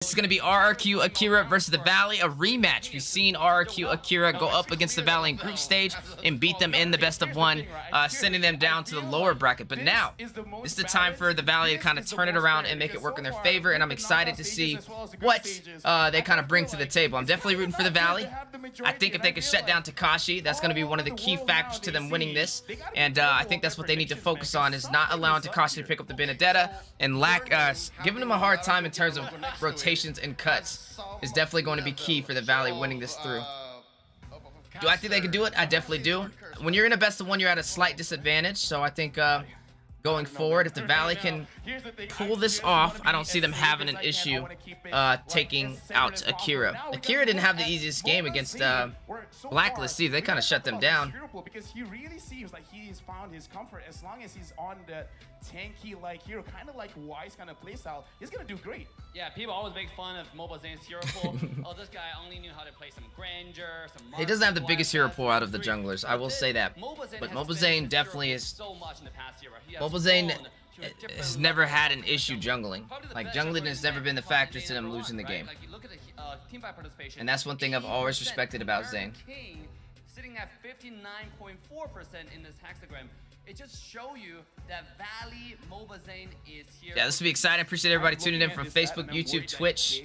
This is going to be RRQ Akira versus the Valley, a rematch. We've seen RRQ Akira go up against the Valley in group stage and beat them in the best of one, sending them down to the lower bracket. But now, this is the time for the Valley to kind of turn it around and make it work in their favor, and I'm excited to see what they kind of bring to the table. I'm definitely rooting for the Valley. I think if they can shut down Takashi, that's going to be one of the key factors to them winning this, and I think that's what they need to focus on, is not allowing Takashi to pick up the Benedetta and giving them a hard time in terms of rotations and cuts is definitely going to be key for the Valley winning this through. Do I think they can do it? I definitely do. When you're in a best of one, you're at a slight disadvantage, so I think going forward, if the Valley can pull this off, I don't see them having an issue taking out Akira. Akira didn't have the easiest game against Blacklist either. They kind of shut them down. Because he really seems like he's found his comfort as long as he's on the tanky like hero, kind of like Wise kind of playstyle. He's gonna do great. Yeah, people always make fun of Mobile Zane's hero pool. Oh, this guy only knew how to play some Grandeur, some he doesn't have the biggest hero pool out of the junglers, I will say that. But Mobile Zane definitely is. So much in the past year. Mobile Zane has never had an issue jungling. Like, jungling has never been the factor to them losing the game. And that's one thing I've always respected about Zane. Sitting at 59.4% in this hexagram. It just show you that Valley Mobile Zane is here. Yeah, this will be exciting. Appreciate everybody tuning in from Facebook, YouTube, Twitch.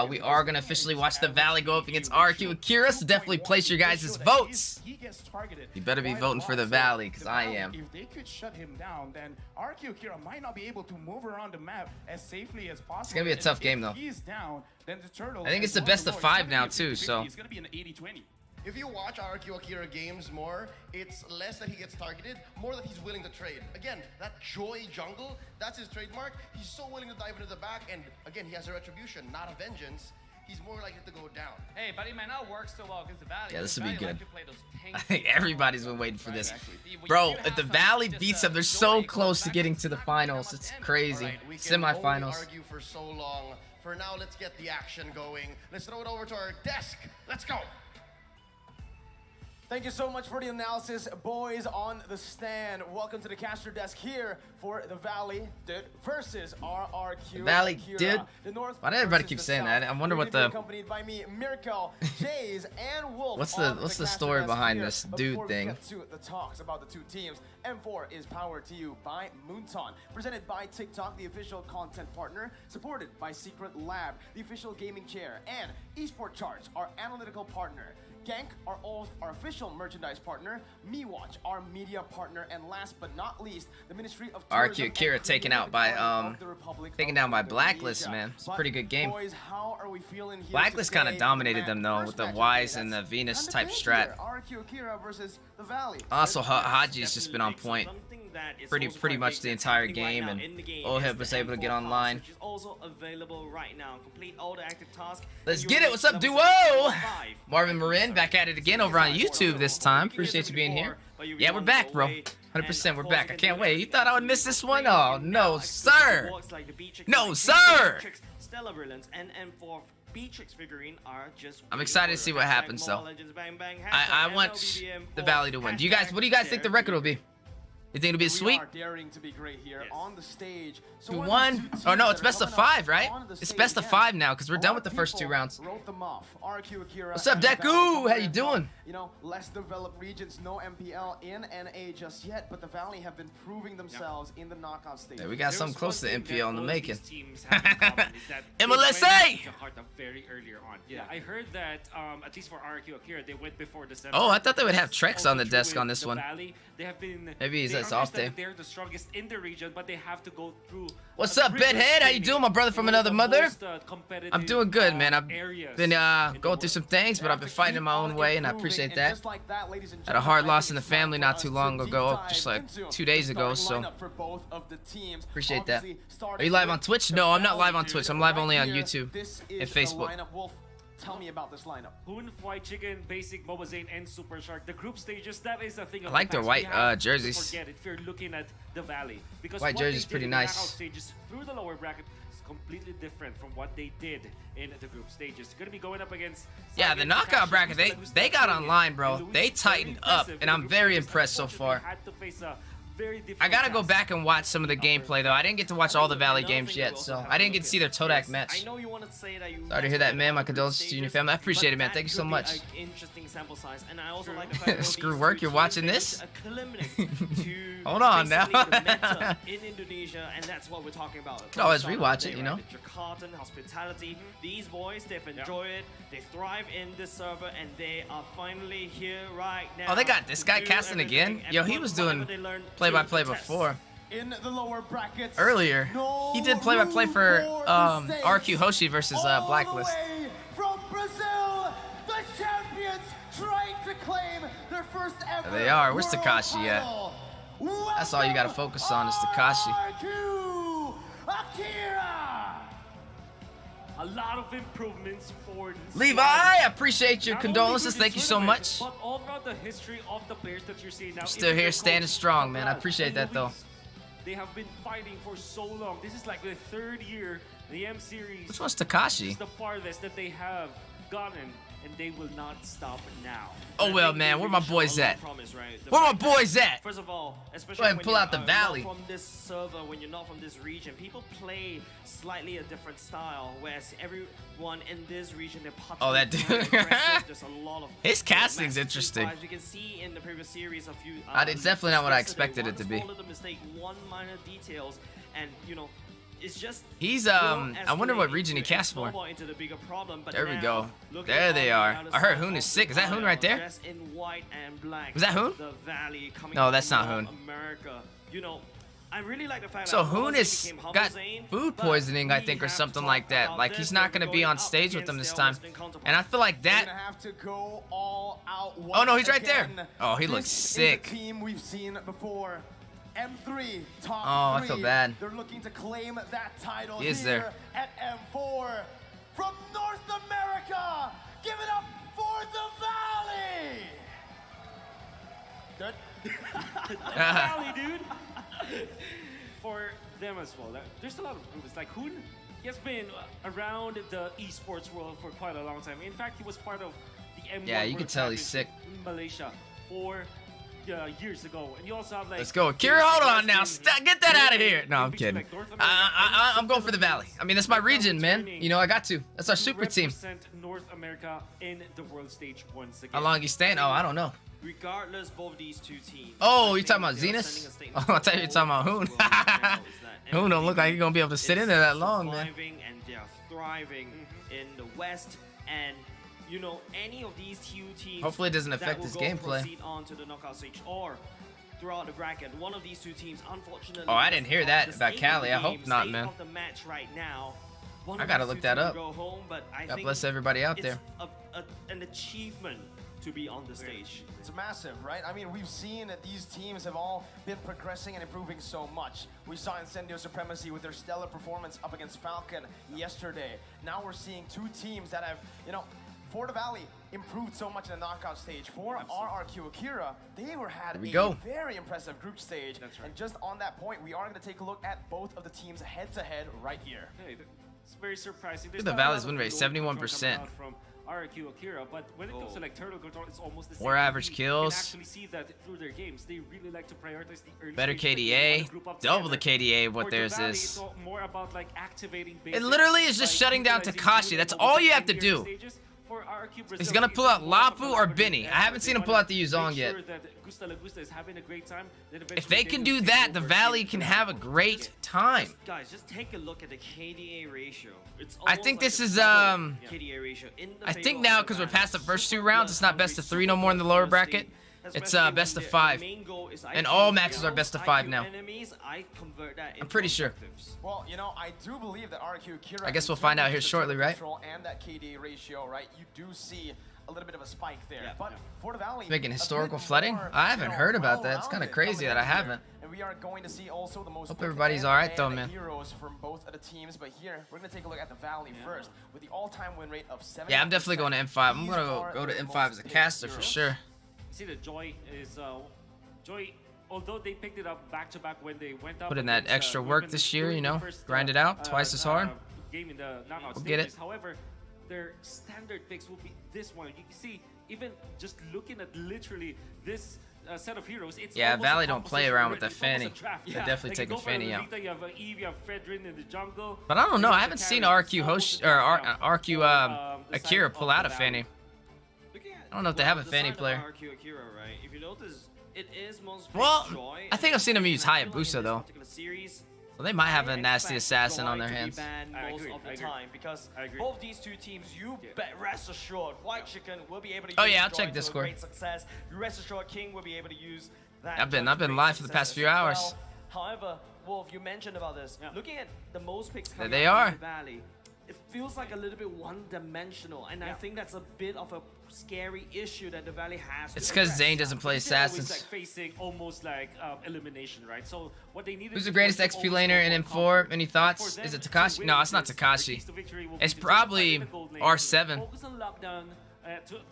We are going to officially watch the Valley go up against RRQ Akira, so definitely place your guys' votes. You better be voting for the Valley, because I am. If they could shut him down, then RRQ Akira might not be able to move around the map as safely as possible. It's going to be a tough game, though. I think it's the best of 5 now, too, so. It's going to be an 80-20. If you watch RRQ Akira games more, it's less that he gets targeted, more that he's willing to trade. Again, that Joy jungle, that's his trademark. He's so willing to dive into the back, and again, he has a retribution, not a vengeance. He's more likely to go down. Hey, but it might not work so well against the Valley. Yeah, this will be good. I think everybody's been waiting for this. Bro, if the Valley beats them, they're so close to getting to the finals. It's crazy. Semi-finals. Argue for so long. For now, let's get the action going. Let's throw it over to our desk. Let's go. Thank you so much for the analysis, boys on the stand. Welcome to the caster desk here for the Valley versus RRQ. Valley, dude. Why did everybody keep saying that? I wonder what the. Accompanied by me, Miracle, Jays, and Wolf. What's the story behind this dude thing? Before we get to the talks about the two teams, M4 is powered to you by Moonton, presented by TikTok, the official content partner, supported by Secret Lab, the official gaming chair, and Esport Charts, our analytical partner. Gank, our official merchandise partner, MeWatch, our media partner, and last but not least, the Ministry of Tourism. RRQ Akira taken down by Blacklist, man. It's a pretty good game. Boys, how are we feeling here Blacklist kind of today? dominated them though with the Wise and the Venus type strat. RRQ Akira versus the Valley. Also, Haji's just been on point pretty much the entire game, and Ohib was able to get online. Let's get it. What's up, duo? Marvin Marin back at it again over on YouTube this time. Appreciate you being here. Yeah, we're back, bro. 100% we're back. I can't wait. You thought I would miss this one? Oh, no, sir. No, sir. I'm excited to see what happens, though. I want the Valley to win. What do you guys think the record will be? You think it'll be a sweep? 2-1? Oh no, it's best of 5, right? It's best of 5 now because we're done with the first 2 rounds. What's up, Deku? How you doing? You know, less developed regions, no MPL in NA just yet, but the Valley have been proving themselves in the knockout stage. Yeah, we got something close to MPL in the making. MLSA! Very earlier on. Yeah, I heard that at least for RRQ Akira, they went before December. Oh, I thought they would have Trex on the desk on this one. They have been. Maybe it's off day. They're the strongest in the region, but they have to go through. What's up, Bedhead? How you doing, my brother from another mother? I'm doing good, man. I've been going through some things, but I've been fighting in my own way, and I appreciate that. Had a hard loss in the family not too long ago, just like 2 days ago, so appreciate that. Are you live on Twitch? No, I'm not live on Twitch. I'm live only on YouTube and Facebook. Tell me about this lineup. Hoon, Fried Chicken, Basic, Mobile Zane, and Super Shark. The group stages, that is a thing. I like their white jerseys. Forget it if you're looking at the Valley. Because white jersey's pretty nice. Stages through the lower bracket is completely different from what they did in the group stages. Gonna be going up against. Yeah, the knockout bracket, they got online, bro. They tightened up, and I'm very impressed so far. Had to face a very difficult. I gotta go task. back and watch some of the gameplay though. I didn't get to watch all the Valley games yet, so I didn't get to see their Todak match. I know you want to say that you Sorry to hear that, man. My condolences to you and your family. I appreciate it, man. but Thank you that so could much. be an interesting sample size, and I also like the fact that Screw these work, two you're watching teams this? eliminate to Hold on now. basically the meta in Indonesia, and that's what we're talking about. Could always From the rewatch start of it, the you day, know? right? The Jakartan hospitality. These boys, they've enjoyed it. They thrive in this server, and they are finally here right now. Oh, they got this to guy do casting everything again? and Yo, he put was whatever doing they learned to play-by-play the test. before. In the lower brackets. Earlier, no he did play-by-play for room the stage. RQ Hoshi versus All Blacklist. the way from Brazil, the champions trying to claim their first ever There they are. Where's world Takashi at? title. That's all you gotta focus on is Takashi. RQ Akira. A lot of improvements for this Levi, squad. I appreciate your Not only condolences. through Thank you this so tournament, much. But all throughout the history of the players that you're seeing now. Still even here their standing coach, strong, man. I Vlad appreciate and that, though. Luis, they have been fighting for so long. This is like the third year the M series. Which one's This Takashi? is the farthest that they have gotten, and they will not stop now. Oh, And I well, think man, they where my really boys show a lot at? of promise, right? The Where my fact that- boys at? First of all, especially Go ahead and when pull you're, out the Valley. not from this server, when you're not from this region, people play slightly a different style. Whereas everyone in this region, they're Oh, that very dude. aggressive. There's a lot of His casting's massive interesting. surprise. You can see in the previous series a few. It's definitely not what I yesterday, expected it to be. One small little mistake, one minor details, and you know. It's just He's, I wonder what region he cast for. into the bigger problem, but There we now, go. looking There they on are. the other I heard side Hoon of is sick. Is that the Hoon right there? dressed in white and black, Was that Hoon? The Valley coming No, from that's not North Hoon. America. You know, I really like the fact So that Hoon Ozzy is became got Humble food but poisoning, I we think, or have something talked like that. about Like this he's when not we're gonna be going on up stage with against them this their time. Western counterparts. And I feel like They're that. gonna have to go all out. Oh, no, he's once right there. again. Oh, he This looks is a sick. team we've seen before. M3 top Oh, I three. feel bad. They're looking to claim that title He is here there. at M4 from North America. Give it up for the Valley. Good. Valley, dude. For them as well. There's a lot of improvements. Like Hoon, he has been around the esports world for quite a long time. In fact, he was part of the M1 Yeah, you can World tell he's Championship in Malaysia 4 years ago. And you also have like. Let's go. Kira, hold on now. Western- Get that out of here. No, I'm between, kidding. like, North America I'm and going for the Valley. I mean, that's my region, man. returning You know, I got to. That's our to super team. represent North America in the world stage once again. How long you staying? Oh, I don't know. Regardless, both these two teams. Oh, I you talking think about they're Zenith? sending a statement Oh, I to thought you were talking about the Hoon. whole world right now, is that Hoon don't look like he's gonna be able to sit in there that long, man. surviving and they are thriving in the West, and you know any of these two teams. Hopefully it doesn't that affect will his go gameplay. Proceed on to the knockout stage or throughout the bracket. One of these two teams, unfortunately. Oh, I didn't hear because that of the about state Cali. of I the hope game, not, state man. Of the match right now. One I of gotta these look two that teams up. will Go home, but I God think bless everybody out there. it's an achievement to be on the stage. It's massive, right? I mean, we've seen that these teams have all been progressing and improving so much. We saw Incendio Supremacy with their stellar performance up against Falcon yesterday. Now we're seeing two teams that have, for the Valley, improved so much in the knockout stage. For RRQ Akira, they had we a go. very impressive group stage. That's right. And just on that point, we are going to take a look at both of the teams head-to-head right here. Hey, it's very surprising. Look at the Valley's win rate, 71%. From RRQ Akira, but when it comes to like turtle control, it's almost the same. More average We kills. can actually see that through their games. They really like to prioritize the early Better stage, but they KDA. wanna group up Double the together. KDA of what For the theirs Valley, is. It's more about like activating It literally is just shutting down Takashi. That's all you have to do. He's gonna pull out Lapu or Benny. I haven't seen him pull out the Yuzong yet. If they can do that, the Valley can have a great time. Guys, just take a look at the KDA ratio. It's I almost think like this a is, double KDA ratio in the I favor think of now, the because we're Valley. past the first two Super rounds, it's not blood best of hungry, 3 no more in the super lower bloodthirsty, bracket. It's especially best when of their 5. main goal is And IQ all matches are kills, best of 5 IQ now. Enemies, I convert that I'm pretty sure. objectives. Well, I do believe that RQ Akira. I guess we'll find out here the shortly, right? control and that KDA ratio, right? You do see a little bit of a spike there. Yeah, but yeah. for the Valley, Making a historical bit flooding? more, I haven't heard about that. It's kinda well-rounded crazy coming that I in here. haven't. And we are going to see also the most Hope wicked everybody's and alright though, bad man. heroes from both of the teams, but here we're going to take a look at the Valley first with the all-time win rate of 70%. Yeah, I'm definitely going to M5. I'm These gonna are go to the M5 as a most caster picked for heroes. sure. See that Joy is Joy. Although they picked it up back to back when they went up. Put in that against, extra Women work this year, during the first, grind it out twice as hard. Game in the knockout We'll get stages. it. However, their standard picks will be this one. You can see even just looking at literally this set of heroes, it's Yeah, almost Valley a don't composition play around already. with the It's almost Fanny. a draft. They Yeah. definitely Like, take you a go for Fanny out. Lolita, you have Eve, you have Fedrin in the jungle. But I don't know. I haven't The seen carry, RQ it's host almost or a draft. RQ The side Akira of pull the out a Valley. Fanny. Looking at, I don't know if they have a the Fanny side of player. RQ Akira, right? If you notice, it is most Well, Joy, I think I've seen him use and I feel Hayabusa, in this though. particular series, So they might have I a nasty expect assassin Joy on their to be hands. banned I most agree, of the I agree. time because I agree. both these two teams, you bet rest assured, White Chicken will be able to Oh, use yeah, I'll Joy check to a Discord. great success. You rest assured, King will be able to use that. I've been Joy to live great for the success past as few hours. well. However, Wolf, you mentioned about this. Yeah. Looking at the most picks There coming they out are. of the Valley, it feels like a little bit one-dimensional, and I think that's a bit of a scary issue that the Valley has. to It's because address. Zane doesn't play They're always, assassins. like, facing almost like elimination, right? So what they need Who's is the to greatest always XP go laner in for M4? comfort. Any For thoughts? them Is it to Takashi? win No, it's not this, Takashi. the keys to victory will be It's to probably fight in the gold lane, R7. focus on lockdown,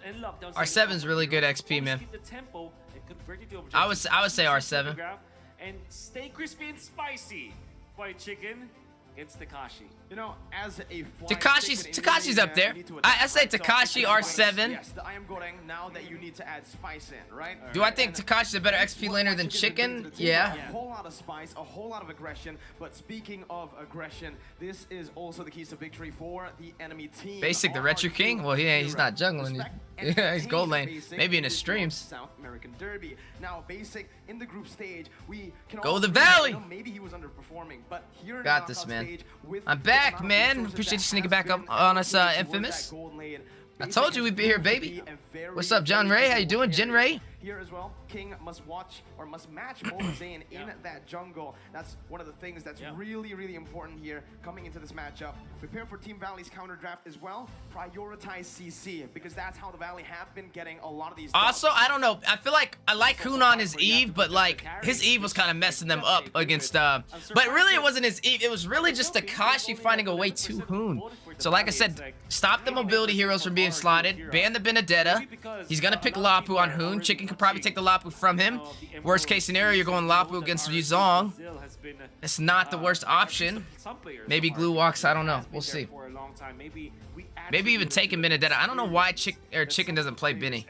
end lockdown, R7's really good XP, focus, man. keep the tempo and convert it to I would say R7. objectives. And stay crispy and spicy. White Chicken against Takashi. You know, as a Takashi's up there. I say Takashi R7. Yes, the I am going now that you need to add spice in, right? Do I think Takashi's a better XP laner than Chicken? Yeah. A whole lot of spice, a whole lot of aggression. But speaking of aggression, this is also the keys to victory for the enemy team. Basic, the Retro RRQ King? Well, he's not jungling. Respect Yeah, and he's gold contain lane. Basic Maybe in his this streams. South American Derby. Now, Basic in the group stage, we can Go also the see that, Valley! you know, maybe he was underperforming, but here in the Got this, knockout man. stage, with I'm the back, amount of man. resources Appreciate you that sneaking has back up been on us, allocated towards Infamous. that gold lane, I Basic told you has we'd be here, proven to baby. be a very, What's up, John very Ray? How you capable doing, Jin carry. Ray? Here as well, King must watch or must match Zane in that jungle. That's one of the things that's really, really important here coming into this matchup. Prepare for Team Valley's counter draft as well. Prioritize CC because that's how the Valley have been getting a lot of these. Also, I don't know. I feel like I like Hoon on his Eve, but like his Eve was kind of messing them up against. But really, it wasn't his Eve. It was really just Takashi finding a way to Hoon. So like I said, stop the mobility heroes from being slotted. Ban the Benedetta. He's gonna pick Lapu on Hoon. Chicken could probably take the Lapu from him. Worst case scenario, you're going Lapu against Yuzong. It's not the worst option. Maybe Glue walks. I don't know. We'll see. Maybe even taking Benedetta. I don't know why Chicken doesn't play Benny.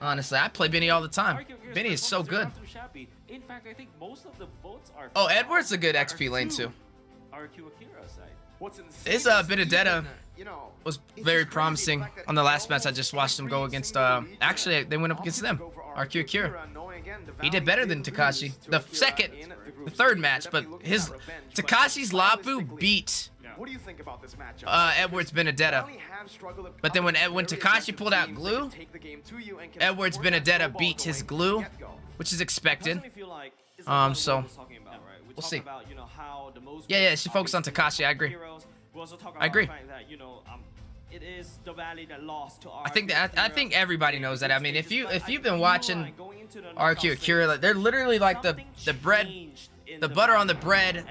Honestly, I play Benny all the time. Benny is so good. In fact, I think most of the votes are. Oh, Edward's a good XP lane too. RQ Akira side. What's insane His is Benedetta even, you know, was it's very just crazy promising the fact that on the he last match. I almost just watched him go every against. single region Actually, they went up opted against to them. go for RQ Akira. knowing again the He did Valley better than did Takashi. lose to The Akira second, in the group third stage. match, but Definitely his looking at revenge, but Takashi's Lapu stylistically, beat What do you think about this matchup? Edward's Benedetta. But then when Takashi pulled out Glue, Edward's Benedetta beat his Glue, which is expected. So we'll see. Yeah, she focused on Takashi. I agree. I agree. It is the Valley that lost to I think everybody knows that. I mean, if you've been watching RQ Akira, like, they're literally like the bread, the butter on the bread,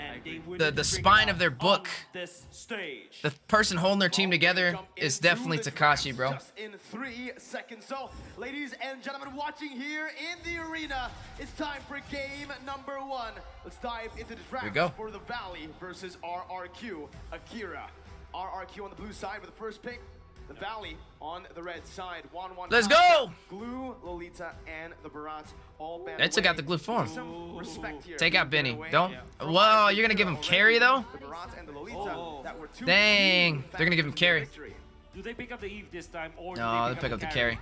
the spine of their book. The person holding their team together is definitely Takashi, bro. Just in 3 seconds. So, ladies and gentlemen, watching here in the arena, it's time for game number 1. Let's dive into the we draft go. for the Valley versus RRQ Akira. RRQ on the blue side with the first pick. The Valley on the red side. 1-1. Let's go! Glue, Lolita, and the Barat all banned They took out away. the Glue form. Some respect here. Take out Benny. Away. Don't. Whoa, you're gonna give him carry though? The Barat and the Lolita that were two Dang, key they're gonna give him factors in carry. victory. Do they pick up the Eve this time, or No, do they pick up the carry.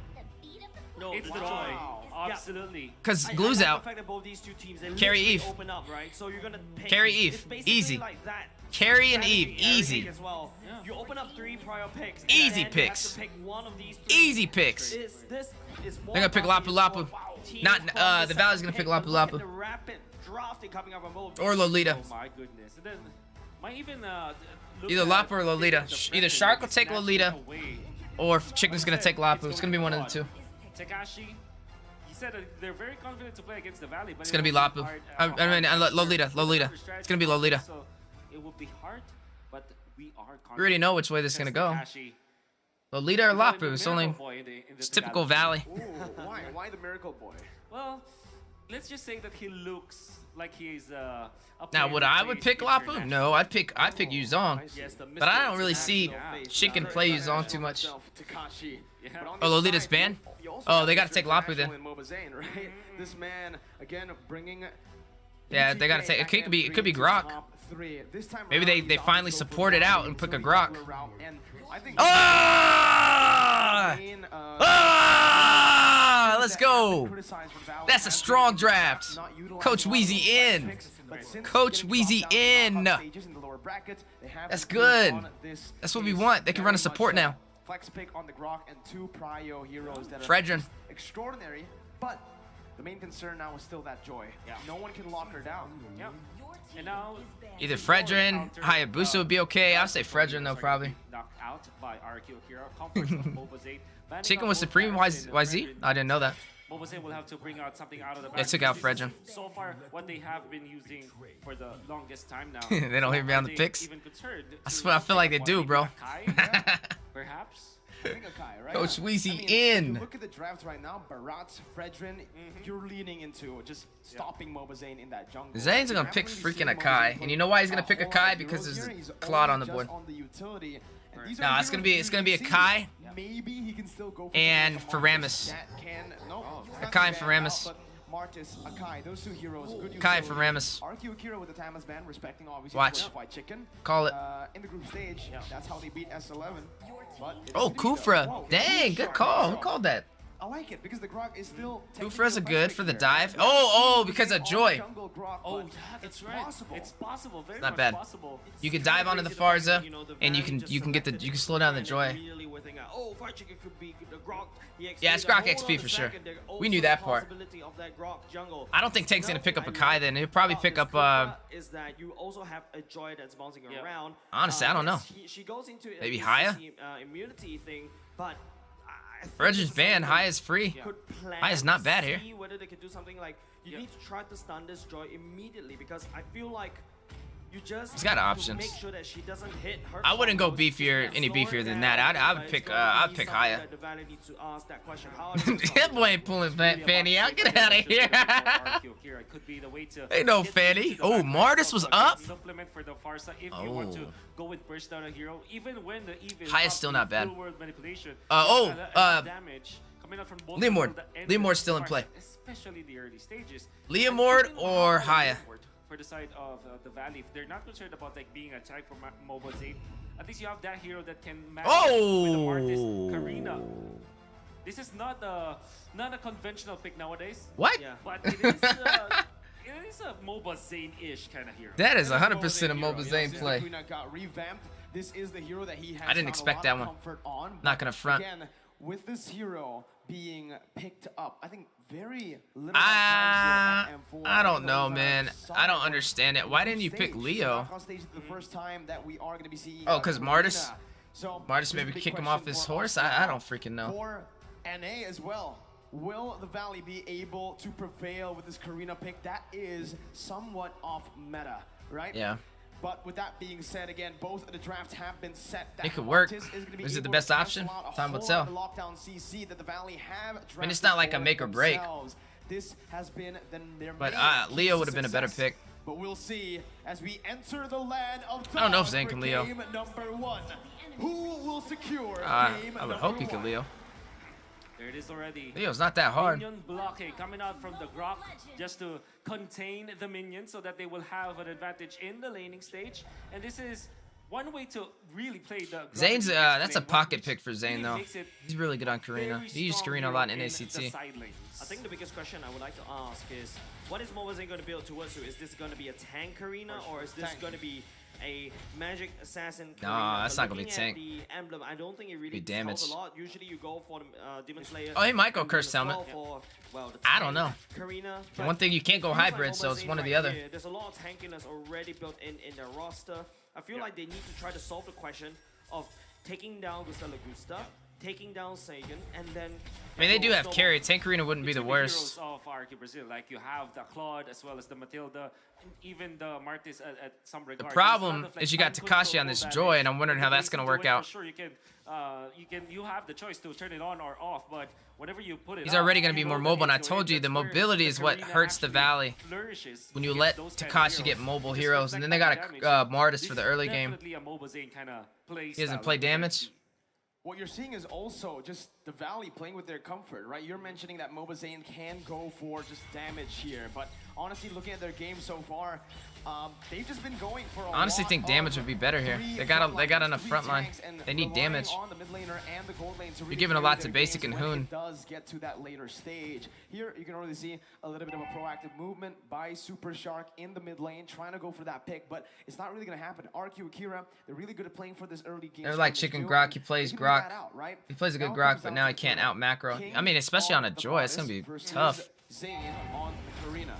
No, It's the wow. Joy. Absolutely. Cause I Glue's like out. the fact that both these two teams, they Carry literally Eve. open up, right? So you're gonna pick, Carry Eve. it's basically Easy. like that. Carry and Strategy Eve. every Easy. pick as well. You open up 3 prior picks. and Easy then picks. You have to pick one of these 3. Easy picks. This is more They're gonna pick about Lapu the Lapu. teams Not- from the Valley's gonna second pick pick. Lapu Look at Lapu. the rapid drafting coming out from both Or teams. Lolita. Oh my goodness. And then might even look Either at Lapu or Lolita. the Either pressure Shark will that's take snatched Lolita, away. or if Chicken's gonna take Lapu. It's gonna be one of the two. Takashi, he said that they're very confident to play against the Valley, but It's gonna be Lapu. Lolita. It's gonna be Lolita. So it will be hard, but we are confident. We already know which way this is gonna go. Takashi, Lolita or Lapu. It's only. Miracle Boy in the It's typical Valley. Ooh, why the Miracle Boy? Well, let's just say that he looks like he's a Now, player would that I would plays pick Lapu? international. No, I'd pick Yuzong. Yes, the But I don't really Mr. see International face. Chicken play Yuzong too much. Takashi. Yeah. But on Oh, the Lolita's side, banned? you also Oh, have they gotta Mr. take Lapu then. International in Mobazane, right? This man again bringing. Yeah, they gotta take. It could be Grok. Maybe they finally support it out and pick a Grok. Ah! Ah! Let's go. That's a strong draft. Coach Wheezy in. Coach Wheezy in. That's good. That's what we want. They can run a support now. Flex pick on the Grok and 2 prio heroes that are Fredrin. extraordinary, but the main concern now is still that Joy. Yeah. No one can lock her down. Yeah. And now Either Fredrin, Hayabusa would be okay. I'll say Fredrin though, probably. Knocked out by RRQ Akira. Comforts of Mobazane. Banning Chicken out was both Supreme. Fredrin and YZ? I didn't know that. Mobazane will have to bring out something out of the back. They took out This is Fredrin. So far, what they have been using for the longest time now. They don't hear me on the Are they picks. even concerned That's to what I feel like they pick do, one, bro. maybe Akai, perhaps. I think Akai, right? Coach Wheezy If in. you look at the draft right now, Barat, Fredrin, you're leaning into just stopping Mobazane in that jungle. Zane's gonna pick freaking Akai, and you know why he's gonna pick Akai? Because there's Claude on the board. Nah, it's gonna be Akai Maybe he can still go for and something Faramis. that can Akai and Faramis. Martis, Akai, those 2 heroes. Good Akai utility. Faramis. RQ Akira with the Tamas ban, respecting obviously Watch. Fight Chicken. Call it. In the group stage, that's how they beat S11. But it Oh, is Vito. Kufra. Whoa, Dang, good Kufra. call. Who called that? I like it because the Grok is still. Kufra's a technically good fight for the here. dive. Oh, because of Joy. Jungle Grok, Oh, but yeah, that's it's right. possible. It's possible. Very Not much bad. possible. You can dive onto the Farza, and you can get the slow down the Joy. Oh, Fried Chicken could be the Grok. Yeah, it's Grok XP for sure. We knew that part. I don't think Tank's gonna pick up Akai then. He'll probably pick up Is that you also have a Joy that's bouncing Yeah. around. Honestly, I don't know. She goes into Maybe a Haya? immunity thing, but I think Fredrin's this is banned. something Haya's free. could plan Haya's not bad here. see whether they could do something like you Yeah. need to try to stun this Joy immediately because I feel like you just He's got have to options. make sure that she doesn't hit her I wouldn't go combos beefier, and any slow beefier her than down. that. I would It's pick gonna I'd be pick something Haya. that the Valley needs to ask that question. How are they gonna That boy ain't pulling Fanny out. Get out of here. Could be the way to Ain't no get Fanny. into the Oh, back Martis was of up? Supplement for the Farsa if you want to Oh. go with burst down a hero, even when the Eve is Haya's up still with not bad. full world manipulation. Damage coming out from both Leomord. the end Leomord's of still in Farsa, play. especially the early stages. Leomord And even or Haya Haya? Leomord for the side of the Valley, if they're not concerned about like being attacked from Mobazane, at least you have that hero that can match with the Martis Karina. This is not a conventional pick nowadays. What? Yeah. But it is a Mobazane-ish kind of hero. That is It is 100% a hero. Mobazane Since play. Luna got revamped. This is the hero that he has I didn't found expect a lot that of one. comfort on. Not gonna front. Again, with this hero being picked up, I think very limited times here at M4. I don't think know, those are man. solid I don't ones. understand it. Why didn't you pick Stage, Leo? knockout stage is the first time that we are going to be seeing. Oh, 'cause Martis? Karina. So Martis this is maybe a big kick him off question his for horse? us I now. don't freaking know. For NA as well. Will the Valley be able to prevail with this Karina pick? That is somewhat off meta, right? Yeah. But with that being said, again, both of the drafts have been set. That It could work. Martis is gonna be Is it the able best to option? cancel out a Time will whole tell. lot of the lockdown CC that the Valley have I mean, it's not like a drafted make or for break. themselves. This has been their But main Leo key would have been a better success. pick. But we'll see as we enter the land of I don't know if Dog Zane for can Leo. game number 1. Who will secure I game would number hope he could 1? Leo. There it is already. Leo's not that hard. Minion blockade coming out from the Grok just to contain the minions so that they will have an advantage in the laning stage. And this is one way to really play the Grok Zane's in the that's a lane. pocket pick for Zane Really though. makes it He's really good on Karina. very He used strong Karina a lot in hero the NACT. side lanes. I think the biggest question I would like to ask is, what is Mobazane going to build towards you? Is this going to be a tank arena, or is this Tank. going to be a magic assassin No, Karina? that's But not gonna be looking tank. at the emblem, I don't think it really Be damaged. tells a lot. Usually you go for the Demon Slayer. Oh, he might go emblem Cursed as well Helmet. for, well, the I don't tank know. Karina. And one thing you can't go Feels like hybrid, so it's Mobazane one or the right other. here, there's a lot of tankiness already built in their roster. I feel like they need to try to solve the question of taking down Gustavo Gusta, taking down Sagan, and then. I mean, they do have snowball. carry. Tank Karina wouldn't be It's the with worst. heroes of RRQ Brazil, like you have the Claude as well as the Matilda, and even the Martis at some regard. The There's problem a lot of, like, is you got time Takashi control on this damage. Joy, and I'm wondering how The that's ways gonna to work do it, out. For sure, you have the choice to turn it on or off, but whenever you put it He's on, already gonna you be know more that mobile, and I it's told you the that's where mobility is what Karina hurts the actually Valley. flourishes When you against let those type of Takashi get heroes. mobile Just heroes, and then they reflect got on the damage. Martis This for the is early game. definitely a Mobazane kind of play He doesn't style play that we can damage? see. What you're seeing is also just the Valley playing with their comfort, right? You're mentioning that Mobazane can go for just damage here, but honestly, looking at their game so far, they've just been going for a Honestly, think damage would be better here. They got enough front line. They need damage. You're giving a lot to Basic and Hoon. It does get to that later stage. Here, you can already see a little bit of a proactive movement by Super Shark in the mid lane, trying to go for that pick, but it's not really going to happen. RQ Akira, they're really good at playing for this early game. They're like Chicken Grok. He plays Grok. He plays a good Grok, but now he can't out macro. I mean, especially on a Joy, it's going to be tough. Zayn on the Karina.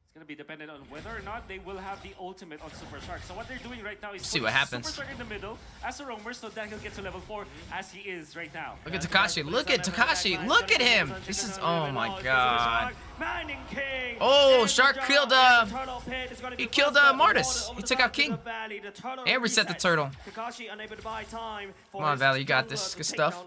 It's going to be dependent on whether or not they will have the ultimate on Super Shark. So what they're doing right now is see what happens. Super Shark in the middle as a roamer so that he'll get to level 4 as he is right now. Look at Takashi. Look at Takashi. Look at him. This is, oh my god. Oh, Shark killed, he killed Martis. He took out King. And reset the turtle. Come on, Valley, you got this. Good stuff.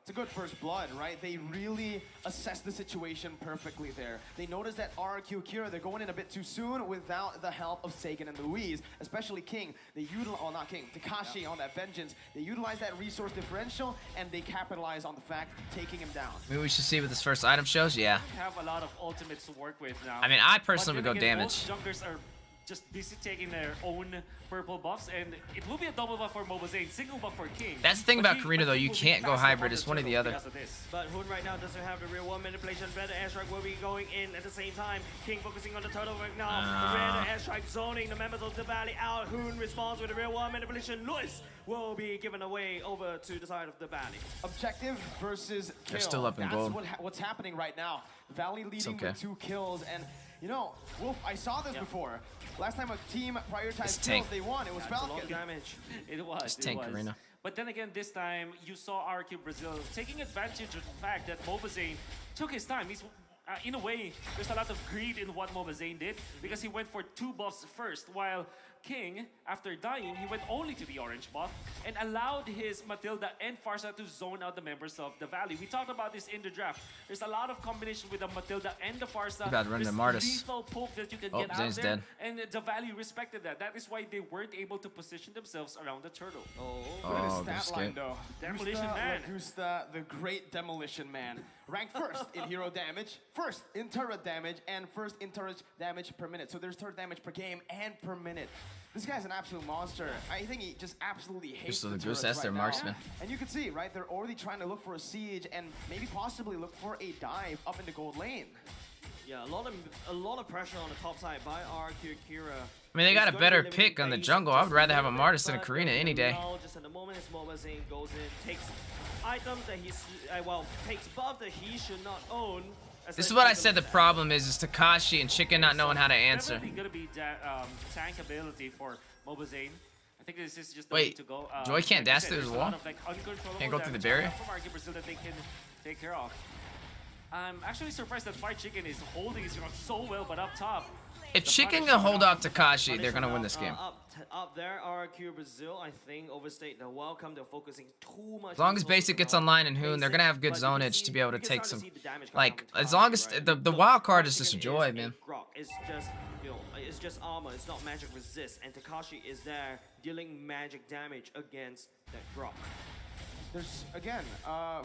It's a good first blood, right? They really assess the situation perfectly there. They notice that RRQ Akira, they're going in a bit too soon without the help of Sagan and Louise, especially King. They utilize, oh not King, Takashi on that Vengeance. They utilize that resource differential and they capitalize on the fact taking him down. Maybe we should see what this first item shows. Yeah. We have a lot of ultimates to work with now. I mean, I personally would go again, damage. Both junkers are just busy taking their own purple buffs, and it will be a double buff for Mobazane, single buff for King. That's the thing about Karina though, you can't go hybrid, it's one or the other. But Hoon right now doesn't have the real world manipulation. Red Airstrike will be going in at the same time. King focusing on the turtle right now. Red Airstrike zoning the members of the Valley out. Hoon responds with the real world manipulation. Lewis will be given away over to the side of the Valley. Objective versus kill. They're still up in gold. That's what's happening right now. Valley leading with 2 kills, and you know, Wolf, I saw this before. Last time a team prioritized kills, they won. It was Falcon. Damage. It was. It's tank Karina. But then again, this time you saw RQ Brazil taking advantage of the fact that Mobazane took his time. He's in a way, there's a lot of greed in what Mobazane did because he went for 2 buffs first, while King, after dying, he went only to the orange buff and allowed his Matilda and Farsa to zone out the members of the Valley. We talked about this in the draft. There's a lot of combination with the Matilda and the Farsa. You gotta run the Martis. Lethal poke that you can get out there, dead. and the Valley respected that. That is why they weren't able to position themselves around the turtle. Oh, Stat good line, escape. though. Demolition Man. Gusta, the great Demolition Man. Ranked first in hero damage, first in turret damage, and first in turret damage per minute. So there's turret damage per game and per minute. This guy's an absolute monster. I think he just absolutely hates the turrets that's their right now. marksman. And you can see, right, they're already trying to look for a siege and maybe possibly look for a dive up in the gold lane. Yeah, a lot of pressure on the top side by RQ Akira. I mean, they got a better pick on the jungle. I would rather have a Martis than a Karina any day. Just at the moment, his Mobazane goes in, takes items that he's, takes buff that he should not own. This is what I said the problem is Takashi and Chicken not knowing how to answer. Definitely gonna be tank ability for Mobazane. I think this is just the way to go. Joy can't dash through the wall? Like, Can't go through the barrier? From RQ Brazil that they can take care of. I'm actually surprised that Fried Chicken is holding his ground so well, but up top. If Chicken can hold off Takashi, they're gonna win this game. Up there, RQ Brazil, I think, overstayed the welcome. They're focusing too much. As long as Basic gets online and Hoon, they're gonna have good zonage to be able to take some. Like, as long as the wild card is just a Joy, man. It's just, you know, it's just armor. It's not magic resist, and Takashi is there dealing magic damage against that Grok. There's, again,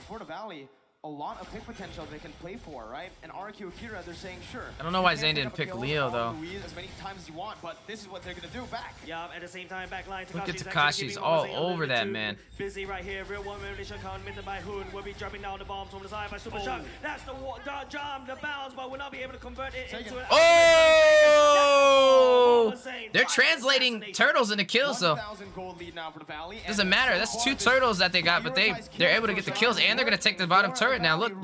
for the Valley, a lot of pick potential they can play for, right? And RQ Akira, they're saying, sure. I don't know why Zayn didn't pick Leo, though. As many times as you want, but this is what they're gonna do back. Yeah, at the same time, backline. Look at Takashi's all over that, man. Busy right here. Real one relation committed by Hoon. Will be dropping down the bombs from the side by Super Shark. That's the jump, the bounce, but will not be able to convert it into an. Oh! They're translating turtles into kills, though. Doesn't matter. That's 2 turtles that they got, but they're able to get the kills, and they're gonna take the bottom turret now. Look.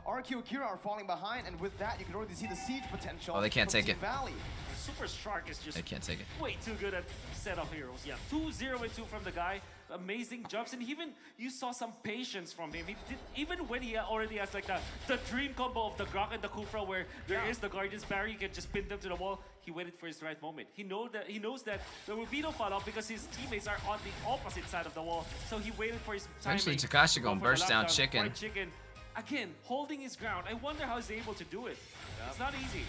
RQ Akira are falling behind, and with that, you can already see the siege potential. Oh, they can't take it. Valley. Super Shark is just They can't take it. way too good at setup heroes. Yeah, 2-0 and 2 from the guy. Amazing jumps, and even you saw some patience from him. He did, even when he already has like the dream combo of the Grok and the Kufra, where there is the Guardian's Barrier, you can just pin them to the wall. He waited for his right moment. He knows that there will be no follow-up because his teammates are on the opposite side of the wall. So he waited for his timing. Eventually, Takashi gonna burst down Chicken. Again, holding his ground. I wonder how he's able to do it. It's not easy.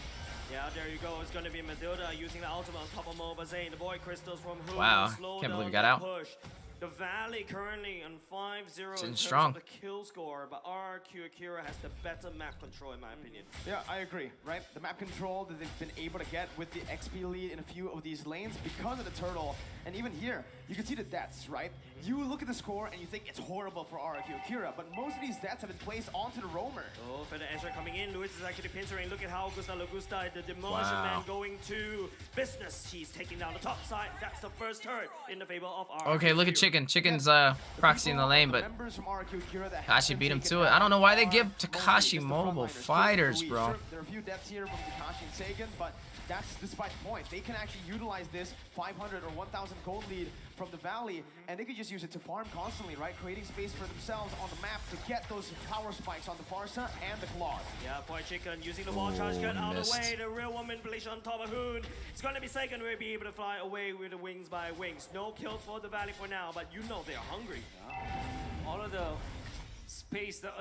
Yeah, there you go. It's going to be Matilda using the ultimate on top of Mobazane. The boy crystals from Hoon. Wow, Slow can't believe he down got out. Push. The Valley currently on 5-0 in terms strong. of the kill score, but RRQ Akira has the better map control in my opinion. Yeah, I agree, right? The map control that they've been able to get with the XP lead in a few of these lanes because of the turtle. And even here, you can see the deaths, right? You look at the score and you think it's horrible for RRQ Akira, but most of these deaths have been placed onto the roamer. Oh, for the Ezra coming in, Luis is actually pincering. Look at how Augusta Logusta, the Demolition Man, going to business. He's taking down the top side. That's the first turret in the favor of RRQ. Okay, look at Chicken. Chicken's proxy in the lane, but Takashi beat him to it. I don't know why they give Takashi mobile fighters, bro. There are a few deaths here from Takashi and Sagan, but that's despite the point. They can actually utilize this 500 or 1,000 gold lead from the Valley, and they could just use it to farm constantly, right? Creating space for themselves on the map to get those power spikes on the Farsa and the Claws. Yeah, boy Chicken using the wall charge gun out of the way. The real one manipulation on top of Hoon. It's going to be Sagan will be able to fly away with the wings by wings. No kills for the Valley for now, but you know they are hungry. All of the space that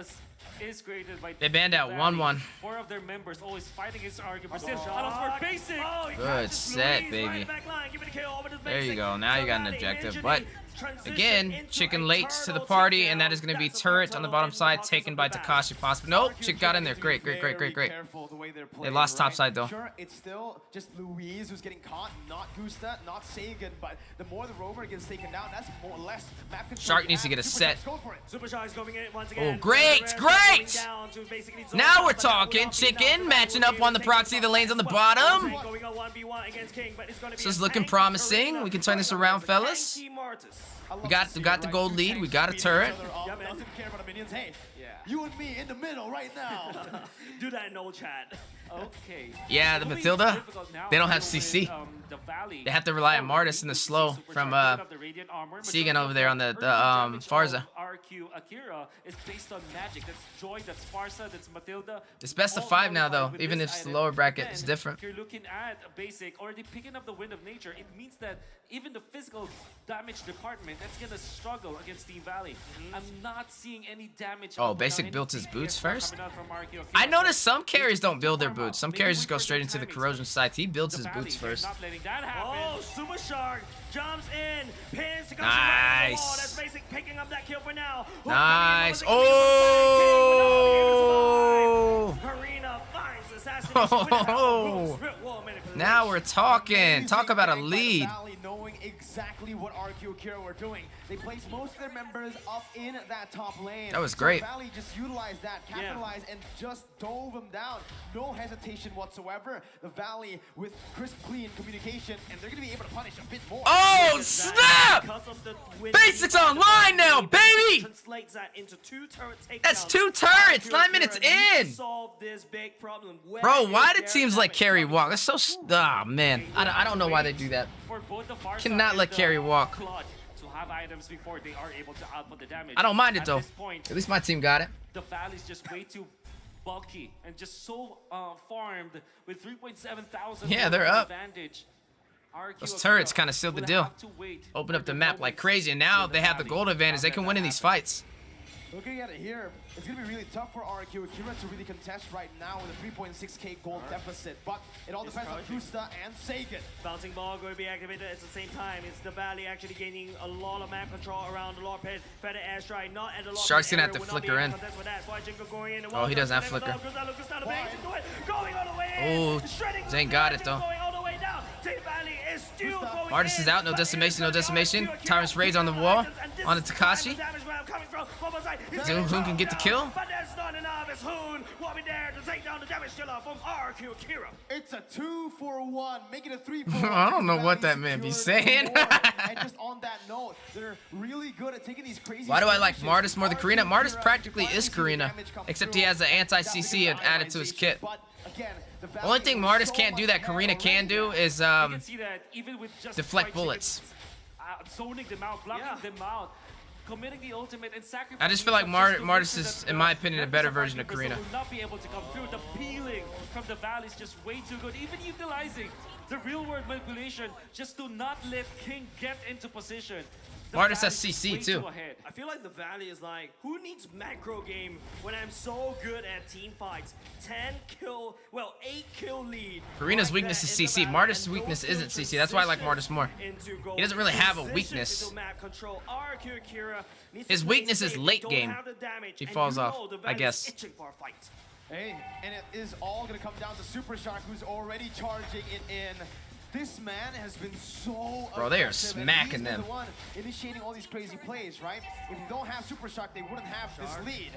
is created by They banned out 1-1. 4 of their members always fighting against RRQ. Persist for basic. Good set, baby. There you go. Now you got an objective. But again, Chicken late to the party, and that is going to be turret on the bottom side taken by Takashi possibly. Nope, Chick got in there. Great. They lost top side though. Sure, it's still just Louise who's getting caught, not Gusta, not Sagan, but the more the rover gets taken down, that's more or less map control. Shark needs to get a set. Super Shark's going in once again. Oh, great! Now we're talking. Chicken matching up on the proxy. The lane's on the bottom. This is looking promising. We can turn this around, fellas. We got the gold lead. We got a turret. Doesn't care about the minions. Hey, you and me in the middle right now. Do that in old chat. Okay. Yeah, the Matilda. They don't have CC. They have to rely on Martis in the slow from Segan over there on the Farza. RRQ Akira is based on magic. That's Joy, that's Farsa, that's Matilda. It's best of 5 now though, even if the lower bracket is different. If you're looking at basic already picking up the wind of nature, it means that even the physical damage department that's gonna struggle against Team Valley. I'm not seeing any damage. Oh, basic built his boots first. I noticed some carries don't build their boots. Some carries just go straight into the corrosion side. He builds his boots first. Oh, Super Shark jumps in, pins to Nice. That's basic picking up that kill for now. Nice. Oh! Karina finds assassination. Oh! Now we're talking. Talk about a lead. Knowing exactly what RRQ Akira were doing. They placed most of their members up in that top lane. That was great. So Valley just utilized that, capitalized, and just dove them down. No hesitation whatsoever. The Valley with crisp, clean communication, and they're going to be able to punish a bit more. Oh, snap! Basics online now, baby! Translates that into 2 turret takedowns. That's 2 turrets, 9 minutes in! Solve this big problem. Bro, why do teams let carry walk? That's so... Ah, man. I don't know why they do that. For both the Farsa Cannot let carry walk. to have items before they are able to output the damage. I don't mind it though. At this point, At least my team got it. the Valley's just way too bulky and just so farmed with 3,700. Yeah, they're up. Advantage. Those turrets kind of sealed the deal. Open up the map like crazy, and now they have the gold advantage. They can win in these fights. Looking at it here, it's going to be really tough for RRQ Akira to really contest right now with a 3.6k gold deficit, but it all depends on Gusta and Sagan. Bouncing ball going to be activated at the same time. It's the Valley actually gaining a lot of map control around the Lord Pit. Feather airstrike, not at the Lord Shark's Pit gonna have to area, flicker in. Oh, he doesn't have flicker. Oh, Zane got it though. Martis is out, no decimation, no decimation. Tyrant's Rage on the wall, on the Takashi. Hoon can get the kill. But that's not enough. It's Hoon will be there to take down the damage dealer from RRQ Akira. It's a 2-for-1, make it a 3-for-1. I don't know what that man be saying. And just on that note, they're really good at taking these crazy. Why do I like Martis more than Karina? Martis practically is Karina, except he has the anti-CC added to his kit. The only thing Martis can't do that Karina can do is deflect bullets. Zoning them out, blocking them out, committing the ultimate and sacrificing. I just feel like Martis is, in my opinion, a better version of Karina. Will not be able to come through. The peeling from the Valley is just way too good. Even utilizing the real world manipulation just to not let King get into position. Martis has Valley is CC way too. too ahead. I feel like the Valley is like, who needs macro game when I'm so good at team fights? 8 kill lead. Karina's like weakness that is in the CC. Valley, Martis' and weakness those isn't two CC. That's why I like Martis more. into He doesn't really have a transitions weakness. into map control. RRQ Akira needs to His play weakness is safe. late Don't game. have the damage, He and falls you off, know the I Valley's guess. itching for a fight. Hey, and it is all gonna come down to Super Shark, who's already charging it in. This man has been so Bro, they are aggressive, and smacking he's been them. the one initiating all these crazy plays, right? If you don't have Super Shark, they wouldn't have this lead.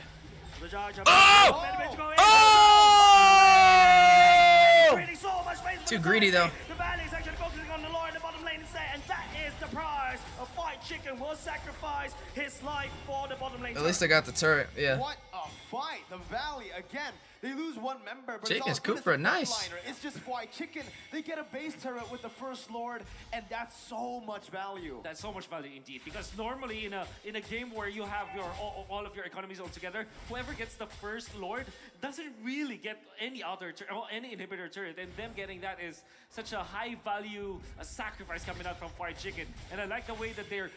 Oh! Creating so much space for Too the greedy, Valley. though. The Valley is actually focusing on the Lord in the bottom lane instead, and that is the prize. A Fight Chicken will sacrifice his life for the bottom lane. At least I got the turret. Yeah. What a fight! The Valley again. They lose one member, but Chicken's it's all good. Kufra, It's a nice. frontliner. It's just why Chicken. They get a base turret with the first Lord, and that's so much value. That's so much value indeed, because normally in a game where you have your all of your economies all together, whoever gets the first Lord doesn't really get any other any inhibitor turret, and them getting that is such a high value sacrifice coming out from Fire Chicken. And I like the way that they're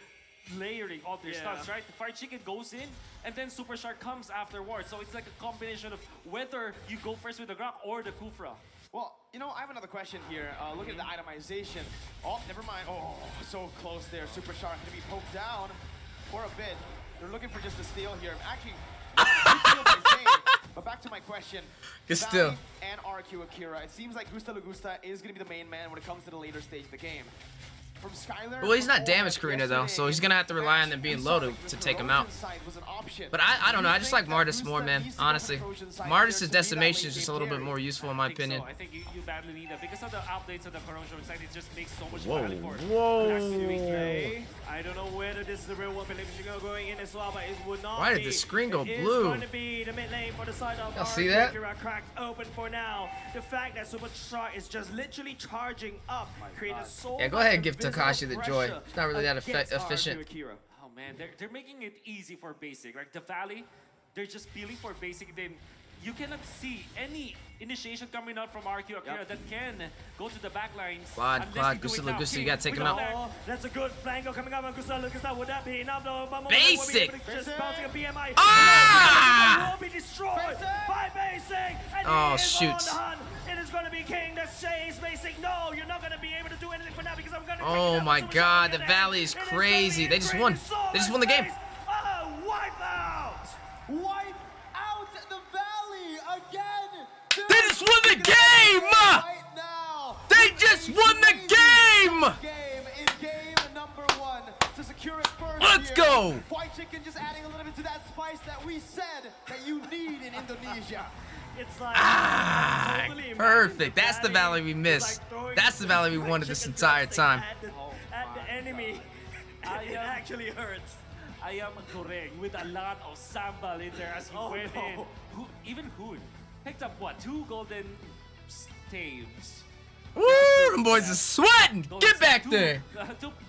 layering all their stuns, right? The Fire Chicken goes in, and then Super Shark comes afterwards. So it's like a combination of whether you go first with the Grok or the Kufra. Well, you know, I have another question here. Look at the itemization. Oh, never mind. Oh, so close there. Super Shark going to be poked down for a bit. They're looking for just a steal here. Actually, good steal by Zane. But back to my question. Good Valley steal. and RRQ Akira. It seems like Gusta Lagusta is going to be the main man when it comes to the later stage of the game. From Skylar, Well, he's not from damaged, Ultimate Karina, though, so he's gonna have to rely on them being low to take him out. But I don't know. I just like Martis more, man. Honestly, Martis' decimation is just a little bit more useful in my I think opinion. So. I think you badly need that because of the updates of the corrosion side. It just makes so much Whoa, value for whoa. I don't know whether this is the real one, but if you're going in as well, but it would not Why be. did the screen go It is blue? going to be the mid lane for the side of Y'all see RRQ that? Akira cracked open for now. The fact that Super Shark is just literally charging up created so Yeah, go ahead and much give invisible Takashi the joy. pressure It's not really that against efficient. RRQ Akira. Oh man, they're making it easy for basic. Like the Valley, they're just peeling for basic. Then you cannot see any initiation coming out from RRQ Akira that can go to the back lines. Claude, unless Claude, you do Gusta it now. Lagusta, you gotta take him out. Oh, that's a good flango coming up on Gusta Lagusta. Would that be enough though? Basic! Just bouncing a BMI. Ah! Will be destroyed by Basic. And Oh, he is shoot. on the hunt. It is going to be King that says Basic. No, you're not going to be able to do anything for now because I'm going to. Oh my God, the Valley is crazy. They just won. They just won the game. Oh, wipe out. Wipe out the Valley again. They just won the game! Right now. They just won the game! Game in game number 1 to secure it first. Let's here. go! White Chicken just adding a little bit to that spice that we said that you need in Indonesia. It's like totally imagine Perfect. That's the Valley we missed. That's the Valley we wanted this entire time. At the enemy. It actually hurts. I am correct with a lot of sambal in there as he went in. Even Hoon picked up what, 2 golden staves. Woo! Them boys are sweating. Get back there.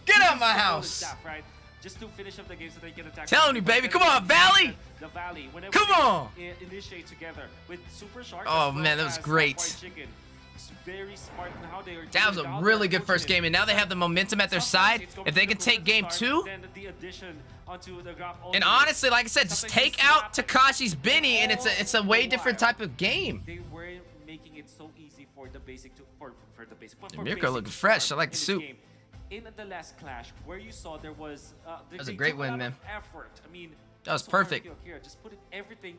Get out my house. Staff, right? Just to finish up the game so they can attack. Telling you, baby. Come on, Valley. The Valley. Whenever Come they on. Initiate together with Super Shark. Oh, as well man, that was as great. White Chicken. It's very smart in how they are That was doing a it. really good first game, and now they have the momentum at their side. If they can take game 2, Then the addition onto the Grok and honestly, like I said, just take out Takashi's Benny, and it's a way different type of game. They were making it so easy for the basic to for the basic. But for Mirko basic looking to fresh. start I like the in this suit. game. In the last clash, where you saw there was was a great win, lot man. of effort. I mean, That was so perfect. Akira just put in everything,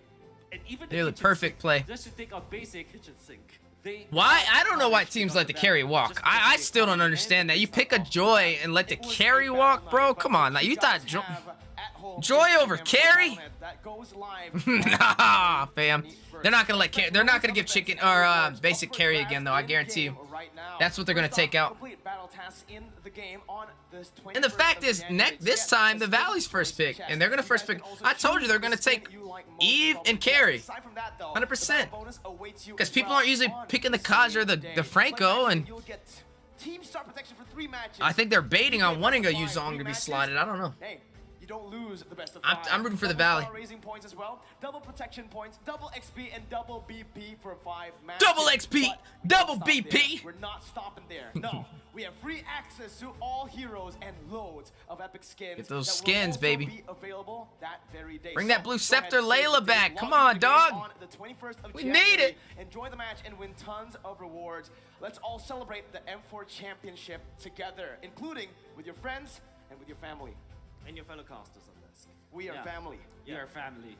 and even Nearly the kitchen perfect sink, play. Just to take out basic kitchen sink. Why? I don't know why teams let the carry walk. I still don't understand that. You pick a Joy and let the carry walk, bro? Come on. Like, you thought Joy over carry? That goes live. Nah, fam. They're not gonna they're not gonna give Chicken or basic carry again, though. I guarantee you. That's what they're gonna take out. And the fact is, this time the Valley's first pick, and they're gonna first pick. I told you they're gonna take Eve and carry, 100%. Because people aren't usually picking the Kaj or the Franco, and I think they're baiting on wanting a Yuzong to be slotted. I don't know. Hey, you don't lose the best of I'm 5. rooting for the Double Valley. star raising points as well, double protection points, double XP, and double BP for 5 matches. Double XP, But we double don't stop BP. there. We're not stopping there. No, we have free access to all heroes and loads of epic skins. Get those that will skins, also baby. Be available that very day. Bring that blue go scepter ahead, save Layla the back. date, Come log on, into the game dog. on the 21st of We January. need it. Enjoy the match and win tons of rewards. Let's all celebrate the M4 Championship together, including with your friends and with your family. And your fellow casters on this. We are family. We are family.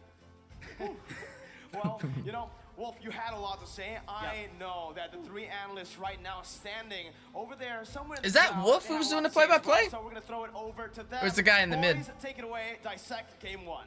Well, you know, Wolf, you had a lot to say. I know that the 3 analysts right now standing over there somewhere. Is that Wolf who's doing the play-by-play? So we're gonna throw it over to them. Where's the guy in the mid? Boys, take it away. Dissect game 1.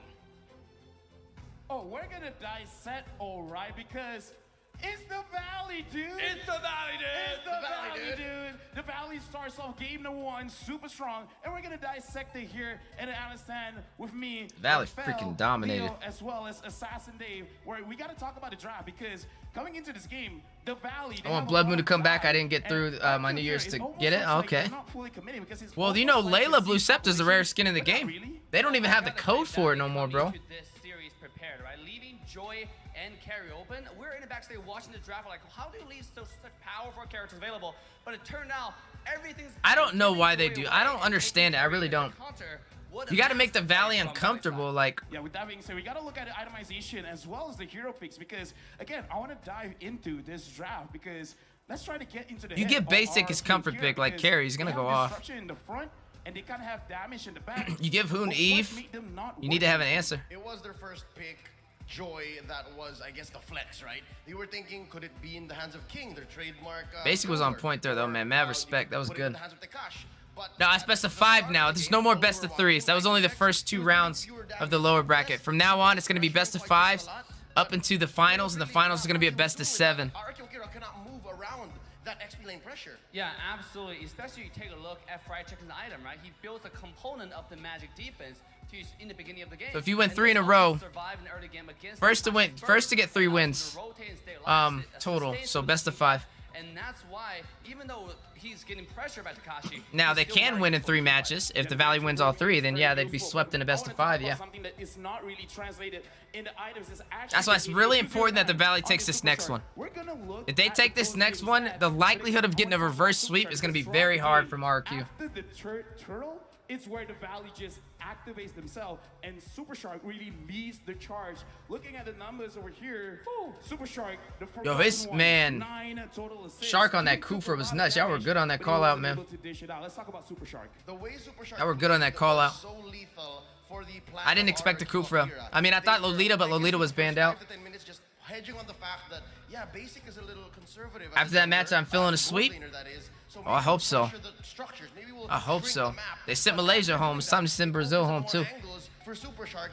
Oh, we're gonna dissect, alright, because it's the Valley, dude. It's the Valley, dude. It's the Valley, dude. The Valley starts off game number 1, super strong, and we're gonna dissect it here and understand with me. Valley Rafael, freaking dominated. Leo, as well as Assassin Dave, where we gotta talk about the draft because coming into this game, the Valley. I want Blood Moon to come back. I didn't get through my New Year's to get it. Okay. Well, you know, Layla Blue Scepter is the rarest skin in the game. They don't even have the code for it no more, bro. This series prepared, right? Leaving Joy and Carry open. We're in the backstage watching the draft. We're like, how do you leave such powerful characters available? But it turned out everything's. I don't know why they do. I don't understand it. I really don't. You got to make the Valley uncomfortable, like. Yeah, with that being said, we got to look at the itemization as well as the hero picks because, again, I want to dive into this draft because let's try to get into the. You head get of basic as RRQ comfort here pick like because Carry. He's gonna they go have off. disruption in the front, and they kind of have damage in the back. You give Hoon But what Eve. made them not You need to have an work? answer. It was their first pick, Joy, that was, I guess, the flex, right? They were thinking, could it be in the hands of King, their trademark? Basic was on pillar, point there, though, or, man. Mad respect. That was put it in good. the hands of Tekash. But No, it's at best of the 5 start now. of the There's game, no more they best were of about 3s. That was only the fewer first 2 rounds damage of the lower bracket. From now on, it's going to be best of 5s a lot, up into the finals, and the finals is going to be a best of 7. RRQ Akira cannot move around that XP lane pressure. Yeah, absolutely. Especially you take a look at Fried Chicken's item, right? He builds a component of the magic defense to use in the beginning of the game. So if you win And 3 in a this row, helps survive an early game against first to the win, Titans first to get 3 allows him wins, to rotate and stay alive, total. sustain So through best the of 5. And that's why, even though he's getting pressure by Tekashi, Now he's they still can working win in for 3 the matches. If Yeah, the Valley very wins true. all 3, then Very yeah, they'd be useful. swept in a I best wanna of talk 5. about Yeah. Something that is not really translated in the items is actually That's why it's the really individual important that the Valley on takes the this Superstar. next one. We're gonna look If they at take this those next games one, stats, the but likelihood of getting a I wanna talk reverse about sweep Superstar is going to be strong very hard game. from RRQ. After the turtle, it's where the Valley just activates themselves, and Super Shark really leads the charge. Looking at the numbers over here, Super Shark, the Yo, his forgotten one, man, 9 total assists. Shark on that He took Kufra a was lot of nuts. Y'all were damage, good on that but he call out, wasn't man. able to dish it out. Let's talk about Super Shark. The way Super Shark Y'all were good on that call out. so lethal for the I didn't expect the Kufra. I mean, I thought Lolita, but Lolita was banned out. 5 to 10 minutes just hedging on the fact that, yeah, Basic is a little conservative. After that match, I'm feeling a sweep. Oh, I hope so. I hope so. They sent Malaysia home. It's time to send Brazil home, too. You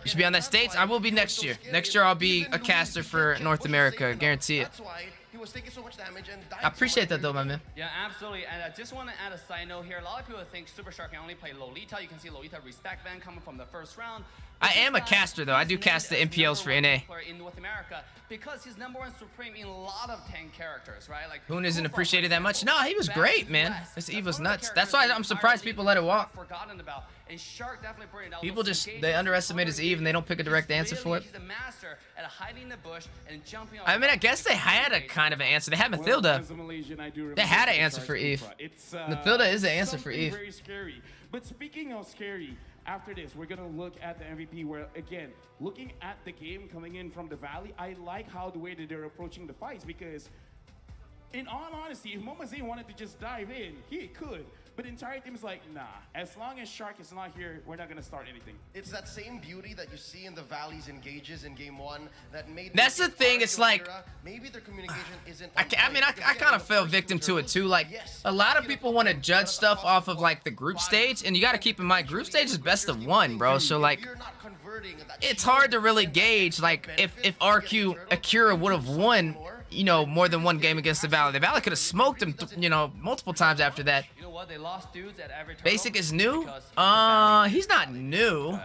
should be on that States. I will be next year. Next year, I'll be a caster for North America. Guarantee it. That's why he was taking so much damage and I appreciate that, though, my man. Yeah, absolutely. And I just want to add a side note here. A lot of people think Super Shark can only play Lolita. You can see Lolita respect ban coming from the first round. But I this am a guy caster, though. I is do cast the named as MPLs for #1 NA. player in North America because he's #1 Supreme in a lot of tank characters, right? Like Hoon isn't Kufra, appreciated for that much. example. No, he was Back great, in the man. West. This That's Eve was one of the nuts. That's why characters I'm the surprised entire people league let it has walk. Forgotten about. And Shark definitely brought it out. People Those just, engagements, they underestimate his counter Eve and they don't pick a direct engagements. answer for it. He's a master at hiding in the bush and jumping off. I mean, I guess they had a kind of an answer. They had Mathilda. As a Malaysian, I do remember They had an Super answer Shark's for Eve. Kufra. It's, Mathilda is the answer for something Eve. Very scary. But speaking of scary, after this, we're gonna look at the MVP. Where again, looking at the game coming in from the Valley, I like how the way that they're approaching the fights because, in all honesty, if Momazine wanted to just dive in, he could. But the entire team is like, nah. As long as Shark is not here, we're not gonna start anything. It's that same beauty that you see in the Valley's engages in game 1 that made. That's the thing, it's like- maybe their communication isn't. I kind of fell victim to it too. Like, a lot of people want to judge stuff off of like the group stage, and you got to keep in mind, group stage is best of 1, bro. So like, it's hard to really gauge like if RQ Akira would have won, you know, more than 1 game against the Valley. The Valley could have smoked him, you know, multiple times after that. You know what? They lost dudes at every turn. Basic is new. He's not new.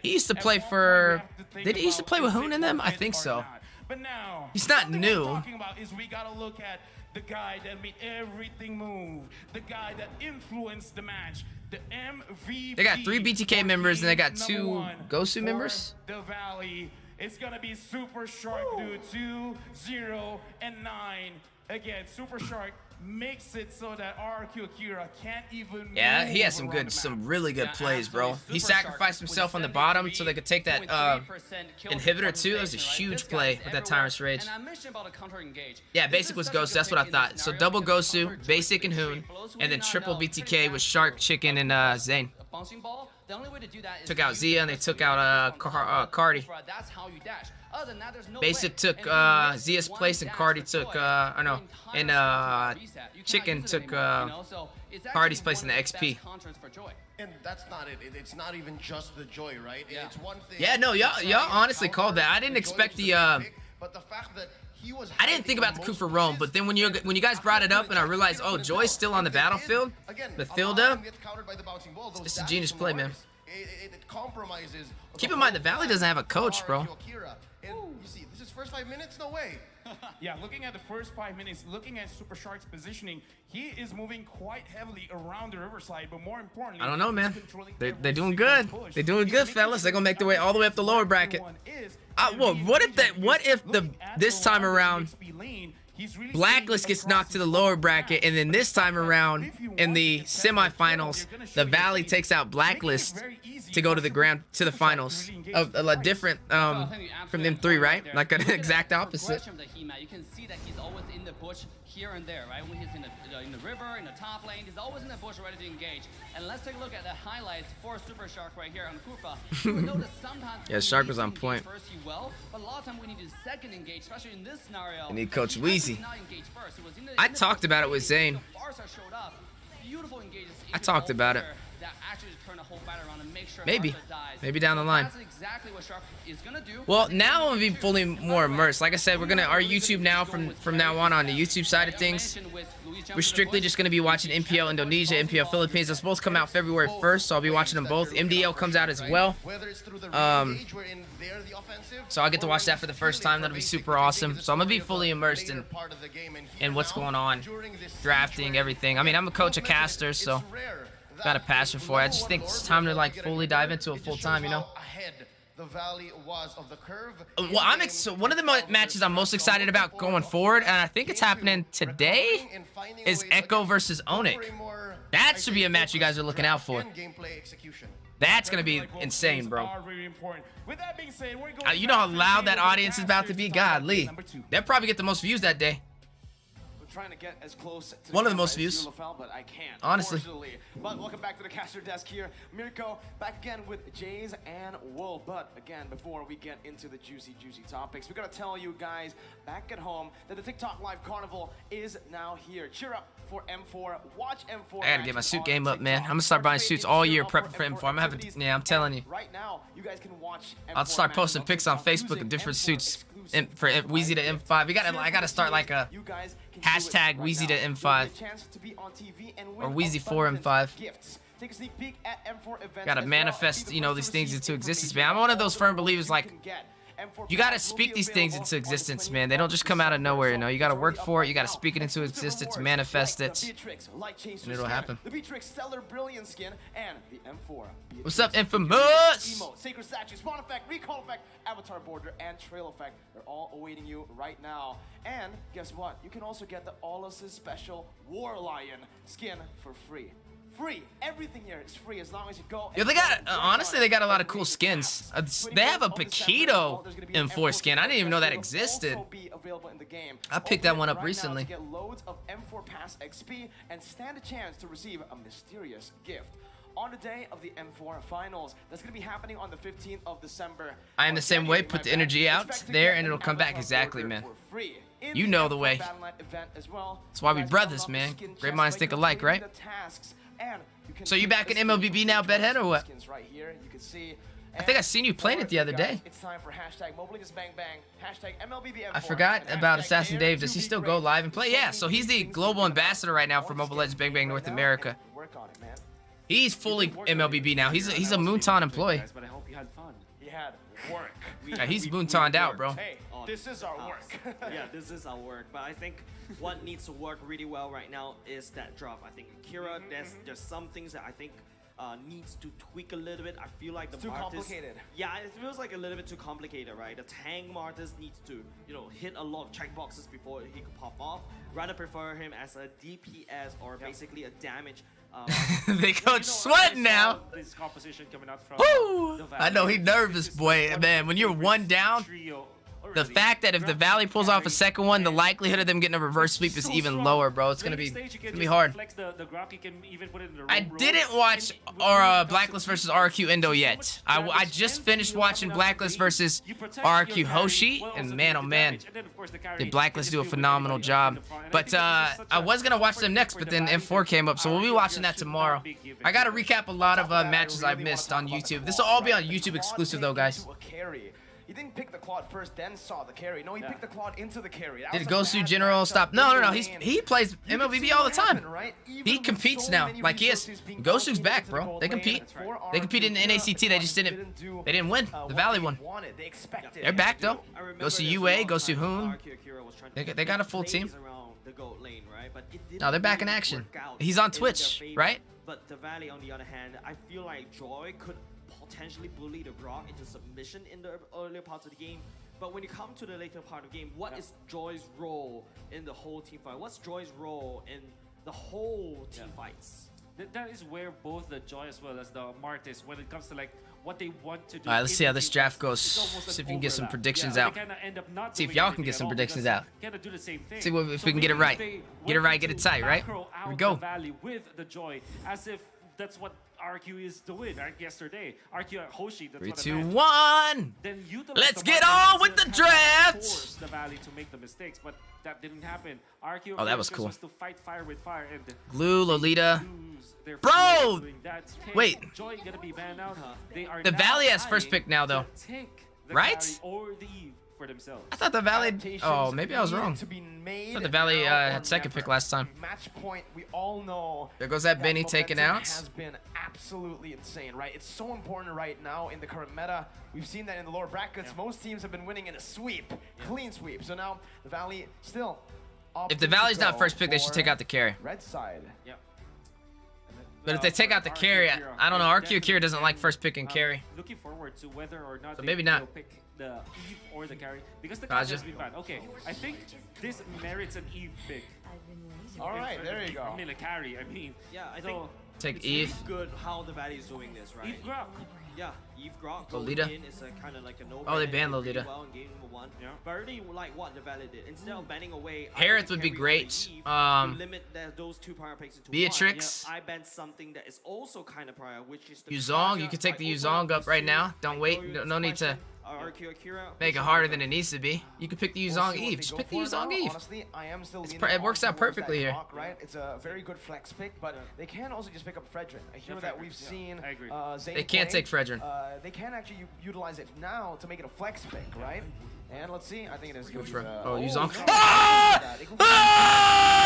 He used to play for. Did he used to play with Hoon in them? I think so. But now, He's not something new. I'm talking about is we gotta look at the guy that made everything move, the guy that influenced the match, the MVP. They got 3 BTK members and they got 2 Gosu for members. The Valley. It's gonna be Super Shark do 2, 0, and 9. Again, Super Shark makes it so that RRQ Akira can't even Yeah, he move has around the some map. really good plays, bro. He sacrificed himself on the bottom so they could take that inhibitor too. That was a huge play with that Tyrant's Rage. And I mentioned about a counter engage. Yeah, basic was Gosu. That's what I thought. So double Gosu, basic and Hoon, and then triple BTK with Shark, Chicken, and Zane. A bouncing ball. The only way to do that is Took out Zia and they took out Cardi. That's how you dash. Other than that, there's no Basic way. took And Zia's one place and dash Cardi for took Joy, I don't know, the and entire reset. You cannot Chicken use it took anymore, you know? So it's Cardi's actually place in one the of XP. best counters for Joy. And that's not it. It's not even just the Joy, right? Yeah. It's one thing. Yeah, no, y'all honestly called that. I didn't expect the But the fact that he was I didn't think about the coup for Rome, but then when you guys brought it up and I realized, oh, Joy's still on the battlefield, Mathilda, it's a genius play, man. It compromises. Keep in mind, the Valley doesn't have a coach, bro. And you see, this is first 5 minutes? No way. Yeah, looking at the first 5 minutes, looking at Super Shark's positioning, he is moving quite heavily around the riverside, but more importantly, I don't know, man. he's controlling They're every doing single good. push. They're doing He's good, making fellas. sure They're gonna make their way all the way up the lower bracket. Well, what if this time around Blacklist gets knocked to the lower bracket, and then this time around in the semifinals, the Valley takes out Blacklist to go to the finals of a different from them 3, right? Like an exact opposite. You can see that he's always in the bush here and there, right? When he's in the river, in the top lane, he's always in the bush ready to engage. And let's take a look at the highlights for Super Shark right here on Kufa. You would notice sometimes Yeah, Shark was on engage point. First, he will, but a lot of time we need to second engage, especially in this scenario. You need Coach he Wheezy. did not engage first. He was in I in talked about it with Zane. The Barca showed up. Beautiful engages. I talked about it. That actually turn the whole fight around and make sure Maybe. Barca dies. Maybe down the line. That's exactly what Shark is gonna do. Well, now I'm gonna be fully more immersed. Like I said, we're gonna our YouTube now from now on the YouTube side of things. We're strictly just gonna be watching MPL Indonesia, MPL Philippines. Those both come out February 1st, so I'll be watching them both. MDL comes out as well. So I'll get to watch that for the first time. That'll be super awesome. So I'm gonna be fully immersed in what's going on, drafting, everything. I mean, I'm a coach, a caster, so got a passion for it. I just think it's time to like fully dive into it full time, you know. The Valley was of the curve. Well, so one of the matches I'm most excited about going forward, and I think it's happening today, is Echo versus Onyx. That should be a match you guys are looking out for. That's gonna be insane, bro. You know how loud that audience is about to be? Godly. They'll probably get the most views that day. Trying to get as close to One of the camera most as views. you, LaFell, but I can't, Honestly. unfortunately. But welcome back to the caster desk here. Mirko back again with Jays and Wool. But again, before we get into the juicy topics, we gotta tell you guys back at home that the TikTok Live Carnival is now here. Cheer up for M4. Watch M4. I gotta get my suit game up, man. I'm gonna start buying suits all year, prepping for M4. I'm gonna have a, yeah, I'm telling you. Right now, you guys can watch M4 I'll start posting matches pics on on Facebook of different suits for Wheezy to M5. I gotta start like a hashtag Wheezy to M5 or Wheezy 4 M5. Take a sneak peek at M4 events. Gotta manifest, you know, these things into existence, man. I'm one of those firm believers, like, you gotta speak these things into existence, man. They don't just come out of nowhere, you know. You gotta work for it. You gotta speak it into existence, manifest it, and it'll happen. The Beatrix Stellar Brilliant skin and the M4. What's up, Infamous? Emote, Sacred Statue, Spawn Effect, Recall Effect, Avatar Border, and Trail Effect. They're all awaiting you right now. And guess what? You can also get the Ola's Special War Lion skin for free. Free. Everything here is free as long as you go. Yo, they got, honestly, they got a lot of cool skins. They have a Paquito M4 skin. I didn't even know that existed. I picked that one up recently. Get loads of M4 Pass XP and stand a chance to receive a mysterious gift. On the day of the M4 finals, that's going to be happening on the 15th of December. I am the same way. Put the energy out there and it'll come back. Exactly, man. You know the way. That's why we brothers, man. Great minds think alike, right? So you back in MLBB now, Bedhead, or what? I think I seen you playing it the other day. It's time for hashtag #MobileLinkusBangBang, hashtag MLBB. I forgot about Assassin Dave. Does he still go live and play? Yeah, so he's the global ambassador right now for Mobile Legends Bang Bang North America. He's fully MLBB now. He's a Moonton employee. You had fun. He had work. Yeah, he's Moontoned out, bro. Hey, this is our work. Yeah, this is our work. But I think what needs to work really well right now is that drop. I think Akira, there's some things that I think needs to tweak a little bit. I feel like the Too Martis, complicated. Yeah, it feels like a little bit too complicated, right? The tank Martis needs to, hit a lot of checkboxes before he could pop off. Rather prefer him as a DPS or basically a damage. They coach sweating now. This composition coming out from Woo! the I know he Valley. nervous, boy. Man, when you're one down, Trio the already. fact that if the Valley pulls off a second one, the likelihood of them getting a reverse sweep is So even strong. lower, bro. It's gonna Later be stage, you can be just hard. flex the Grok, you can even put it in the I roam roll. didn't watch And Blacklist versus RRQ Indo yet. I just finished watching Blacklist versus RRQ Hoshi, and man, oh man, did Blacklist do a phenomenal job. But I was gonna watch them next, but then M4 came up, so we'll be watching that tomorrow. I gotta recap a lot of matches I've missed on YouTube. This will all be on YouTube exclusive though, guys. He didn't pick the Claude first, then saw the carry. No, he picked the Claude into the carry. That Did was a Gosu bad General matchup stop? in No, the he lane. plays You can see MLBB all the what time. happened, right? Even He with competes so now. many Like he is. resources being Gosu's allocated back, to the bro. gold They lane, compete. for They competed in RRQ, NACT. They just didn't. do, They didn't win what the Valley they one. wanted. They expected They're back though. I remember Gosu there's a UA, lot of Gosu times Hoon. RRQ Akira was trying to They got a full plays team. around the gold lane, right? But it didn't No, they're back in really action. work out He's on in their Twitch, favor. right? But the Valley, on the other hand, I feel like Joy could potentially bully the Grok into submission in the earlier parts of the game. But when you come to the later part of the game, what is Joy's role in the whole team fight? What's Joy's role in the whole team fights? That is where both the Joy as well as the Martis, when it comes to like what they want to do. All right, let's in see how the this team draft fights, goes. it's almost See an if we can get some overlap. predictions Yeah, out. they kinda end up not See if doing y'all can anything get at some all predictions because out. Kinda do the same thing. See if So we can get it maybe right. they Get it right, went get it to tight, right? macro Here we out go. the Valley with the Joy, as if that's what RQ is doing. Like yesterday, RQ at Hoshi. That's 3, what I 2, meant. 1. Then utilize Let's the get market on with to the kinda draft. force the Valley to make the mistakes, but that didn't happen. RQ Oh, that was just cool. was to fight fire with fire and Glue, Lolita. lose their Bro! freedom doing that. Okay, Wait. Joy gonna be banned out. They are The now Valley has first trying pick now, though. to take the Right? carry or the Eve for themselves. I thought the Valley. Adaptations Oh, maybe I was needed wrong. to be made I thought the Valley now had or second never. pick last time. Match point, we all know. There goes that that Benny taken momentum out. has been absolutely insane, right? It's so important right now in the current meta. We've seen that in the lower brackets. Most teams have been winning in a sweep, clean sweep. So now the Valley still. If the Valley's not first pick, they should take out the carry. Red side. Yep. But if they take out the carry, I don't know. RQ Akira doesn't like first pick and carry. Looking forward to whether or not So they maybe not. will pick the Eve or the carry because the carry Gotcha. has been banned. Okay, I think this merits an Eve pick. All right, there you I go. mean a carry. I mean, Yeah, I so think Take it's Eve. really good how the Valley is doing this, right? Eve Grok. Yeah, Eve Grok going Lolita. in is a kind of like a no. Oh, they banned Lolita. Well in game number 1. Yeah. But I really like what the Valley did. Instead of banning away, Harith would be great. limit those 2 prior picks into Beatrix. 1. I banned something that is also kind of prior, which is the Yuzong, you Kaja. can take the I opened Yuzong up right Yuzong. now. Don't I wait. throw you No this need to question. RQ Akira, make it harder than it needs to be. You can pick the We'll Yuzong see what Eve. they Just go pick the for Yuzong now. Eve. Honestly, I am still leaning It works on out towards perfectly that here. Grok, right? It's a very good flex pick, but they can also just pick up Fredrin. A hero that we've seen I agree. Zane They can't play. take Fredrin. They can actually utilize it now to make it a flex pick, right? And let's see. I think it is good. Oh, Yuzong. no. Ah! It goes-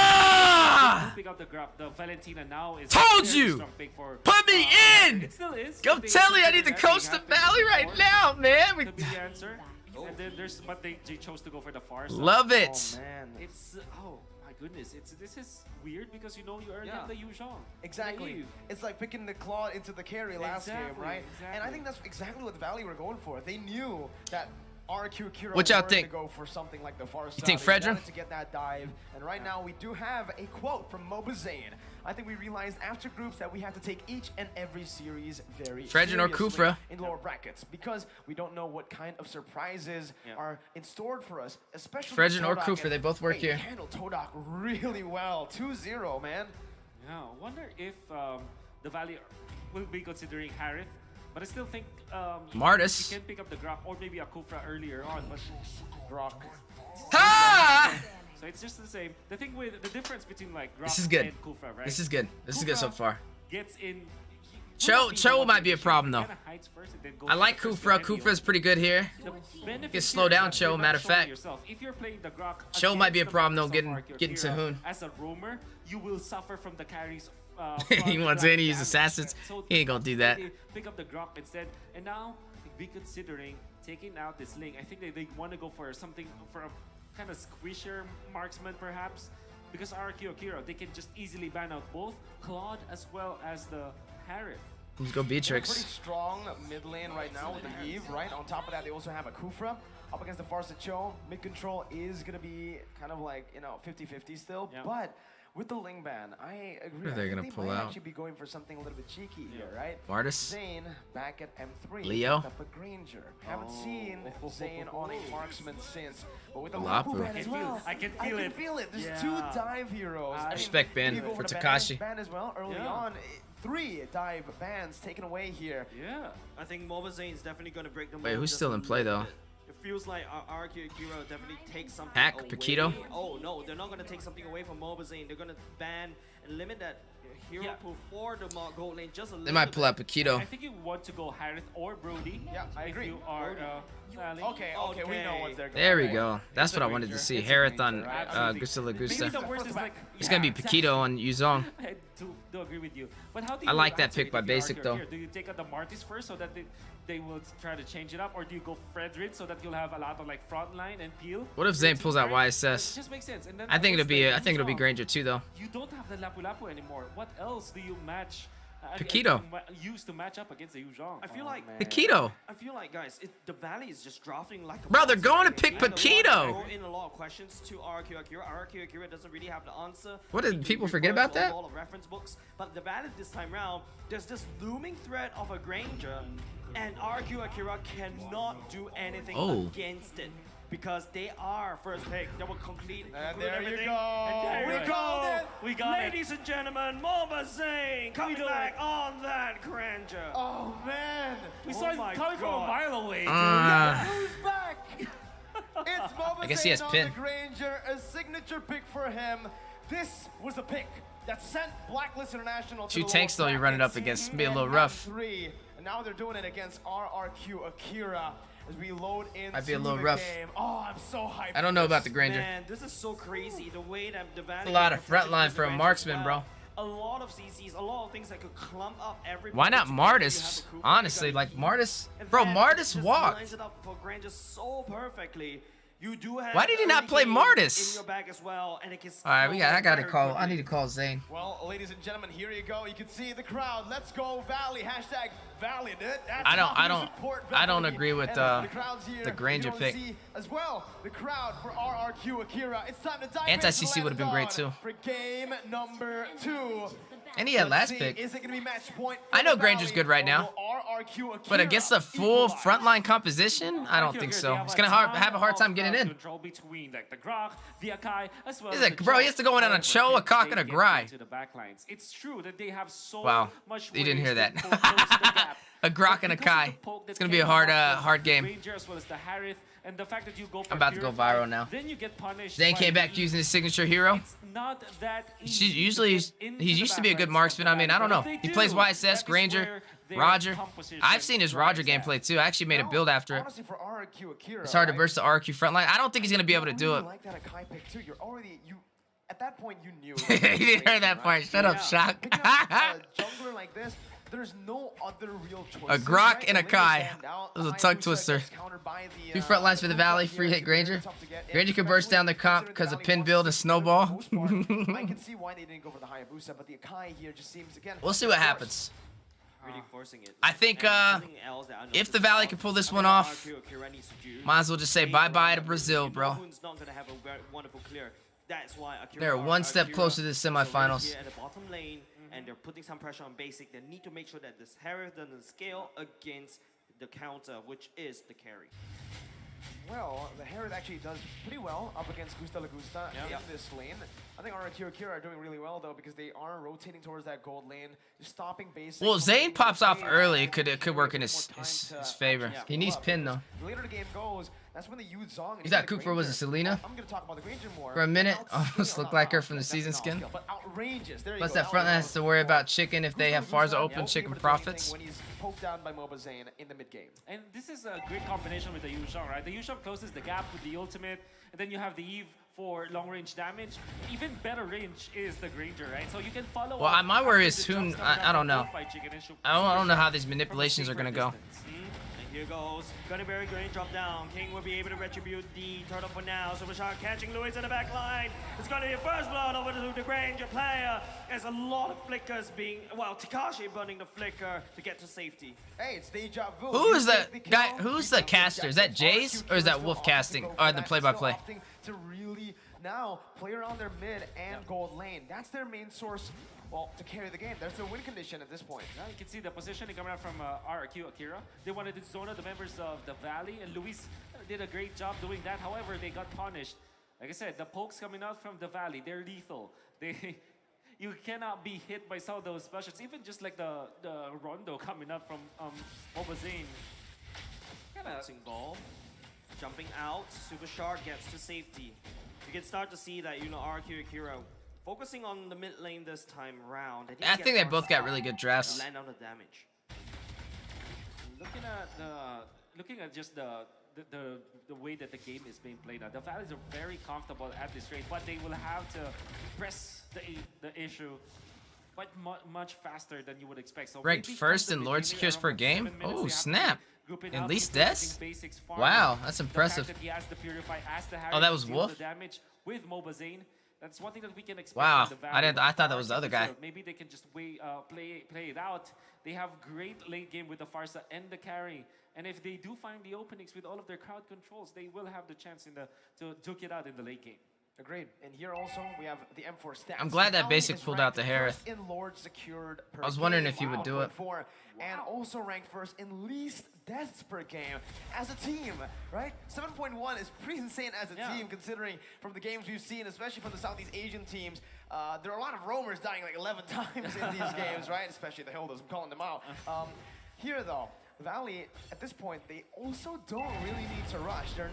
Ah! Pick up the Grok. The Valentina now is Told very you! strong pick for, Put me in! It still is. Go If they tell me I need to consider coach the everything Valley happening right before, now, man. We Could be the answer. And then there's, but they chose to go for the far side. love Oh it. man. It's oh my goodness, this is weird because you know you already Yeah. have the Yuzhong. Exactly. Naive. It's like picking the Claude into the carry last game, Exactly, right? And I exactly. think that's exactly what the Valley were going for. They knew that RQ Akira What y'all wanted think? to go for something like the far side. think They Fredrin? wanted to get that dive. And right now we do have a quote from Mobazane. I think we realized after groups that we have to take each and every series very Fredrin or seriously Kufra. in lower brackets because we don't know what kind of surprises are in store for us, especially Fredrin or Todak. Kufra, And they both work they here. handled Todak really well. 2-0, man. Yeah, wonder if the Valley will be considering Harith, but I still think Martis. you can pick up the Grok or maybe a Kufra earlier on, but Grok. Ha! so it's just the same. The thing with the difference between like Grok This is good. and Kufra, right? This is good. This is good so Kufra far. Gets in. Cho might be a problem, though. I like Kufra. Kufra's pretty good here. Can slow down Cho, matter of fact. If you're playing the Grok Cho might be a against the problem, though, members of getting RQ to Akira, Hoon. As a roamer, you will suffer from the carries. He wants Grok in to use damage, assassins. right? So He ain't gonna do that. they pick up the Grok instead, and now reconsidering taking out this Link. I think they want to go for something, for a kind of squisher marksman perhaps, because RRQ Akira, they can just easily ban out both Claude as well as the Harith. Let's go Beatrix. Pretty strong mid lane right now with the Eve, right? On top of that, they also have a Kufra up against the Farsicho. Mid control is going to be kind of like, you know, 50-50 still. Yeah. But with the Ling ban, I agree. Who are they I think gonna pull might out? actually be going for something a little bit cheeky here, right? Martis? Zane back at M3. Leo? Up a Granger. Haven't seen Zane on a marksman since. But with the Lapu. Lapu ban as well. I can feel it. There's Yeah. 2 dive heroes. I mean, Respect ban you go for the Takashi. ban as well early Yeah. on. 3 dive bans taken away here. Yeah. I think Mobile Zane is definitely going to break the Wait, mold who's just still a in play, little though? bit. It feels like RRQ Akira definitely takes something Hack, away. Paquito? Oh no, they're not going to take something away from Mobile Zane. They're going to ban and limit that hero Yeah. pool for the gold lane just a little They might pull bit. out Paquito. I think you want to go Harith or Brody. Yeah, I if agree. you are Sally. Okay, we know what they're going. There we right? go. That's It's a what I wanted to Granger. see. It's a Harith on Granger, right? Gusta Maybe Lagusta. the worst is like It's gonna be Paquito on Yuzong. I do agree with you. But how do I you like that answer pick it by if you're Basic, RRQ though. here? Do you take out the Martis first so that they will try to change it up, or do you go Fredrid so that you'll have a lot of like frontline and peel? What if Zane pulls out It YSS? just makes sense. And then I think it'll be. I what's think it'll be Yuzong? Granger too, though. You don't have the Lapu Lapu anymore. What else do you match? Paquito. Use to match up against the Yuzong. I feel like Paquito. guys, the Valley is just drafting like a Bro, they're monster. going to pick And the Paquito. one in a lot of questions to RRQ Akira. RRQ Akira doesn't really have the answer. What did They do people refer forget about to that? A lot of reference books, but the Valley this time round, there's this looming threat of a Granger, and RRQ Akira cannot do anything against it. Because they are first pick, they will conclude there you everything. go. And there We we called go. it. We got it. Ladies and gentlemen, Mobile Zane coming back on that Granger. Oh man! We Oh saw my it coming from a God. mile away. dude. Who's back? It's Mobile I guess he has on pin. the Granger, a signature pick for him. This was the pick that sent Blacklist International to 2 the tanks, lower though, you're running bracket, up against. seeding Be a little in rough. at 3, and now they're doing it against RRQ Akira as we load in. Might be a little rough. Game. Oh, I'm so hyped. I don't know about the Granger. Man, this is so crazy. The way that the Valley A lot of approaches front line the for a Granger marksman, as bro. well. A lot of CCs, a lot of things that could clump up every. Why not position. You have Martis? a Cooper, you Honestly, got like Eve, Martis, and bro. then it Martis just lines walked. it up for Granger so perfectly. You do have Why did he not early play game Martis? in your back as well, and it can All right, I gotta very call. I quickly. need to call Zane. Well, ladies and gentlemen, here you go. You can see the crowd. Let's go Valley. Hashtag Valley. That's I don't- how I you don't- support I don't Valley. agree with, And the crowds here, the Granger you don't pick. see as well the crowd for RRQ Akira. It's time to dive Anti-CC into would've been great, Landon too. for game number 2. And he had last Let's see, pick. Is it gonna be match point? I know for Granger's Valley, good right or now. will RRQ Akira But against the full equalize? frontline composition, I don't think so. He's gonna have a hard time getting in. Control between like the Grok, the Akai, as well He's as like, the bro, he Cho. has to go in on a However, Cho, a they Cock, and a get Gry. into the backlines. It's true that they have so Wow, much you didn't ways hear to that. close the gap. A Grok and a Because of Kai. the poke that It's gonna be a came hard, out from hard the game. Ranger as well as the Harith, and the fact that you go for I'm about to go Purify, viral now. Then you get punished. Zane by came back the using his signature hero. It's not that easy Usually, to he's get into used the to be a good backlines marksman. of I mean, the I don't know. Valley. If He they plays do, YSS, that is Granger, where their Roger. composition I've seen his Roger thrives at. gameplay too. I actually made a build after it. Honestly, for RRQ Akira, It's hard to right? burst the RQ frontline. I don't think he's gonna be able to do I it. like that Akai pick too. You're already at that point you knew. You didn't hear that part. Shut up, Shock. Picking up a jungler like this, there's no other real choices. A Grok right? and a The Kai. Link is banned out, That was a the tongue Hayabusa twister. gets countered by the, 2 front lines for the Valley. Kufra Free here. hit Granger. It's tough to get in, Granger could burst down the comp considering because the of Valley pin build and wants to snowball. for the most part. I can see why they didn't go for the Hayabusa, but the Akai here just seems again. We'll see what forced. happens. Really forcing it. I think, And something else that I if noticed the Valley now, can pull this I one think off, RRQ Akira needs to do might as well just say is bye-bye to win. Brazil, You know bro. Hoon's not gonna have a very wonderful clear. That's why Akira They're one step Akira closer to the is already semifinals. here at the bottom lane, and they're putting some pressure on Basic. They need to make sure that this Harith doesn't scale against the counter, which is the carry. Well, the Herod actually does pretty well up against Gusta Lagusta in this lane. I think RRQ Akira are doing really well though because they are rotating towards that gold lane, just stopping basic. Well, Zane pops off Zane, early. and It could work in his more time to favor. actually He needs pull up, pin though. because The later the game goes, that's when the Yuzong. and Is that even the Cooper was a Granger- Selena? I'm gonna talk about the Granger more. For a minute, Outscale- almost or looked not like her from the outscale, season that's skin. not outscale, but outrageous. There you Plus go, that front line has to worry about chicken if they have Farza Gusta open, won't be chicken able to do anything profits. When he's poked down by Moba Zane in the mid game. And this is a great combination with the Yushang, right? The Yushang closes the gap with the ultimate, and then you have the Eve for long range damage. Even better range is the Granger, right? So you can follow. Well, up my worry after is the Hoon. jump start I don't know. bullfight chicken and shoot I don't know how these from a manipulations are safer gonna go. distance. Here goes. Gonna be a great drop down. King will be able to retribute the turtle for now. Super Shark catching Luis in the back line. It's gonna be a first blood over to the Granger player. There's a lot of flickers being, well, Takashi burning the flicker to get to safety. Hey, it's deja vu. Who is that guy? Who's the caster? Is that Jace or is that Wolf casting? Or the play-by-play? To really now play around their mid and gold lane. That's their main source. Well, to carry the game, there's no win condition at this point. Now you can see the positioning coming out from RRQ Akira. They wanted to zone out the members of the Valley, and Luis did a great job doing that. However, they got punished. Like I said, the pokes coming out from the Valley, they're lethal. You cannot be hit by some of those specials. Even just like the Rondo coming up from Obazane. Bouncing ball. Jumping out. Super Shark gets to safety. You can start to see that, you know, RRQ Akira focusing on the mid lane this time round. I think they both got really good drafts. Land on the damage. Looking at just the way that the game is being played now, the Valleys are very comfortable at this rate, but they will have to press the issue quite much faster than you would expect. So Ranked first in Lord Secures per game? Oh, snap. In least deaths? Wow, that's impressive. Oh, that was Wolf? With Mobazane. That's one thing that we can expect. Wow, from the Valley. I thought that was the other guy. Maybe they can just play it out. They have great late game with the Farsa and the carry. And if they do find the openings with all of their crowd controls, they will have the chance to duke it out in the late game. Agreed. And here also we have the M4 stats. I'm glad that Valley basic is pulled out the ranked Harith. first in Lord secured per I was wondering game. if you would do it. And also ranked first in least deaths per game as a team, right? 7.1 is pretty insane as a team, considering from the games we've seen, especially from the Southeast Asian teams. There are a lot of roamers dying like 11 times in these games, right? Especially the Hildas, I'm calling them out. Here though, Valley, at this point, they also don't really need to rush. They're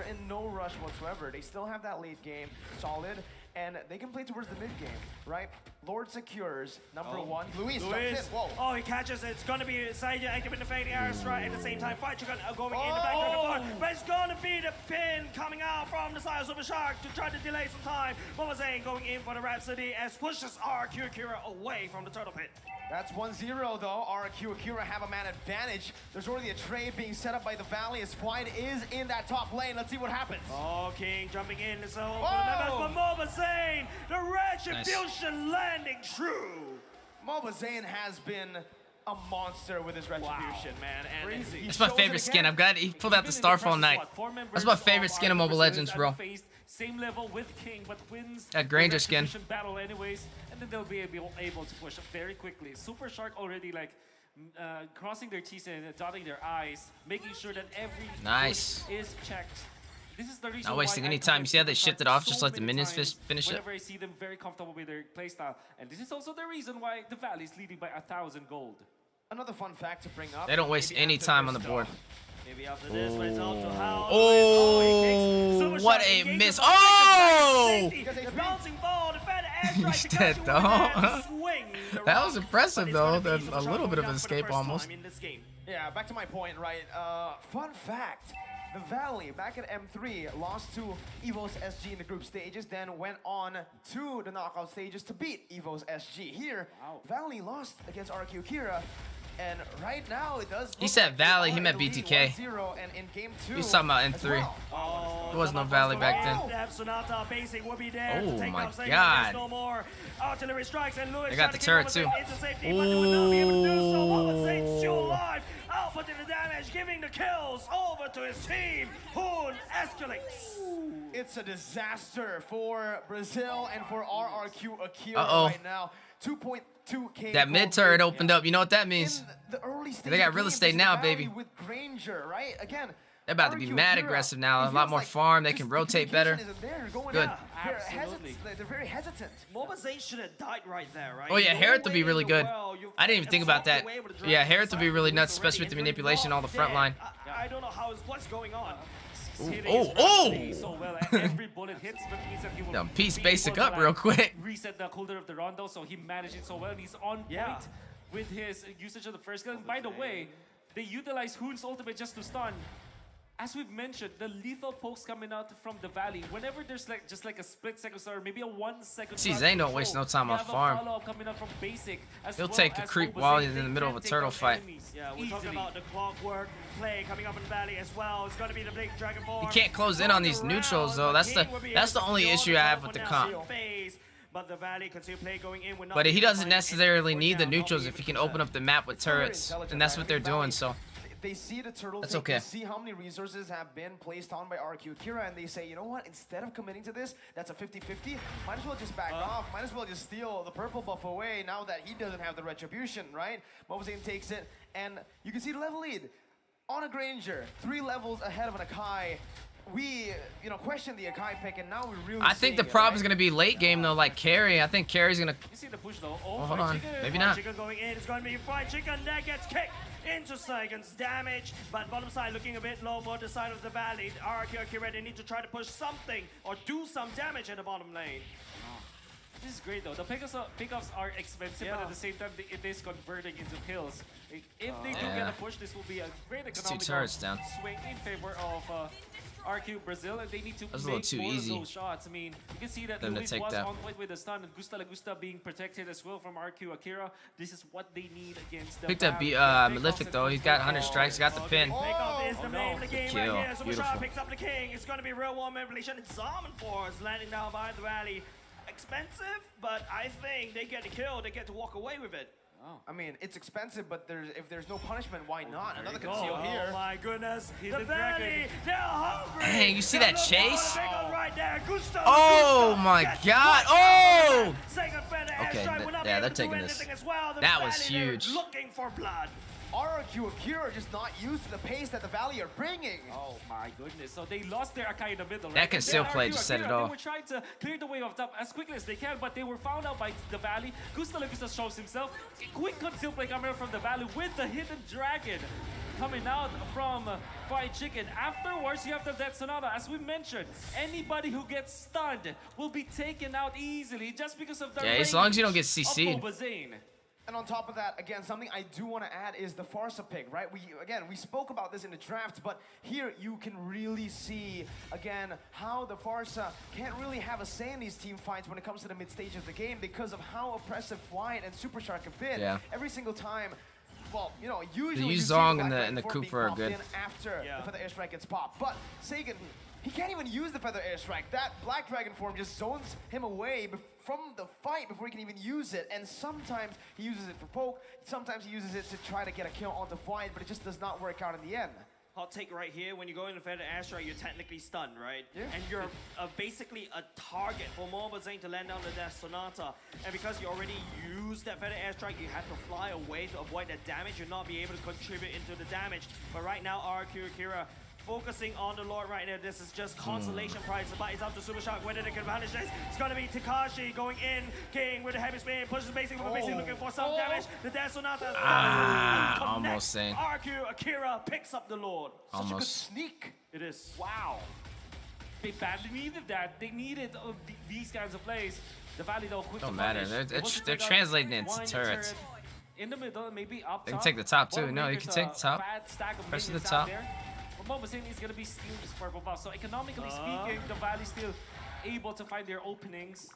in no rush whatsoever. They still have that late game solid, and they can play towards the mid game, right? Lord secures number one. Luis jumps in. Whoa. Oh, he catches it. It's going to be Saija activating the fading arrow strike at the same time. Fight going in the back of the front. But it's going to be the pin coming out from the side of Super Shark to try to delay some time. Momazane going in for the Rhapsody as pushes RRQ Akira away from the turtle pit. That's 1-0 though. RRQ Akira have a man advantage. There's already a trade being set up by the Valley as Flight is in that top lane. Let's see what happens. Oh, King jumping in. So for Mobazane, the retribution landing true. Mobazane has been a monster with his retribution, man. And That's my favorite skin. I'm glad he pulled out the Starfall Knight. That's my favorite skin of Mobile Legends, bro. Same level with King, but wins that Granger skin. Battle anyways, and then they'll be able to push very quickly. Super Shark already like crossing their T's and dotting their I's, making sure that every push is checked. This is the reason not wasting any time. You see how they shifted off just like the minions finish it? Whenever I see them very comfortable with their playstyle, and this is also the reason why the Valley is leading by 1,000 gold. Another fun fact to bring up. They don't waste any time on the board. Maybe after this, but it's out to how. Oh, what a miss. Oh! Bouncing ball, He's dead, though. That was impressive, though. There's a little bit of an escape almost. Yeah, back to my point, right? Fun fact. The Valley, back at M3, lost to EVO's SG in the group stages, then went on to the knockout stages to beat EVO's SG. Here, Valley lost against RRQ Akira. And right now, it does. He said Valley, he meant BTK. And in game 2, he was talking about N3. There was no Valley back then. Oh my god. They got the turret too. Outputting the damage, giving the kills over to his team. Hoon escalates. It's a disaster for Brazil and for RRQ Akira right now. 2.2K. That mid turret opened up. You know what that means? They got real estate now, baby. With Granger, right? Again, they're about to be mad aggressive now. A lot more farm. They can rotate better. Good. They're very hesitant. Mobazane should have died right there, right? Oh yeah, Harith will be really good. I didn't even think about that. Yeah, Harith will be really nuts, especially with the manipulation, all the front line. I don't know what's going on. Oh! So well, every bullet hits, but means that he will piece basic up real quick. Reset the cooldown of the Rondo, so he managed it so well. And he's on point with his usage of the first skill. And by the way, they utilize Hoon's ultimate just to stun. as we've mentioned, the lethal pokes coming out from the Valley. Whenever there's like just like a split second or maybe a 1 second. See, Zane don't waste no time on farm. Coming out from basic, He'll take a creep while he's in the middle of a turtle fight. Yeah, we're talking about the clockwork play coming up in the Valley as well. It's going to be the big dragon form. You can't close in on these neutrals though. That's the only issue I have with the comp. But the Valley continue play going in. But he doesn't necessarily need the neutrals if he can open up the map with turrets, and that's what they're doing. So. They see the turtle That's take, okay. They see how many resources have been placed on by RRQ Akira, and they say, you know what, instead of committing to this, that's a 50-50, might as well just back off, might as well just steal the purple buff away now that he doesn't have the retribution, right? Mobazane takes it, and you can see the level lead on a Granger, 3 levels ahead of an Akai. We, questioned the Akai pick, and now we're really I think the problem is going to be late game, though, like Carry. I think Carry's going to... You see the push, though. Oh, hold on. Chicken. Maybe not. Chicken going in. It's going to be fried chicken. That gets kicked into Sagan's damage. But bottom side looking a bit low for the side of the Valley. RRQ Akira, they need to try to push something or do some damage in the bottom lane. This is great, though. The pickups are expensive, but at the same time, it is converting into kills. If they do get a push, this will be a great economical swing in favor of RQ Brazil, and they need to make more of those shots. I mean, you can see that Luis was on point with the stun, and Gusta being protected as well from RQ Akira. This is what they need against the picked up Malefic, though. He's got 100 strikes, got the pin. Is the main of the game Kill. right here. Beautiful. Picks up the king. It's going to be real warm manipulation. It's Zaman Force landing down by the Valley. Expensive, but I think they get the kill. They get to walk away with it. I mean, it's expensive, but if there's no punishment, why not? Another conceal here. Oh my goodness, the Valley, they're hungry. Dang, you see that chase? Right there. Oh my God! Oh! Okay, yeah, they're taking this. That was huge. Looking for blood. RRQ Akira just not used to the pace that the Valley are bringing. Oh my goodness. So they lost their Akai in the middle. That conceal play just said it all. They were trying to clear the way off top as quickly as they can, but they were found out by the Valley. Gusta shows himself. Quick conceal play coming out from the Valley with the hidden dragon coming out from Fried Chicken. Afterwards, you have the Death Sonata. As we mentioned, anybody who gets stunned will be taken out easily just because of the range as long as you don't get CC'd. And on top of that, again, something I do want to add is the Farsa pick, right? We spoke about this in the draft, but here you can really see, again, how the Farsa can't really have a say in these team fights when it comes to the mid stage of the game because of how oppressive Flight and Super Shark have been. Yeah. Every single time, well, usually the Zong and the Cooper are good. After the Feather Airstrike gets popped, but Sagan, he can't even use the Feather Airstrike. That Black Dragon form just zones him away from the fight before he can even use it. And sometimes he uses it for poke, sometimes he uses it to try to get a kill on the Flight, but it just does not work out in the end. Hot take right here, when you go into Feather Airstrike, you're technically stunned, right? Yeah. And you're basically a target for Mobazane to land down the Death Sonata. And because you already used that Feather Airstrike, you have to fly away to avoid that damage. You'll not be able to contribute into the damage. But right now, RRQ Akira focusing on the Lord right now. This is just consolation prize. But it's up to Super Shark whether they can manage this. It's going to be Takashi going in. King with a heavy spin. Pushes basic. Basically looking for some damage. The Death Sonata. Almost saying. RRQ Akira picks up the Lord. Such a good sneak. It is. Wow. They badly needed that. They needed these kinds of plays. The Valley, though, quick Don't to matter. punish. They're translating it into turrets. In the middle, maybe up top. They can take the top, too. No, you can take the top. Press the top. Mobazane is going to be stealing this purple buff. So economically speaking, the Valley still able to find their openings.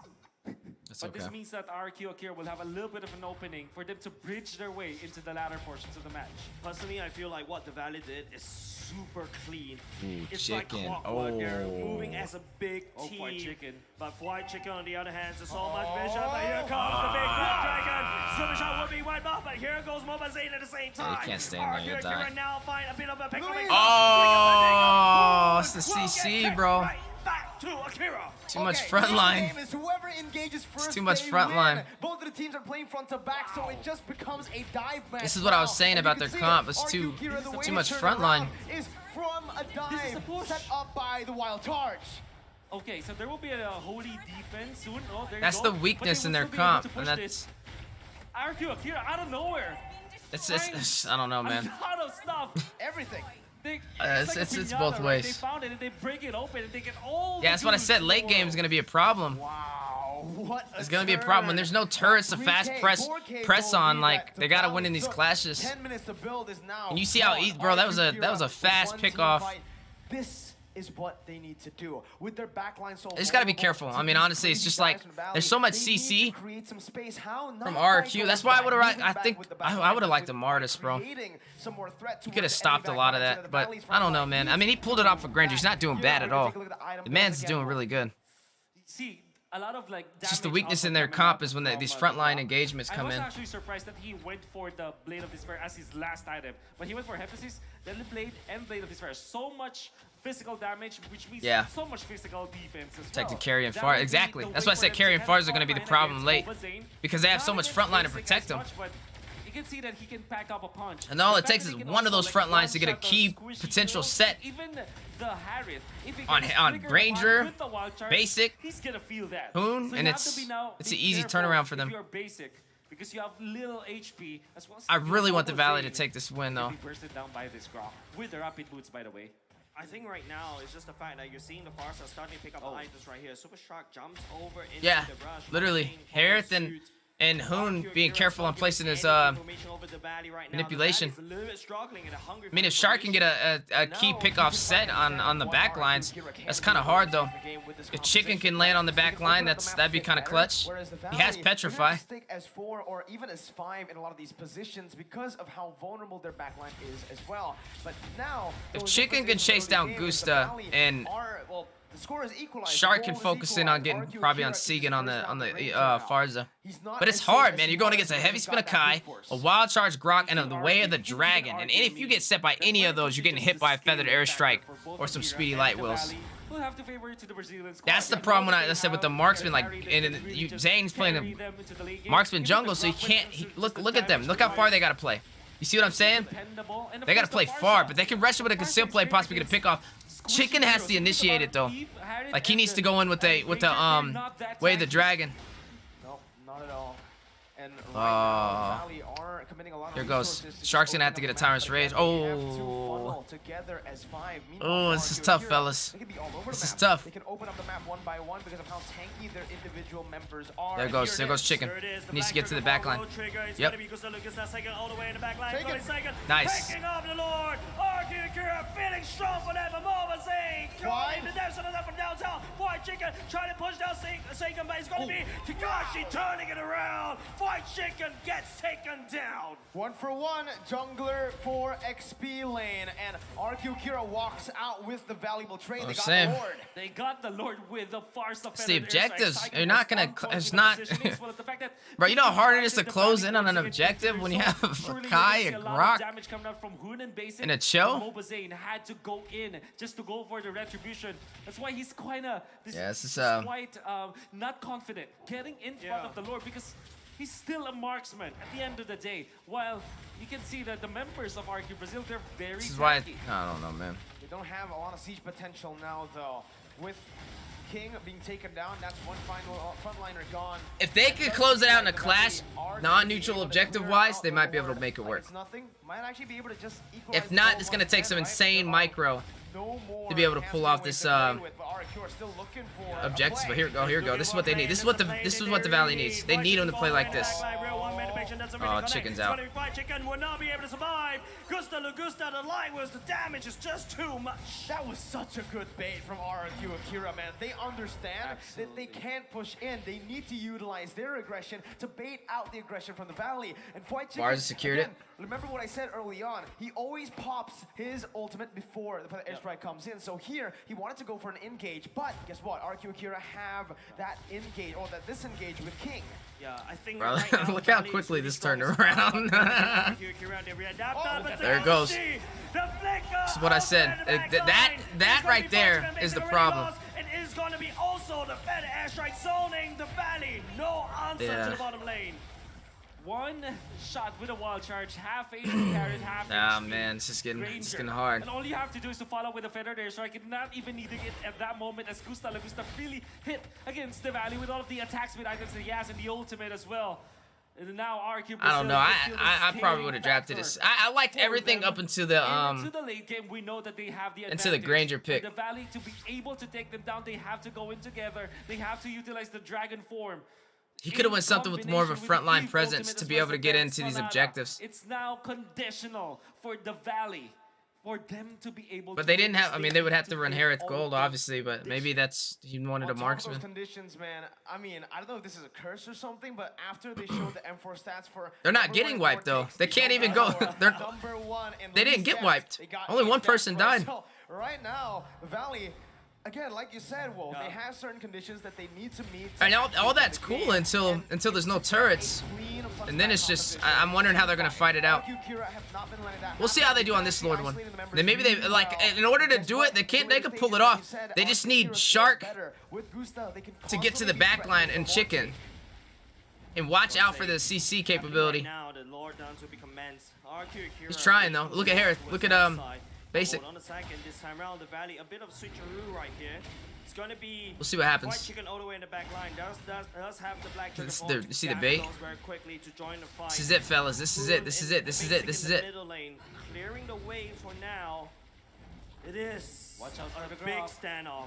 But this means that RRQ Akira will have a little bit of an opening for them to bridge their way into the latter portions of the match. Personally, I feel like what the Valley did is super clean. Ooh, it's chicken. like clockwork. They're moving as a big team. Fried Chicken. But Fried Chicken, on the other hand, there's so much vision. But here comes the big Black Dragon. Super Shot will be wiped off, but here goes Mobazane at the same time. You can't stay in there, you'll die. Now find a bit of a pick. Oh, it's the CC, bro. Right back to Akira. Too much front line. Whoever engages first, it's too much front line. Both of the teams are playing front to back, so it just becomes a dive match. This is what I was saying about their comp. It's too much front line. Is from a dive set up by the Wild Charge. Okay, so there will be a holy defense soon. Oh, there that's you go. the weakness in their comp, and that's RRQ Akira out of nowhere. It's I don't know, man. A lot of stuff. Everything. It's both ways. They found it and they break it open and they get all. Yeah, that's what I said. Late game is gonna be a problem. Wow, what? It's gonna be a problem when there's no turrets to fast press on. Like they gotta win in these clashes. 10 minutes to build is now. And you see how bro, that was a fast pick off. This is what they need to do with their backline. So they just gotta be careful. I mean, honestly, it's just like there's so much CC from RRQ. That's why I would have. I think I would have liked the Martis, bro. He could have stopped a lot of that, but I don't know, man. I mean, he pulled it off for Granger. He's not doing bad at all. The man's doing really good. See, a lot of like It's just the weakness in their comp is when these frontline engagements come in. I was actually surprised that he went for the Blade of Despair as his last item, but he went for Hephaestus, then the Blade and Blade of Despair. So much physical damage, which means so much physical defense as well. Protected carry and Far. Exactly. That's why I said carry and Fars are going to be the problem late, because they have so much frontline to protect them. You can see that he can pack up a punch. And all it takes is one of those front lines to get a key potential set even the Harith, if he on Granger, Basic, he's gonna feel that. Hoon, So and you it's have to be an easy turnaround for them. If you're basic, because you have little HP as well. As I really want the Valley to take this win, though. Be bursted down by this Grok with the rapid boots, by the way. I think right now it's just the fact that you're seeing the Farsa starting to pick up the items right here. Super Shark jumps over into Yeah, the brush. literally. Harith and Hoon being careful on placing his manipulation. I mean, if Shark can get a key pickoff set on the back lines, that's kind of hard, though. If Chicken can land on the back line, that'd be kind of clutch. He has Petrify. As 4 or even as 5 in a lot of these positions because of how vulnerable their backline is as well. But now, If Chicken can chase down Gusta and the score is equalized. Shark can focus in on getting probably on Segan on the Farza. But it's hard, man. You're going against a heavy spin of Kai, a wild charge Grok, and the way of the Dragon. And if you get set by any of those, you're getting hit by a feathered airstrike or some speedy light wheels. We'll have to favor it to the Brazilian squad. That's the problem when I said with the marksman, like, Zane's playing the marksman jungle, so he can't. Look at them. Look how far they gotta play. You see what I'm saying? They gotta play far, but they can rush it with a concealed play, possibly get a pick off. Chicken has to initiate it though. Like he needs to go in with the way of the Dragon. No, not at all. And right now, Valley are committing a lot of Here goes. resources to Shark's gonna have open to get a up the map, Tyrant's but Rage. they have to funnel together as 5. Oh, this is Meanwhile, tough, RRQ fellas. they can be all over This the is map. tough. They can open up the map one by one because of how tanky their individual members are. There goes Chicken. There it is, the Needs to black get to the trigger back ball, line. low trigger. It's Yep. gonna be Gusta Lucas now second all the way in the back line. Take Going it. second. Nice. Picking up the Lord. RRQ Akira feeling strong for that. Mama saying, going in the depths of the from downtown. Fight Chicken trying to push down Sagan, but it's gonna be Takashi turning it around. Fight Chicken gets taken down. 1 for 1, jungler for XP lane, and RRQ Akira walks out with the valuable trade. They got Sam. the Lord. They got the Lord with the Farsa. It's the objectives. You're not gonna. It's not. Bro, you know how hard it is to close in on an objective when you have a Kai, a Grok, damage coming out from Hoon and Basic. and a Cho? Mobazane had to go in just to go for the retribution. That's why he's kinda this is quite not confident getting in front of the Lord because he's still a marksman at the end of the day. While you can see that the members of RRQ Brazil, they're very This is why tanky. I don't know, man. They don't have a lot of siege potential now, though. With King being taken down, that's one final frontliner gone. If they could close it out in a clash, non-neutral objective-wise, they might be able to make it work. It's nothing. Might actually be able to just equalize If not, the it's goal gonna take once some again, insane right? micro No more to be able to pull off this campaign with, but RRQ are still looking for a objectives. But play. here we go. This is what they need. This is what the Valley needs. They need him to play like this. Oh, Chicken's out. Chicken will not be able to survive. Gusta Lugusta, the light was the damage is just too much. That was such a good bait from RRQ Akira, man. They understand that they can't push in. They need to utilize their aggression to bait out the aggression from the Valley. And Fight Chicken, Bars secured it. again, remember what I said early on. He always pops his ultimate before the airstrike comes in. So here, he wanted to go for an engage, but guess what? RRQ Akira have that engage, or that disengage with King. Yeah, I think Bro, right now, look how Valley is quickly really this strong. turned around. There it goes. This is what I said. That right there is the problem. It is going to be also the better airstrike zoning the Valley. No answer to the bottom lane. One shot with a wild charge, half HP carried, half Nah, HP. man, it's just getting Granger. hard. And all you have to do is to follow with a feathered airstrike and not even needing it at that moment as Gusta Lagusta really hit against the Valley with all of the attack speed items that he has and the ultimate as well. And now RRQ I don't know. Brazil I probably would have drafted this. I liked everything up until the into the late game, we know that they have the into the advantage. Granger For pick. the Valley to be able to take them down, they have to go in together. They have to utilize the dragon form. He could have went something with more of a Combination with frontline Eve presence ultimate to as be well able to as get against into these Sonata. objectives. It's now conditional for the Valley. for them to be able But to they win didn't have. this, I mean, they they would need have to run win Hereth all Gold, games. obviously. But maybe that's he wanted a On top of those marksman. conditions, man, I mean, I don't know if this is a curse or something, but after they showed the M4 stats for They're not number getting one in wiped though. Vortex, They can't even go. They're number one in They didn't least get deaths. wiped. They got Only 8 one deaths, person bro. died. So right now, Valley, again, like you said, Wolf, they have certain conditions that they need to meet. and all that's cool until there's no turrets, and then it's just I'm wondering how they're gonna fight it out. We'll see how they do on this Lord one. Then maybe they like in order to do it, they can pull it off. They just need Shark to get to the back line and Chicken. And watch out for the CC capability. Now the Lord dance will be commenced. RQ Akira He's trying though. Look at Hereth. Look at Basic. Hold on a second. This time around, the Valley a bit of switcheroo right here. It's gonna be. We'll see what White happens. Chicken all the way in the back line. Does have the black This is trigger the- you see the gas bait? goes very quickly to join the fight. This is it, fellas. This is it. This is it. This is it. This is Basic in it. the middle lane, clearing the way for now. It is Watch out for a the big grab. standoff.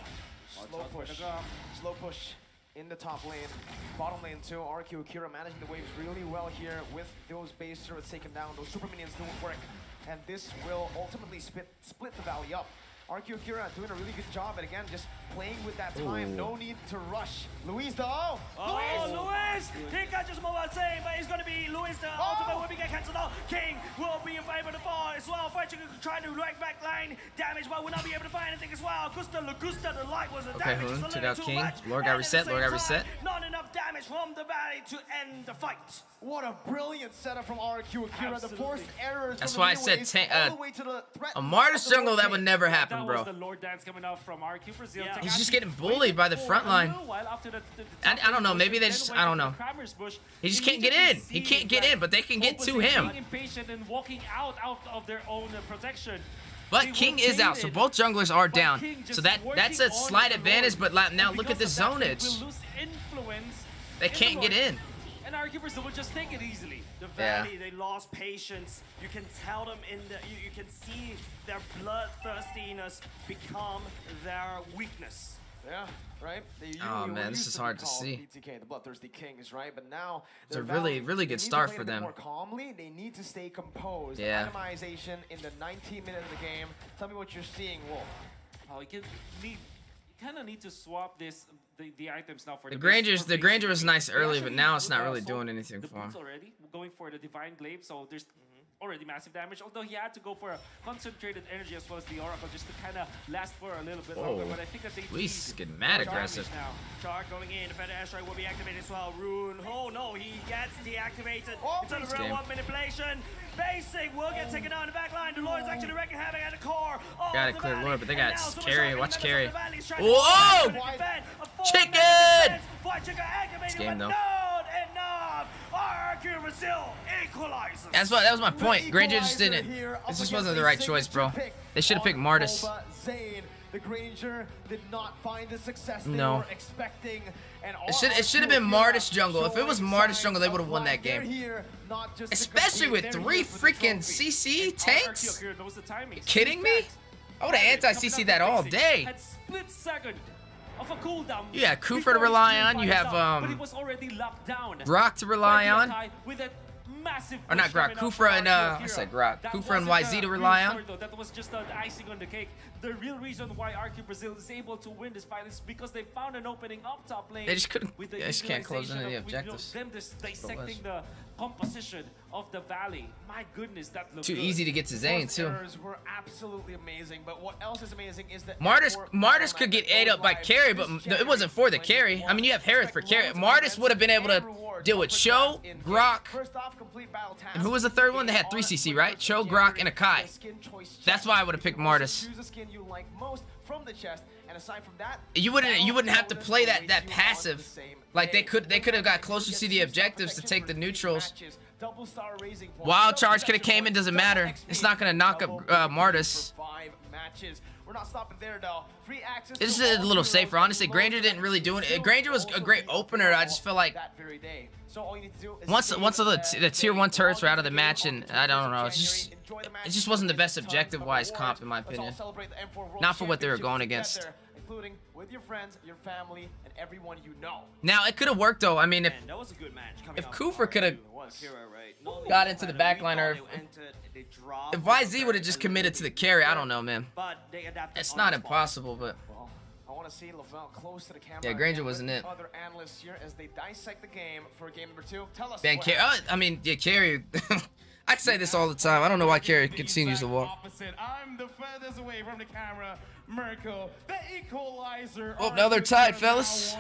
Slow push in the top lane. Bottom lane too, RQ Akira managing the waves really well here with those base turrets taken down. Those super minions doing work. And this will ultimately split the Valley up. RQ Akira doing a really good job, and again, just playing with that time. Ooh. No need to rush. Luis though. Luis! He catches mobile save, but it's going to be Luis. The ultimate will be get cancelled out. King will be in favor of the fall as well. Fighting trying to right back line damage, but will not be able to find anything as well. Gusta, the light was a Okay, damage. Hoon just a took little out too King. much. Lord got And at reset, the Lord same got reset. time, Not enough damage from the Valley to end the fight. What a brilliant setup from RQ Akira. The forced errors. That's from why I the said waves ta- all the way to the threat A Martis of the jungle, that would rotate. never That happen, was bro. the Lord dance coming out from RQ Brazil. Yeah. He's just getting bullied by the front line. I don't know, maybe they just- I don't know. He just can't get in. He can't get in, but they can get to him. Impatient and walking out of their own protection. But King is out, so both junglers are down. So that's a slight advantage, but now look at the zonage. Will lose influence. They can't get in. And RQ Brazil will just take it easily. The Yeah. Valley, they lost patience. You can tell them in the, you can see their bloodthirstiness become their weakness. Yeah, right? They usually Oh, man, were this used is to be hard to called see. BTK, the Bloodthirsty Kings, right? But now It's a they're really, Valve. really They good need to start play for it a bit them. More calmly, they need to stay composed. Yeah. Itemization in the 19th minute of the game. Tell me what you're seeing, Wolf. Oh, you kind of need to swap the items now for The base Grangers, for the base Granger was gaming. nice They early, actually but now it's not really sold doing anything the for him. boots already, going for the Divine Glaive, so there's already massive damage. Although he had to go for a concentrated energy as well as the Oracle just to kind of last for a little bit longer. Whoa. But I think that they Luis is need getting mad Charge aggressive. now. Charge going in. The Feather Airstrike will be activated as well. Rune. Oh no, he gets deactivated. It's a game. real one manipulation. Basic will get taken down the back line. The Lord is actually wreaking havoc at the core. Gotta clear Lord, but they got carry. Watch carry. Whoa! Whoa! Chicken! This game, though. That was my point. Granger just didn't. This just wasn't the right choice, bro. They should have picked Martis. The Granger did not find the success they No. were expecting. And It should have been Martis jungle. If it was Martis jungle, they would have won that game. Especially with 3 freaking CC tanks. RQ knows the timing. Kidding me? I would have anti-CC that all day. Had split second of a cooldown. You had Kufa to before his rely team on, you finds have, out, but it was already locked down. Grok to rely by on. Yokai with a massive Or not push Grok, coming out Kufra from and, RQ I Akira. said Grok. That Kufra and wasn't YZ to the rely real on. story, though. That was just the icing on the cake. The real reason why RQ Brazil is able to win this fight is because they found an opening up top lane. They just couldn't- with the they just can't close utilization any of, objectives. them just dissecting the composition of the Valley. My goodness, that looked Too good. easy to get to Zane, Forced too. errors were absolutely amazing, but what else is amazing is that Martis could get ate up by carry, but it wasn't for the carry. I mean, you have Hereth for carry. Martis would have been able to deal with Cho, Grok, and who was the third one? They had 3 CC, right? Cho, Grok, and Akai. That's why I would have picked Martis. Choose the skin you like most from the chest, and aside from that, You wouldn't have to play that passive. Like they could have got closer to the objectives to take the neutrals. Wild charge could have came in, doesn't matter. It's not gonna knock up Martis. We're not stopping there though. Free access. It's to just a all little heroes safer. Honestly, and Granger loads didn't really do it. still Granger was a great also opener. I just feel like that very day. So all you need to do is once save the tier 1 turrets were out of the game match, on and the I don't 21st know, of January. Enjoy the it match. just wasn't the best Tons of objective-wise awards. comp in my Let's all opinion. celebrate the M4 World Not for what they were Championship going together. against. including with your friends, your family, and everyone you know. Now, it could have worked, though. I mean, if And that was a good match. if Kufa could have Akira, right? Not only got the into the fact that back we line, thought or they entered, they dropped, if YZ would have just committed to the carry, I don't know, man. but they adapted It's on not the spot. impossible, but Well, I want to see Lavelle close to the camera. Yeah, Granger again wasn't with it. Other analysts here as they dissect the game for game number 2. Tell us. man, what Carry. happened. I mean, yeah, Carry. I say this all the time. I don't know why Carry continues to walk. Opposite. I'm the furthest away from the camera. Mirko, the equalizer. Oh, now they're tied, Now fellas.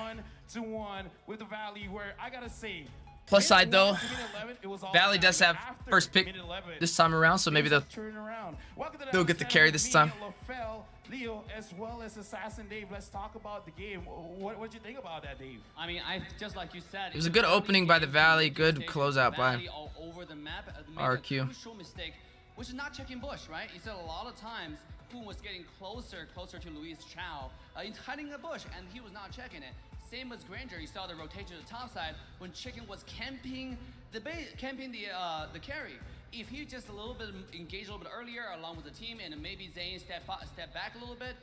1-1 with the Valley, where I gotta say. Plus side, though, minute 1 to minute 11, it was all Valley does have After first pick minute 11, this time around, so maybe they'll turn around. Welcome to they'll get the episode carry of this me, time. LaFell, Leo, as well as Assassin Dave. Let's talk about the game. What'd you think about that, Dave? I mean, just like you said, It was a good opening by the Valley, good closeout by Valley all over the map. Made RQ. a crucial mistake, which is not checking bush, right? You said a lot of times Kuhn was getting closer to Luis Chow. He's hiding the bush, and he was not checking it. Same as Granger, you saw the rotation to the top side when Chicken was camping the carry. If he just a little bit engaged a little bit earlier along with the team, and maybe Zane step back a little bit.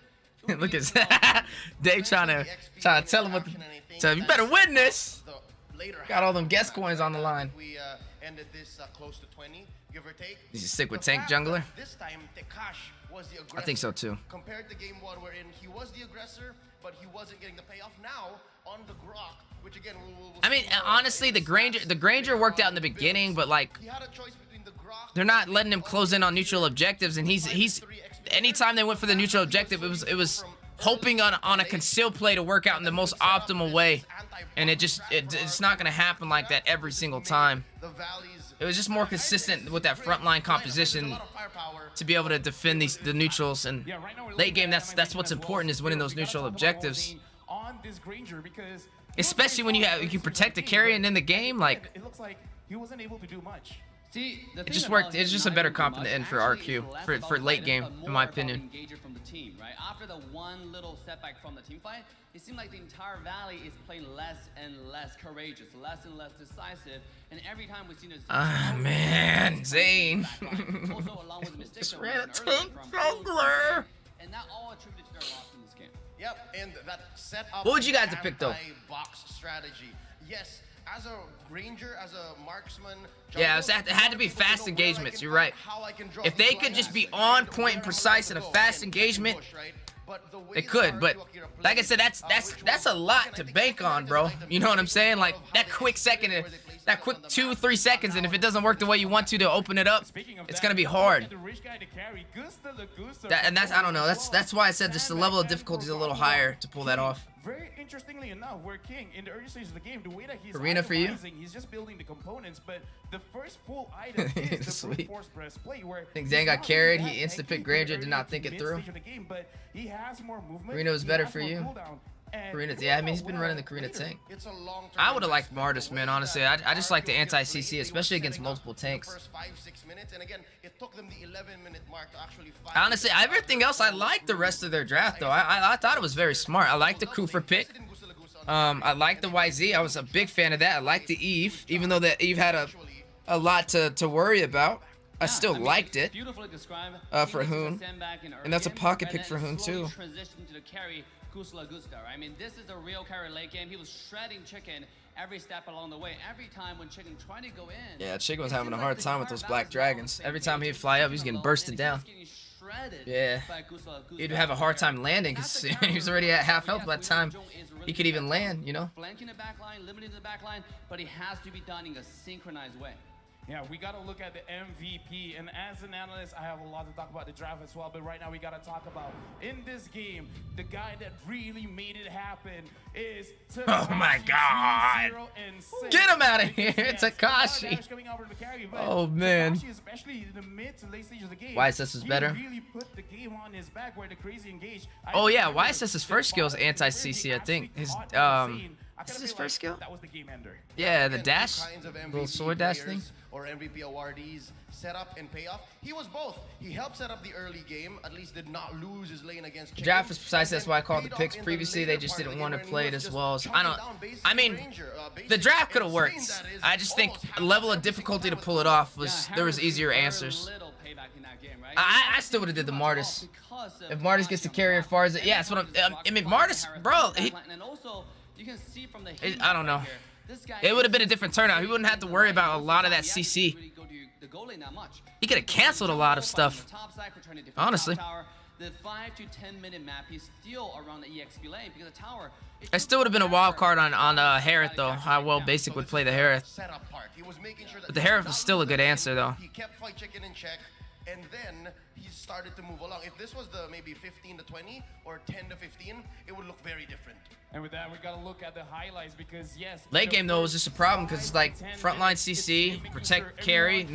it would Look be at Dave trying to tell him what to. So you better win this. Got all them guest coins on the line. We ended this close to 20, give or take. Did you stick with The Tank fact Jungler? that This time, Tekash was the aggressor. I think so too. Compared to game 1, wherein he was the aggressor, but he wasn't getting the payoff. Now on the Grok, which again we'll I mean, see more honestly, the Granger worked out in the beginning, but like He had a choice between the Grok. they're not letting him close in on neutral objectives, and he's anytime they went for the neutral objective, it was hoping on a concealed play to work out in the most optimal way, and it's not gonna happen like that every single time. The Valley's It was just more consistent with that frontline composition to be able to defend the neutrals, and Yeah, right now we're late looking game at that's animation what's as well. important, is winning those We gotta neutral talk about objectives. well-being on this Granger, because Especially when you can protect the carry and in the game, like it looks like he wasn't able to do much. See, the thing just about worked. him It's just a not better able to comp do in the much end for actually RQ, is less for about late items, game, but in more my about opinion. engager from the team, right? After the one little setback from the team fight, it seemed like the entire Valley is playing less and less courageous, less and less decisive, and every time we've seen this. Ah, man, Zane. Also, along with mistakes Just that we ran a mentioned earlier tank from jungler. and that all attributed to their loss in this game. Yep, and that set up. What would you guys have picked, though? Box strategy. Yes, as a Granger, as a marksman. Yeah, jungle, it had to be people don't fast know where I engagements, can you're find, right. how I can draw If these they could lines, just be and on where point and I precise in a go. fast Again, engagement, push, right? But the way it that could, but RQ Akira like I plays, said, that's which a was- lot again, I to think bank the on, bro. like the You know what I'm mechanics saying? of Like how that they quick execute second, where they place that stuff quick on the 2-3 map. seconds, and if it doesn't work the way you want to open it up, Speaking of it's that, gonna be look at hard. the rich guy to carry. Gusta the Gusta And that's, I don't know. as well. That's why I said just the level of Sandback difficulty is a and little Crocodile. higher to pull that King, off. Very interestingly enough, where King in the early stages of the game, the way that he's Arena for you? itemizing, he's just building the components, but the first full item is the Sweet. brute force breastplate, where Think he's Zane got not carried, really he that instant tanky picked in the Granger, did early not to think it mid through. stage of the game, but he has more movement. Arena was he better has for more you. cooldown, and Karina, look yeah, I how mean, he's been well running the Karina later- tank. It's a long-term I would have liked investment. Martis, The man, way honestly. that I just like the RQ Akira anti-CC, played, especially they were against setting up multiple the tanks. first 5-6 minutes, and again, it took them the 11-minute mark to actually find Honestly, everything else, I liked the rest of their draft, though. I thought it was very smart. I liked the Kufa pick. I liked the YZ. I was a big fan of that. I liked the Eve, even though the Eve had a lot to worry about. I still liked it. Beautifully described. For Hoon. And that's a pocket pick for Hoon, too. Transition to the carry, Kusla Gusta. I mean, this is a real carry late game. He was shredding Chicken every step along the way. Every time when Chicken tried to go in. Yeah, Chicken was it having a seemed hard like time the with those entire black Valley was dragons. on the same Every time page. he'd fly up, he's Chicken getting alone, bursted and he down. was getting shredded Yeah. by Kusla Gusta. He'd have a hard time landing That's because the he was carry already at half where, health by the yes, time Joe is really he could even good. land, you know? Flanking the back line, limiting the back line, but it has to be done in a synchronized way. Yeah, we got to look at the MVP. And as an analyst, I have a lot to talk about the draft as well. But right now, we got to talk about, in this game, the guy that really made it happen is Oh my God. 2-0-6. Get him outta here, Yes, Takashi. a lot of damage coming out from the carry, but Oh, man. Takashi, especially in the mid to late stages of the game, YSS is better. He really put the game on his back where the crazy engage. Oh, yeah, YSS's first skill is anti-CC, I think. His, Is his first skill? That was the game ender. Yeah, the Again, dash, two kinds of little MVP sword dash thing. players or MVP awardees, setup and payoff. He was both. He helped set up the early game, at least did not lose his lane against Chicken. Draft is precise, and that's why I then called the paid picks off in the previously. They later just part of didn't the want to game play where it he as was well. just I chopping don't. down basic I mean, Granger, the basic draft could have insane worked. that is I just think almost half a level of every single difficulty to time pull with it off Yeah, was Harris there was did easier very answers. little payback in that game, right? I still would have did the Martis. because If Martis gets to carry as far as it, yeah, that's what I mean, Martis, bro, and also you can see from the I don't know. It would have been a different turnout. He wouldn't have to worry about a lot of that CC. He could have canceled a lot of stuff. Honestly. The 5 to 10 minute map, he's still around the EXP lane because the tower. I still would have been a wild card on Harith though. How well Basic would play the Harith. But the Harith was still a good answer though. He kept Fight Chicken in check, and then he started to move along. If this was the maybe 15 to 20 or 10 to 15, it would look very different. And with that, we gotta look at the highlights because yes. Late game though was just a problem because it's like frontline CC, protect carry.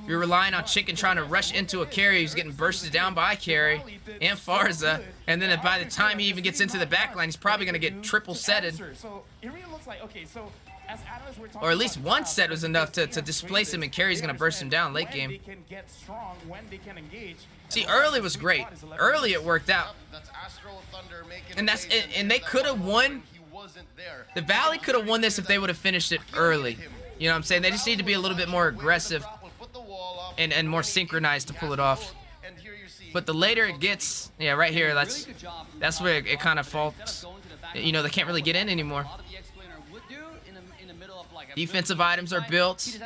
You're relying on Chicken trying to rush into a carry who's getting bursted down by carry and Farza, and then by the time he even gets into the backline, he's probably gonna get triple setted. So it really looks like so as analysts we're talking or at least one set was enough to displace him, and carry's gonna burst him down late game. See, early was great. Early it worked out. And they could have won. The Valley could have won this if they would have finished it early. You know what I'm saying? They just need to be a little bit more aggressive and more synchronized to pull it off. But the later it gets, yeah, right here, that's where it kind of falls. You know, they can't really get in anymore. Defensive items are built.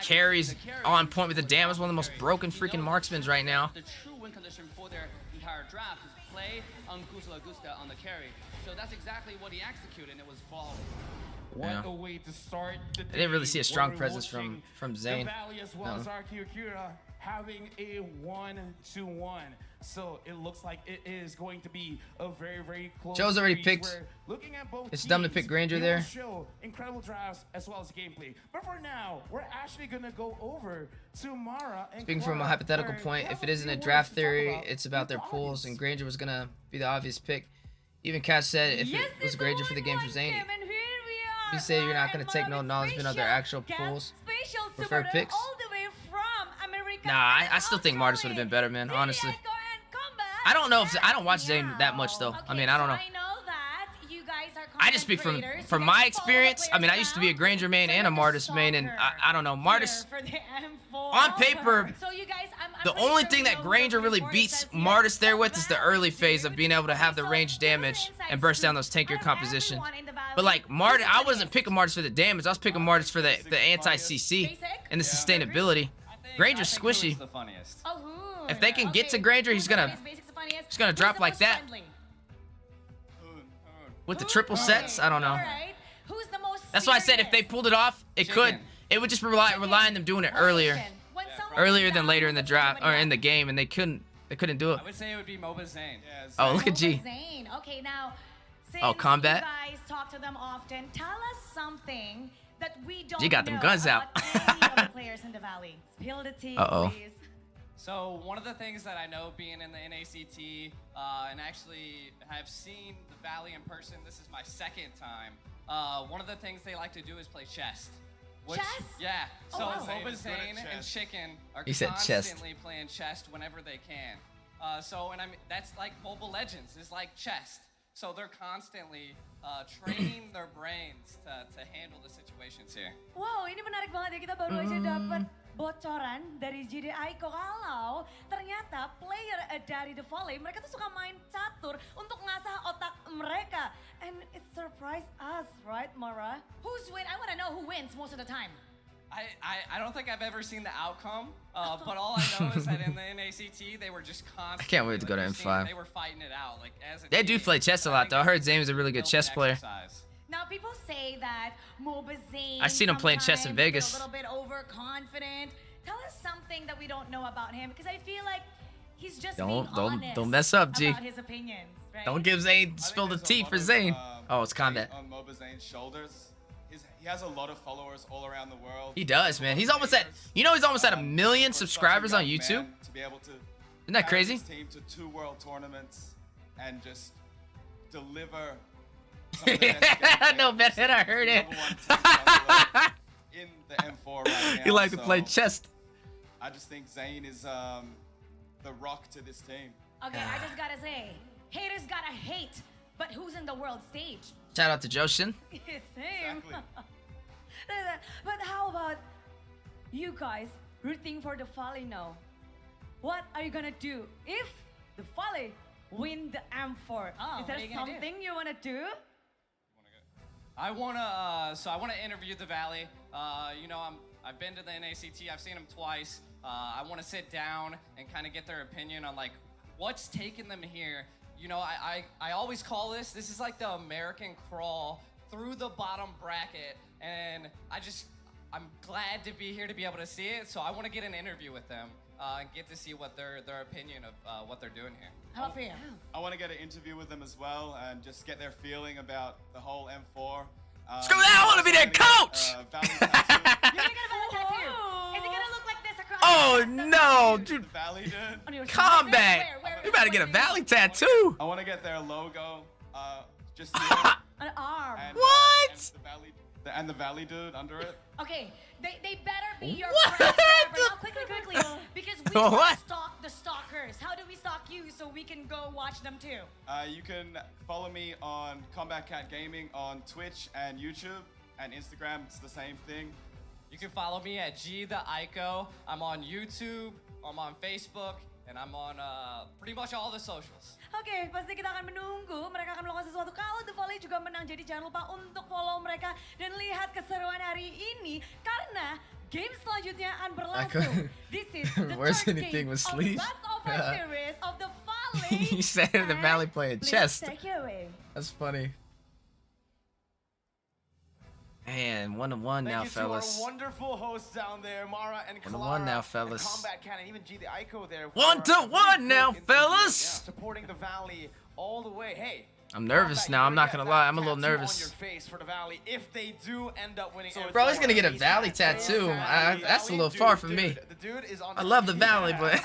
Carries on point with the damage. One of the most broken freaking marksmen right now. The true win condition for their entire draft is play on Gusta on the carry. So that's exactly what he executed, and it was flawless. What a way to start the day. I didn't really see a strong presence from Zane. The Valley as well as RRQ Akira having a 1-1. So it looks like it is going to be a very, very close. Joe's already picked. Looking at both it's dumb to pick Granger there. Show incredible drafts as well as gameplay. But for now, we're actually gonna go over to Mara. And speaking from a hypothetical point, if it isn't a draft theory, it's about their pools, and Granger was gonna be the obvious pick. Even Cash said if it was Granger for the game for Zane, he said you're not gonna take no acknowledgement of their actual pools. Preferred picks. Nah, I still think Martis would have been better, man. Honestly. I don't know if I don't watch Zane that much though. I mean, I don't know. I just speak from my experience. I mean, I used to be a Granger main and a Martis main, and I don't know. Martis, on paper, the only thing that Granger really beats Martis there with is the early phase of being able to have the range damage and burst down those tankier composition. But like Martis, I wasn't picking Martis for the damage. I was picking Martis for the anti-CC and the sustainability. Granger's squishy. If they can get to Granger, he's gonna drop like that. With the triple sets, I don't know. That's why I said if they pulled it off, it could. It would just rely on them doing it earlier than later in the draft or in the game, and they couldn't do it. I would say it would be MOBA Zane. Oh, look at G. Okay, now, oh, combat. You guys talk to them often. Tell us something that we don't G got them guns out. Any of the players in the Valley. Spill the tea, please. So one of the things that I know being in the NACT, and actually have seen the Valley in person, this is my second time, one of the things they like to do is play chess. Chess? Yeah. So MOBA Zane and Chicken are constantly playing chess whenever they can. And I mean, that's like Mobile Legends, is like chess. So they're constantly training their brains to handle the situations here. Wow, ini menarik banget ya, kita baru aja dapat bocoran dari GDI kalau ternyata player dari The Volley mereka tuh suka main catur untuk ngasah otak mereka, and it surprised us, right, Mara? Who's win? I want to know who wins most of the time. I don't think I've ever seen the outcome, but all I know is that in the NACT they were just constantly. I can't wait to go to M5. They were fighting it out like as a They team. do play chess a lot though. I heard Zane was a really good chess player. Now people say that MOBA Zane, I seen him playing chess in Vegas. A little bit overconfident. Tell us something that we don't know about him, because I feel like he's just being honest don't mess up, G. about his opinions, right? Don't give Zane spill the tea for Zane. Oh, it's combat. On MOBA Zane's shoulders. He has a lot of followers all around the world. He does, man. He's almost at, he's almost at 1 million subscribers on YouTube. To be able to Isn't that crazy? his team to 2 world tournaments and just deliver some of the best No, man, I heard it. In the M4 right now. He likes to play chess. I just think Zane is the rock to this team. Okay, I just gotta say, haters gotta hate, but who's in the world stage? Shout out to Joshin. It's him. But how about you guys rooting for the Volley now? What are you gonna do if the Volley win the M4. Oh, Is there something you want to do? I wanna interview the Valley. You know, I've been to the NACT. I've seen them twice. I want to sit down and kind of get their opinion on like what's taking them here. You know, I always call this is like the American crawl through the bottom bracket, and I'm glad to be here to be able to see it. So I want to get an interview with them and get to see what their opinion of what they're doing here. How about you? I want to get an interview with them as well and just get their feeling about the whole M4. Screw that! I want to be their coach. You're gonna get a Valley tattoo. Is it gonna look like this across? Oh no, dude! Valley, dude. Combat! Where? You better get a Valley tattoo. I want to get their logo. Just An arm. and, What? And the Valley dude under it. Okay, they better be your What? friends forever. Now, quickly, because we What? want to stalk the stalkers. How do we stalk you so we can go watch them too? You can follow me on Combat Cat Gaming on Twitch and YouTube and Instagram. It's the same thing. You can follow me at G the Ico. I'm on YouTube, I'm on Facebook, and I'm on pretty much all the socials. Oke, pasti kita akan menunggu mereka akan melakukan sesuatu kalau The Volley juga menang. Jadi jangan lupa untuk follow mereka dan lihat keseruan hari ini karena game selanjutnya akan berlangsung. This is the Where's third anything game with of sleeves? the best of our series of The Volley. You said the Valley playing Please chess. take it away. That's funny. Man, 1-1 now, Thank you fellas. to our wonderful hosts down there, Mara and 1-1 Clara, now, fellas. and Combat Cat, and even G the Ico there. 1-1 now, fellas. Supporting the Valley all the way. Hey. I'm nervous now. I'm not gonna lie. I'm a little tattoo nervous. On your face for the Valley if they do end up winning. Bro, he's gonna get a Valley tattoo. That's a little far from me. The dude is on I love the Valley, but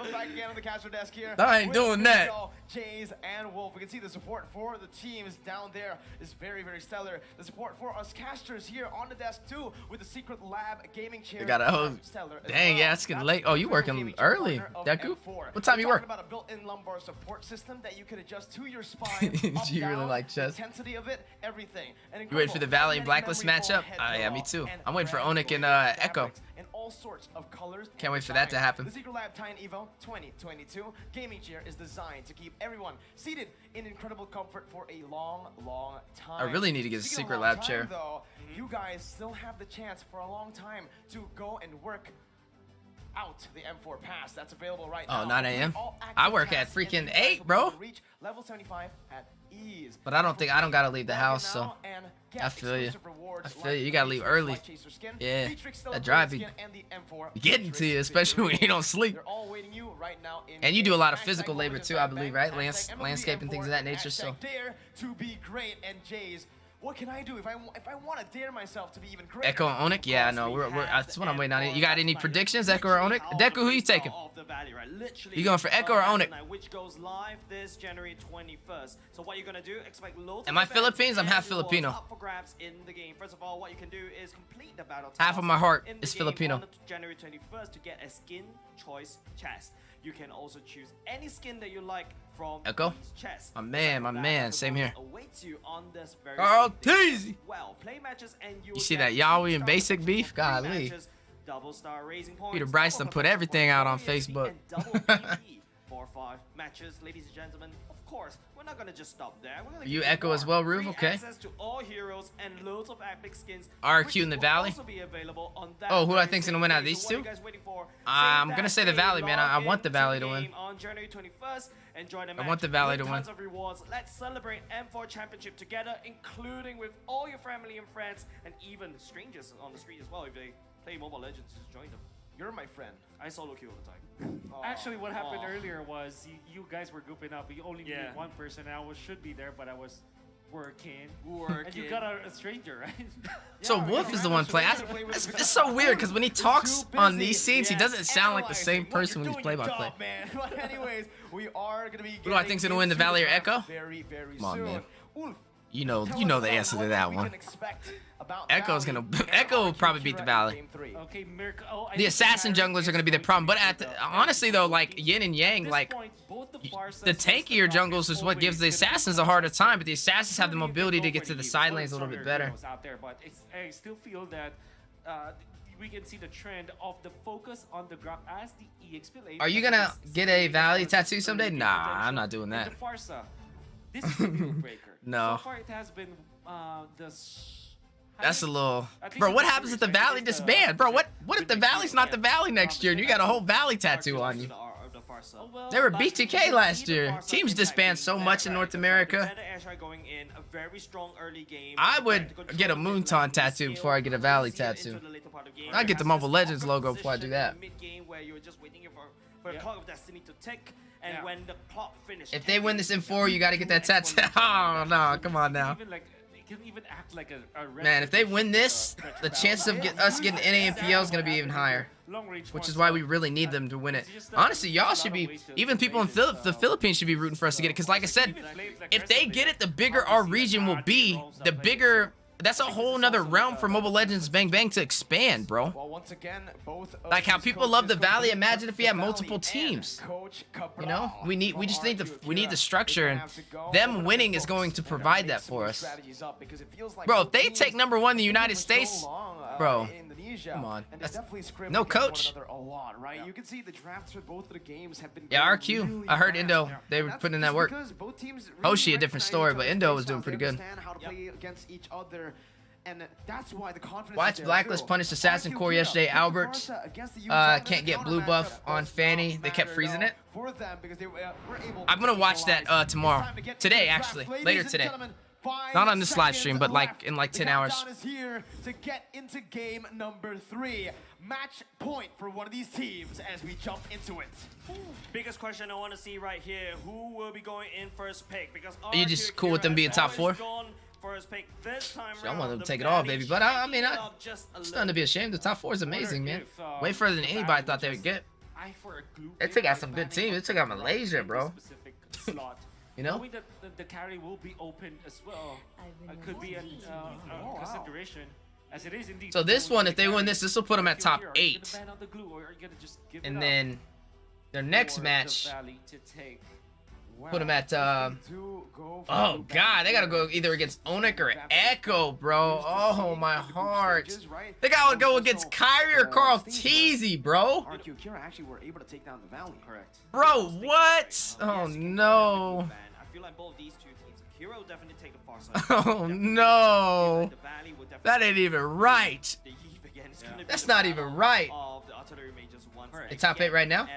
We're back again on the caster desk here. I ain't with doing that. Michelle, Jays and Wolf. We can see the support for the teams down there is very, very stellar. The support for us casters here on the desk too, with the Secret Lab gaming chair. We got a stellar as dang, well. yeah, it's getting That's late. Oh, you the working gaming chair early, partner of Deku? M4. What time We're you work? talking about a built-in lumbar support system that you can adjust to your spine. Up, Do you really down, like chess? the intensity of it, everything. And You waiting for the Valley and incredible Blacklist memory matchup? foam head Yeah, me draw too. and I'm waiting for brand Onyx and new Echo. fabrics in all sorts of colors. Can't and wait for that to designs. happen. The Secret Lab Titan Evo 2022 gaming chair is designed to keep everyone seated in incredible comfort for a long, long time. I really need to get a Speaking of Secret long Lab time, chair. Though, you guys still have the chance for a long time to go and work out the M4 pass that's available right now. Oh, 9 a.m.? All active I work at tasks and freaking you guys 8, will be bro. able to reach level 75 at ease. But I don't think I don't gotta leave the Log in house, so now and get I feel you. exclusive rewards I feel like you. You gotta the leave Matrix early. Light Chaser skin, Yeah, Matrix that Celebrated drive be skin, and the M4 getting to you, Matrix especially when you don't sleep. They're all waiting you right now in And you do a lot of hashtag physical labor Morgan too, I Bang believe, Bang, right? hashtag MLB Landscaping, things of that nature. hashtag So dare to be great. And Jays, what can I do if I want to dare myself to be even greater? Echo and Onyx, yeah, I know. That's what I'm waiting on. You got any predictions, Echo or Onyx? Deku, who you taking? You going for Echo or Onyx? Which goes live this January 21st. So what you're gonna do? Expect loads. Am of I events Philippines? I'm and half rewards Filipino. up for grabs in the game. First of all, what you can do is complete the battle. Half of my task heart in the is game Filipino. on January 21st to get a skin choice chest. You can also choose any skin that you like from Echo? these chests. My man, same here. Awaits you on this very Carl same day Teasy. as well. Play matches and you You see that Yahweh and Basic beef? Golly. Double star raising points. Peter Bryce done put everything out on Facebook. 4-5 matches, ladies and gentlemen. Of course, we're not gonna just stop there. We're gonna You give Echo more. as well, Roof? Free Okay. access to all heroes and loads of epic skins. RRQ in the which will Valley? also be available on that Oh, who I very think's same gonna win out of day. these So what two? are you guys waiting for? I'm Save gonna that say the day, Valley, man. I log want the into Valley to win. game on January 21st. Enjoy the I match. want the Valley Win to win. tons of rewards. Let's celebrate M4 Championship together, including with all your family and friends, and even strangers on the street as well. If they play Mobile Legends, just join them. You're my friend. I solo queue all the time. Actually, what happened Aw. earlier was you guys were grouping up. You only Yeah. needed one person. I should be there, but I was working. Working. And you got a stranger, right? So Wolf is the one playing. It's so weird because when he talks on these scenes, he doesn't sound like the same person when he's play by play. But anyways, we are gonna be. Who do I think's gonna win, the getting Valley or into Echo? Very, very Come on, soon. man. Ulf, You know tell us the about answer to what that we one. can expect about Echo's Valley gonna- and Echo will RRQ probably beat the Akira in Valley. Game 3. Okay, Mirko. Oh, I The think assassin Harry junglers are gonna be the is problem, but going at to the, be honestly though, like At yin and yang, this like point, both the far the sets and tankier Rocket jungles is what gives the always gonna be assassins a harder time, but the assassins have the Surely you can mobility go to for get to the the side lanes a little bit stronger better. heroes out there, but I still feel that we can see the trend of the focus on the Grok as the EXP lane. Are you gonna get a Valley tattoo someday? Nah, I'm not doing that. The Farsa, this is the deal breaker. No. So far it has been That's a little, bro. What happens if the Valley disband, bro? What if the Valley's not the Valley next year and you got a whole Valley tattoo on you? They were BTK last year. Teams disband so much in North America. I would get a Moonton tattoo before I get a Valley tattoo. I get the Mobile Legends logo before I do that. If they win this in 4, you got to get that tattoo. Oh no, come on now. Man, if they win this, the chances of us getting NAMPL is gonna be even higher. Which is why we really need them to win it. Honestly, y'all should be, even people in the Philippines should be rooting for us to get it. Because like I said, if they get it, the bigger our region will be, the bigger, that's a whole nother realm for Mobile Legends Bang Bang to expand, bro. Well, once again, both like how people love the Valley. Imagine if we had multiple teams. You know, we just need the structure, and them winning is going to provide that for us. Bro, if they take #1 in the United States, bro, come on. That's no coach. You can see the drafts for both of the games have been RQ. I heard Indo. They were putting in that work. Hoshi, a different story, but Indo was doing pretty good. And that's why the confidence Watch Blacklist punish Assassin Core yesterday. Albert can't get blue buff on Fanny. They kept freezing it. I'm gonna watch that tomorrow. Today, actually. Later today. Not on this live stream, but like in like 10 hours. Is here to get into game number 3. Match point for one of these teams as we jump into it. Biggest question I want to see right here: who will be going in first pick? Because are you just cool with them being top 4? First pick this time I want them to take it all, baby. But I mean, it's nothing to be ashamed. The top 4 is amazing, man. Way further than anybody thought they would get. They took out some good teams. They took out Malaysia, bro. You know? Knowing that the carry will be open as well, could be a consideration. As it is indeed. So this one, if they win this will put them at top 8. And then their next match, put them at, oh god, they gotta go either against Onyx or Echo, bro. Oh my heart. They gotta go against Kyrie or Carl Teasy, bro. RRQ Akira actually were able to take down the Valley. Correct. Bro, what? Oh no. I feel like both these two teams, Akira will definitely take the far side. Oh no. That ain't even right. That's not even right. The top 8 right now?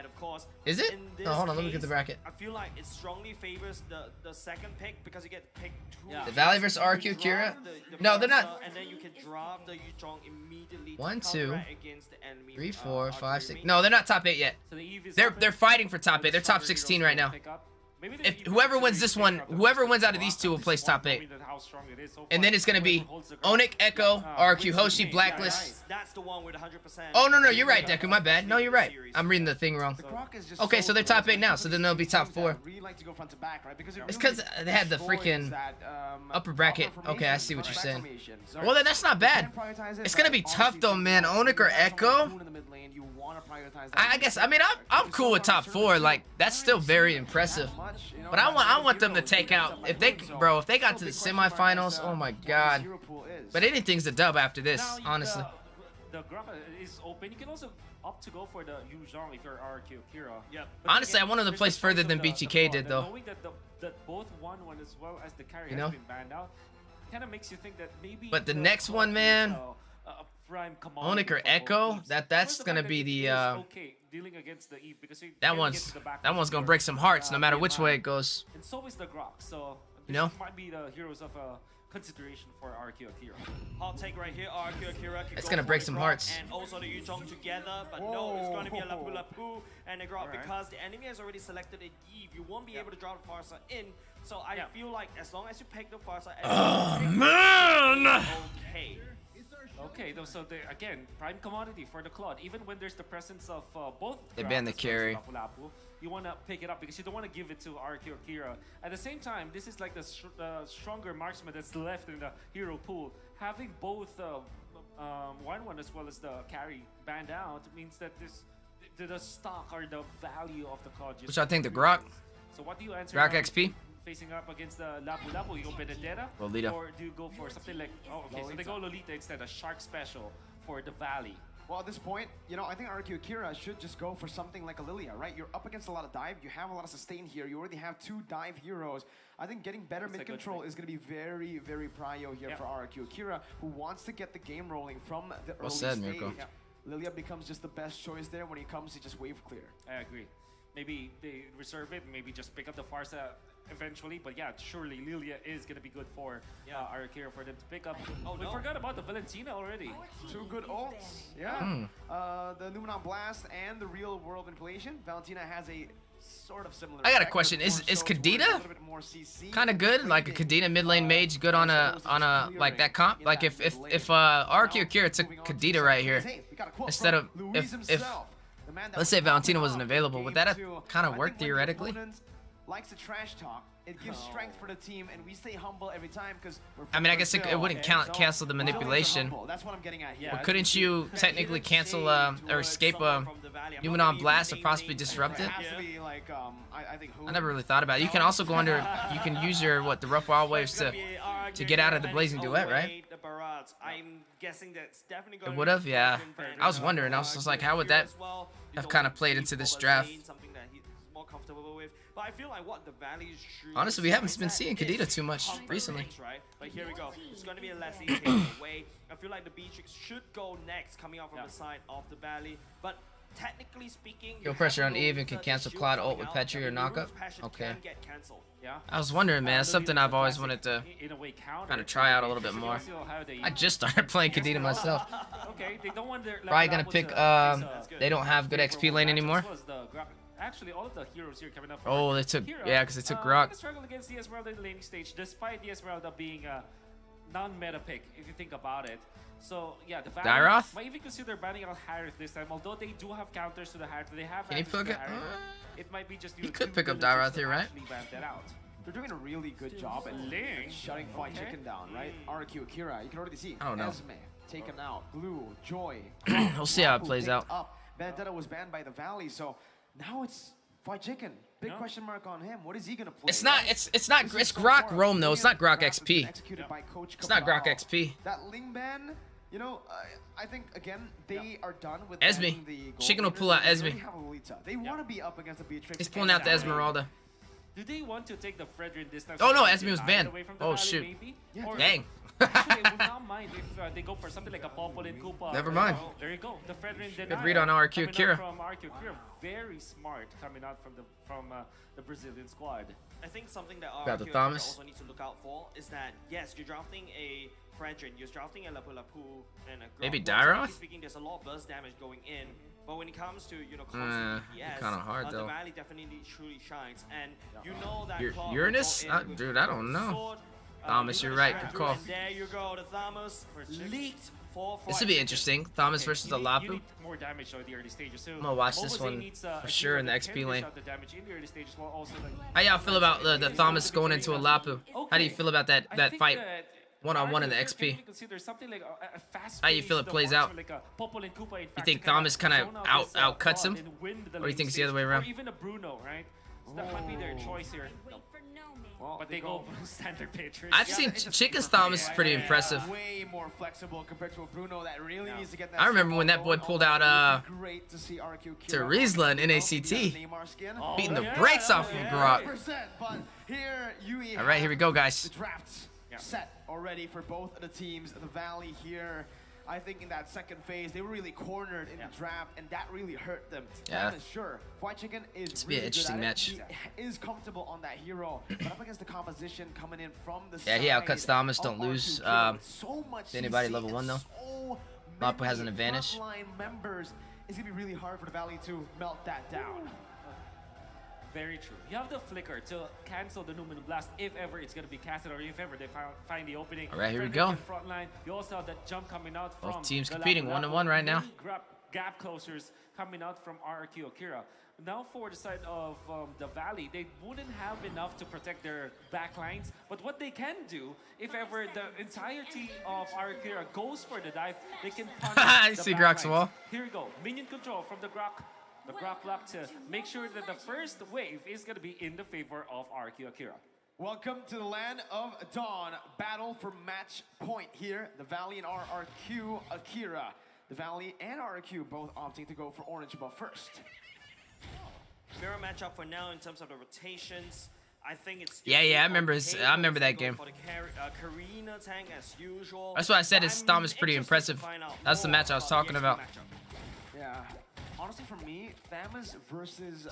Is it? Oh, hold on, let me get the bracket. I feel like it strongly favors the second pick because you get pick 2. The Valley versus RRQ Akira? No, they're not. And then you can drop the Yuzhong immediately. 1, 2, 3, 4, 5, 6. No, they're not top 8 yet. They're fighting for top 8. They're top 16 right now. If whoever wins this one, whoever wins out of these two will place top 8. And then it's gonna be Onyx, Echo, RRQ, Hoshi, Blacklist. That's the one with 100%. Oh no, you're right, Deku. My bad. No, you're right. I'm reading the thing wrong. Okay, so they're top 8 now. So then they'll be top 4. It's because they had the freaking upper bracket. Okay, I see what you're saying. Well, then that's not bad. It's gonna be tough though, man. Onyx or Echo. I guess. I mean, I'm cool with top 4. Like that's still very impressive. But I want them to take out if they got to the semifinals. Oh my god. But anything's a dub after this, honestly. The Grok is open. You can also opt to go for the Yuzhong if you're RRQ Akira. Yeah. Honestly, I want them to place further than BTK did though. Knowing that both 1-1 as well as the carry you know? has been banned out, kind of makes you think that maybe. But the next one, man. Onyx or Echo, that's gonna be the that one's gonna break some hearts no matter which way it goes. And so is the Grok, so you know, might be the heroes of consideration for RRQ Akira. Hot take right here, RRQ Akira. It's gonna break some hearts. And also the Yuzhong together, but no, it's gonna be a Lapu Lapu and a Grok because the enemy has already selected a Eve. You won't be able to drop the Farsa in, so I feel like as long as you pick the Farsa, man. Okay. Okay, so they again prime commodity for the Claude. Even when there's the presence of both, they ban the carry. You want to pick it up because you don't want to give it to RRQ Akira. At the same time, this is like the stronger marksman that's left in the hero pool. Having both 1-1 as well as the carry banned out means that the stock or the value of the Claude. Which I think the Grok. So what do you answer? Grok XP. Facing up against the Lapu Lapu, you go Benedetta, Lolita. or do you go for something like, oh, okay, so they go Lolita instead, a Shark Special for the Valley. Well, at this point, you know, I think RRQ Akira should just go for something like a Lilia, right? You're up against a lot of dive. You have a lot of sustain here. You already have 2 dive heroes. I think getting better mid-control is going to be very, very prio here for RRQ Akira, who wants to get the game rolling from the early stage. Yeah. Lilia becomes just the best choice there when he comes to just wave clear. I agree. Maybe they reserve it, maybe just pick up the Farsa eventually, but yeah, surely Lilia is going to be good for Akira for them to pick up. Oh, we forgot about the Valentina already. 2 good ults. Yeah. The Numenon Blast and the real world manipulation. Valentina has a sort of similar. I got a question. Is Kadena kind of good? Like a Kadena mid lane mage, good on a like that comp? Like if RRQ Akira took Kadena right here instead of if let's say Valentina wasn't available, would that have kind of worked theoretically? Likes to trash talk. It gives strength for the team, and we stay humble every time because. I mean, I guess it wouldn't cancel the manipulation. That's what I'm getting at here. Well, couldn't you technically cancel or escape Numenon Blast or possibly disrupt it? I never really thought about it. You can also go under. You can use your the rough wild waves to get out of the blazing duet, right? I'm guessing that's definitely going it would have, yeah. I was wondering. I was just like, how would that have kind of played into this draft? Comfortable with, but I feel like what the Valley should. Honestly, we haven't been seeing Kadena too much recently. Right? But here we go. It's going to be a Leslie taking away. I feel like the Beatrix should go next, coming out from the side of the Valley. But technically speaking, Yo, pressure on Eve and can cancel Cloud ult with Petri or knockup. Okay. I was wondering, man. That's something I've always wanted to kind of try out a little bit more. I just started playing Kadena myself. Okay, they don't want their probably gonna pick. They don't have good XP lane anymore. Actually, all of the heroes here coming up. Oh, they took because they took Grok. Struggle against the Esmeralda in the laning stage, despite the Esmeralda being a non-meta pick, if you think about it. So yeah, the Dairoth might even consider banning out Harith this time, although they do have counters to the Harith. They have. Can he pick it? It might be just. He could pick up Dairoth here, right? They're doing a really good job at shutting Fight Chicken down, right? RRQ Akira, you can already see. I don't know. Esme taken out. Blue, Joy. We'll see how it plays out. Vendetta was banned by the Valley, so. Now it's Fight Chicken. Big question mark on him. What is he gonna play? It's not. It's Grok Rome though. It's not Grok XP. It's not Grok XP. That Ling ban, you know, I think again they are done with Esme. Chicken will pull out Esme. They want to be up against the Beatrix. He's pulling out the Esmeralda. Do they want to take the Fredrin this time? Oh no, Esme was banned. Oh shoot. Dang. Actually, I would not mind if they go for something like a Popolin Koopa. Never mind. There you go. The Fredrin did good read on RRQ Akira. From RRQ Akira, very smart coming out from the Brazilian squad. I think something that RRQ also need to look out for is that yes, you're drafting a Fredrin, you're drafting a Lapu Lapu and a Grok. Maybe Dairoth? Speaking, there's a lot of burst damage going in. But when it comes to, you know, constant DPS, kind of hard though. The Valley definitely truly shines, and you know that Uranus? Dude, I don't know. Thomas, you're right. Good call. And there you go. The Thomas leaked for. This would be interesting. Thomas versus the Lapu. You need more damage at the early stages. I'm gonna watch this one for sure in the XP lane. How y'all feel about the Thomas going into a Lapu? How do you feel about that fight? One-on-one in the XP. How you feel it plays out? You think Thomas kind of outcuts him? Or do you think it's the other way around? Or even a Bruno, right? So that might be their choice here. But they go standard Patriots. I've seen Chica's Thomas is pretty impressive. Way more flexible compared to a Bruno that really needs to get that. I remember when that boy pulled out Terizla in NACT, beating the brakes off of Grok. All right, here we go, guys. The draft's set already for both of the teams. The Valley here. I think in that second phase, they were really cornered in the draft, and that really hurt them. Yeah. Sure, Fight Chicken is this be an interesting match. He is comfortable on that hero, but up against the composition coming in from the side. Yeah, he outcuts Thomas. Don't lose. Anybody level 1 though. Lapu has an advantage. Members, it's gonna be really hard for the Valley to melt that down. Very true. You have the flicker to cancel the Numenon Blast if ever it's going to be casted or if ever they find the opening. All right, here we go. Front line. You also have that jump coming out from both teams competing 1-on-1 right now. Gap closers coming out from RRQ Akira. Now for the side of the Valley, they wouldn't have enough to protect their backlines. But what they can do, if ever the entirety of RRQ Akira goes for the dive, they can punch I see Grok's wall. Here we go. Minion control from the Grok. The Grok block to make sure that the first wave is going to be in the favor of RRQ Akira. Welcome to the land of Dawn. Battle for match point here. The Valley and RRQ Akira. the Valley and RRQ both opting to go for orange buff first. Mirror matchup for now in terms of the rotations. I think it's Yeah, I remember that game. For the Karina tank as usual. That's why I said his thumb is pretty impressive. That's the match I was talking about. Yeah, honestly for me, Thamus versus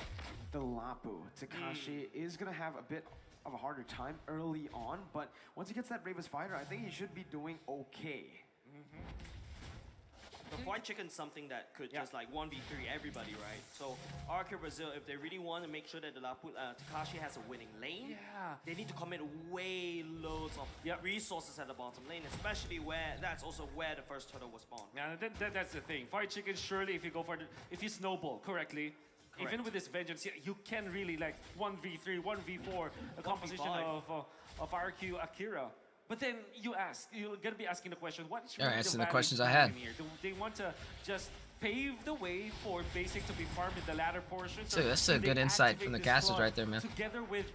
the Lapu, Takashi is gonna have a bit of a harder time early on, but once he gets that Ravens fighter, I think he should be doing okay. The fried chicken's something that could just like 1v3 everybody, right? So RRQ Brazil, if they really want to make sure that the Takashi has a winning lane, they need to commit way loads of resources at the bottom lane, especially where that's also where the first turtle was spawned. Yeah, that's the thing. Fried chicken, surely if you go for if you snowball correctly, even with this vengeance, you can really like 1v3, 1v4, a composition of RRQ Akira. But then you're gonna be asking the question, what's really asking the the questions I value had. here? Do they want to just pave the way for Basic to be farmed in the latter portions? So that's a good insight from the casters right there, man. Together with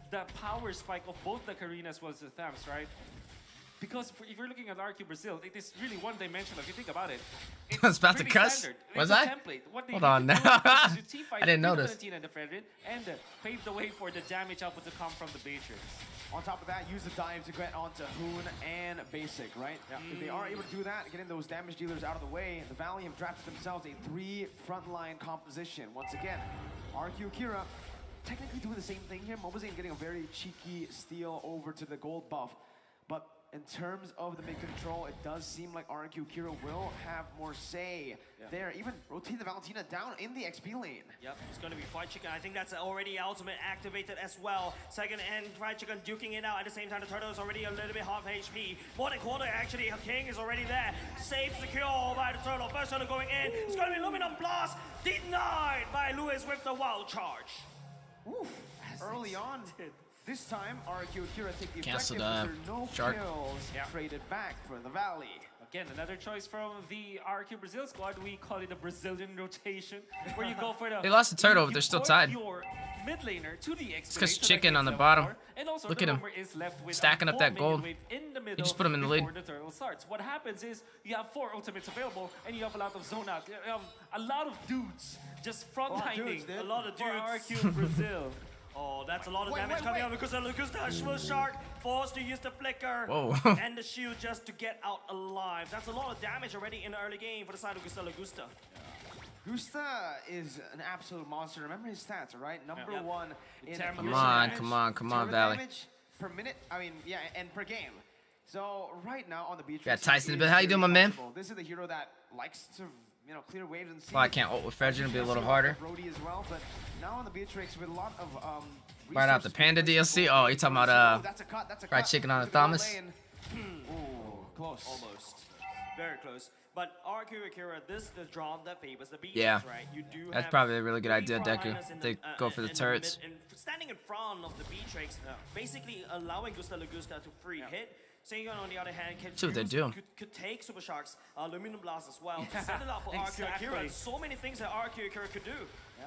the power spike of both the Karina as well as the Thams, right? Because if you're looking at RRQ Brazil, it is really one-dimensional. If you think about it, I was about to pretty cuss. standard. Was It's a I? template. What they Hold need on to now. do is to team fight I didn't with notice. Valentina and the Fredrin and pave the way for the damage output to come from the Matrix. On top of that, use the dive to get onto Hoon and Basic, right? If they are able to do that, getting those damage dealers out of the way, the Valley have drafted themselves a 3 frontline composition. Once again, RRQ Akira technically doing the same thing here. Mobazane getting a very cheeky steal over to the gold buff. But in terms of the mid-control, it does seem like RRQ Akira will have more say there. Even rotate the Valentina down in the XP lane. Yep, it's going to be Fried Chicken. I think that's already ultimate activated as well. Second and Fried Chicken duking it out. At the same time, the turtle is already a little bit half HP. More than quarter, actually. King is already there. Safe, secure by the turtle. First turtle going in. It's going to be Luminum Blast. Denied by Lewis with the wild charge. Oof. Early on. This time, RRQ Akira take the Cancelled, objective. There are no shark. kills traded back for the Valley. Again, another choice from the RRQ Brazil squad. We call it a Brazilian rotation, where you go for the... They lost the turtle, but you they're still port tied. Your mid laner to the It's because X-Ray Chicken to on the get bottom. power, and also Look the at him. roamer is left with Stacking up that 4 minion gold. wave in the middle He just put him in the lead. before the turtle starts. What happens is you have 4 ultimates available, and you have a lot of zone out. You have a lot of dudes just frontlining A lot of for dudes. RRQ Brazil. Oh, that's a lot of damage coming out because of Augusta Shark forced to use the flicker Whoa. and the shield just to get out alive. That's a lot of damage already in the early game for the side of Augusta. Gusta is an absolute monster. Remember his stats, right? Number 1 in Come on, turret Valley. damage per minute. I mean, yeah, and per game. So right now on the beach, Yeah, Tyson, but how you doing, my man? This is the hero that likes to, clear waves and see. Well, I can't ult with Fredrin, it'll be a little harder. Brody as well, but now on the Beatrix with a lot of Right out the Panda DLC. Oh, you talking about that's a cut, that's a fried cut. chicken on the Look at the Thomas? lane. Ooh, close. Almost. Very close. But RRQ Akira, this is the draw that favors the beaches, Yeah. right? You do That's have probably a really good 3 idea, Deku. frontliners in They go for the in turrets. mid- and standing in front of the Beatrix, basically allowing Gusta to free hit. Sengon, on the other hand, See what they do. Could take Super Shark's Luminum Blast as well to set it up for RRQ Akira. Exactly. So many things that RRQ Akira could do. Yeah.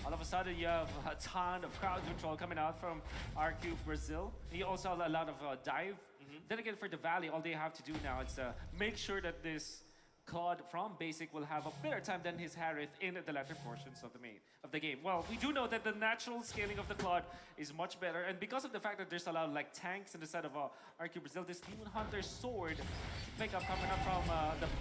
All of a sudden, you have a ton of crowd control coming out from RQ Brazil. You also have a lot of dive. Then again, for the Valley, all they have to do now is make sure that this Claude from Basic will have a better time than his Harith in the latter portions of the game. Well, we do know that the natural scaling of the Claude is much better, and because of the fact that there's a lot of like tanks in the side of RQ Brazil, this Demon Hunter sword pickup coming up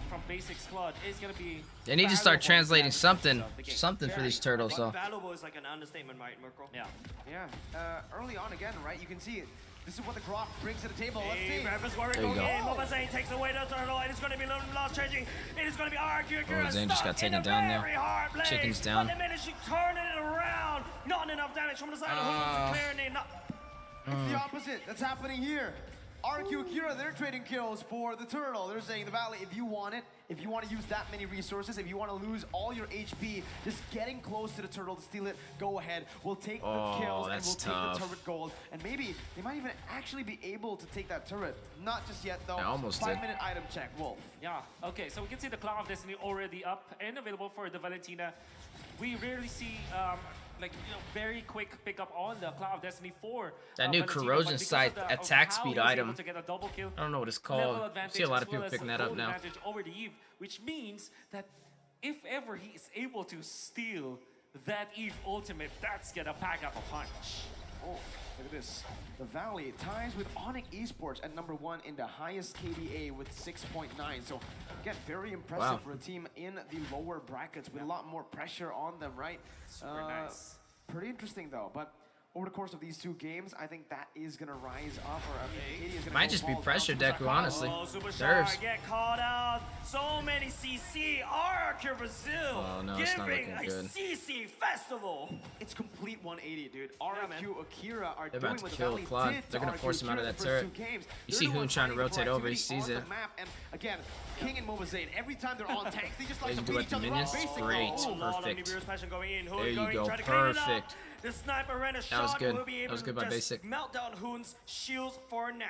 from Basic's Claude is gonna be. They need to start valuable translating in something, the game. something for these turtles. So Valuable is like an understatement, right, Mirko? Yeah. Yeah, early on again, right? You can see it. This is what the Grok brings to the table. Let's see. Reference Warrior There you going go. in. Mobazane takes away the turtle. It is going to be Luminum Blast changing. It is going to be RRQ Akira. Oh, Zane just got taken down now. Chicken's down. But they managed to turn it around. Not enough damage from the side of Hoon to clear it. It's the opposite that's happening here. RQ Akira, they're trading kills for the turtle. They're saying the Valley, if you want it, if you want to use that many resources, if you want to lose all your HP, just getting close to the turtle to steal it, go ahead. We'll take the kills and that's we'll tough. take the turret gold. And maybe they might even actually be able to take that turret. Not just yet though. They almost 5-minute item check, Wolf. Yeah, okay, so we can see the Cloud of Destiny already up and available for the Valentina. We rarely see like very quick pickup on the Cloud of Destiny 4. That new Valentino, corrosion but because sight of attack how speed he was item. able to get a double kill, I don't know what it's level called. I advantage see a lot as of people well as picking a that up gold now. advantage over the Eve, which means that if ever he is able to steal that Eve ultimate, that's gonna pack up a punch. Oh, look at this. The Valley ties with Onyx Esports at #1 in the highest KDA with 6.9. So, again, very impressive for a team in the lower brackets with a lot more pressure on them, right? Super nice. Pretty interesting, though. But over the course of these 2 games, I think that is going to rise up. Or, I mean, KD is gonna Might go just be balls pressure, down. Deku, honestly. Oh, Superstar Nerves. get called out. So many CC. RRQ Brazil Oh, no, it's not giving looking a good. CC festival. It's complete 180, dude. RRQ Akira are They're doing about to what the kill Valley Claude. did to They're gonna RRQ force him out of Akira that the first turret. 2 games. You see They're the Hoon ones trying to fighting for rotate over, he activity sees on it. the map. And again, King and Mobazane, every time they're on tanks, they just like They to do beat it each to other minions. up. Basic Great. goal. A lot of Perfect. Nibiru's passion going in. There you going, go. try to clean it up. Perfect. The sniper ran a That was shot. good. Will be That able was good to by just Basic. melt down Hoon's shields for now.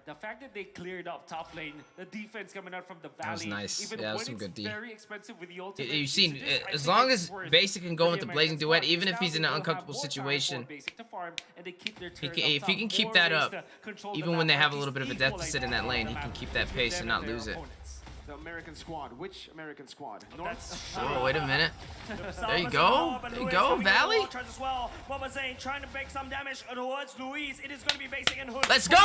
The fact that they cleared up top lane, the defense coming out from the Valley. That was nice. Even Yeah, that was when some it's good D. very expensive with the ultimate. You've seen, usages, I as think long it's as worth Basic can go for the into Blazing American Duet, squad, even if because he's in now an they will have uncomfortable more time for situation, Basic to farm, and they keep their he turret can, up if he top, can keep more that ways up, to control even the when they map, have a or little bit of a just deficit in that equalize lane, the he can map keep that between pace and them not their lose it. opponents. The American squad. Which American squad? That's Oh, wait a minute. There you Salvas go. up, and There you Luis go, coming in the Valley. wall charge as well. Mobazane trying to make some damage towards Luis. It is going to be Basic and Hood. Let's go!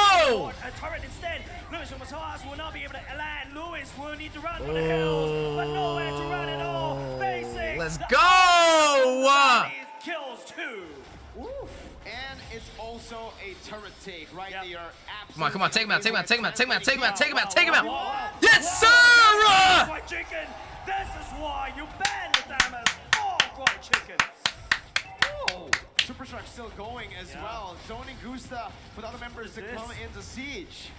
A turret instead. Luis from Matas will not be able to land. Luis will need to run for the hills, but nowhere to run at all. Basic. Let's the go! Valley kills 2. Oof. And it's also a turret take, right? Yep. They are Come on, take him out, take him out, take him out, take him out, take him out, take him out, take him Wow. out. Yes, sir! Fried chicken. This is why you ban the Damas. Oh, fried chicken. Oh, Super Shark still going as well. Zoning Gusta with other members to come into siege.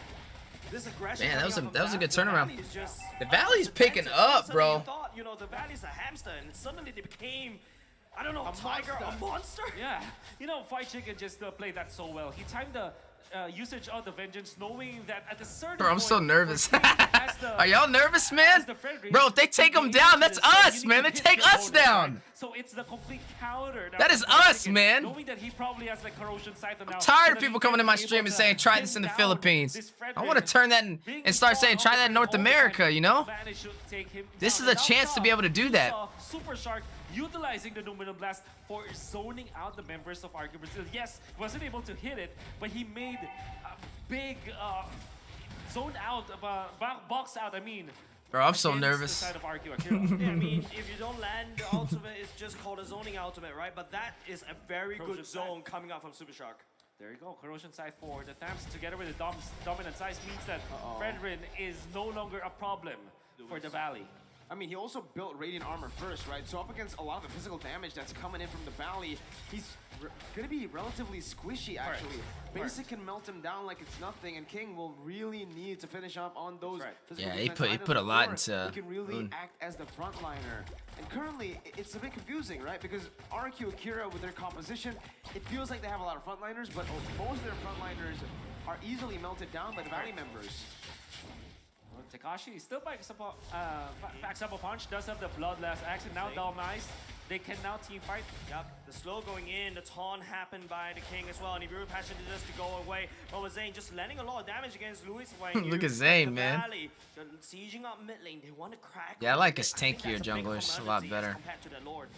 This aggression. Man, that was a- coming out that was a from good the turnaround. Valley is just The Valley's picking up, suddenly bro. You thought, the Valley's a hamster, and suddenly they became, I don't know, A tiger, monster. a monster. Yeah, Fried Chicken just played that so well. He timed the usage of the Vengeance, knowing that at a certain Bro, I'm point, so nervous. for Frederick, as the- Are y'all nervous, man? as the Frederick, Bro, if they take him you down, need that's to decide, us, you man. need They to take hit the us opponent, down. right? So it's the complete counter. now That for is Fried us, Chicken, man. Knowing that he probably has like corrosion sight now. I'm tired so of that people he coming in my can be stream able and to saying, try pin this in the down Philippines. this I Frederick. want to turn that Being and start far saying, try out that in there North all the time, America, you know? Vantage should take him This down. is a Now chance to be able to do we that. saw Super Shark utilizing the Numinum Blast for zoning out the members of RRQ Brazil. Yes, he wasn't able to hit it, but he made a big zone out, box out, Bro, I'm so against nervous. The side of RRQ Akira. Yeah, I mean, if you don't land the ultimate, it's just called a zoning ultimate, right? But that is a very Corrosion good sight. zone coming out from Super Shark. There you go, corrosion side for the Tams together with the dominant size means that Fredrin is no longer a problem for the Valley. I mean, he also built Radiant Armor first, right? So up against a lot of the physical damage that's coming in from the Valley, he's going to be relatively squishy, actually. Basic can melt him down like it's nothing, and King will really need to finish up on those physical Yeah, he defense put a items lot before into he can really Hoon. act as the frontliner. And currently, it's a bit confusing, right? Because RRQ Akira, with their composition, it feels like they have a lot of frontliners, but most of their frontliners are easily melted down by the Valley members. Takashi still backs up a punch, does have the Bloodlust Axe, and now Dalmais, they can now team fight. Yep, the slow going in, the taunt happened by the King as well, and Nibiru passion just to go away. But with Zane just landing a lot of damage against Luis. Look at Zane, man. Valley, sieging up mid lane, they want to crack. Yeah, I like his think tankier that's a big junglers a lot commodity better. as compared to their Lord.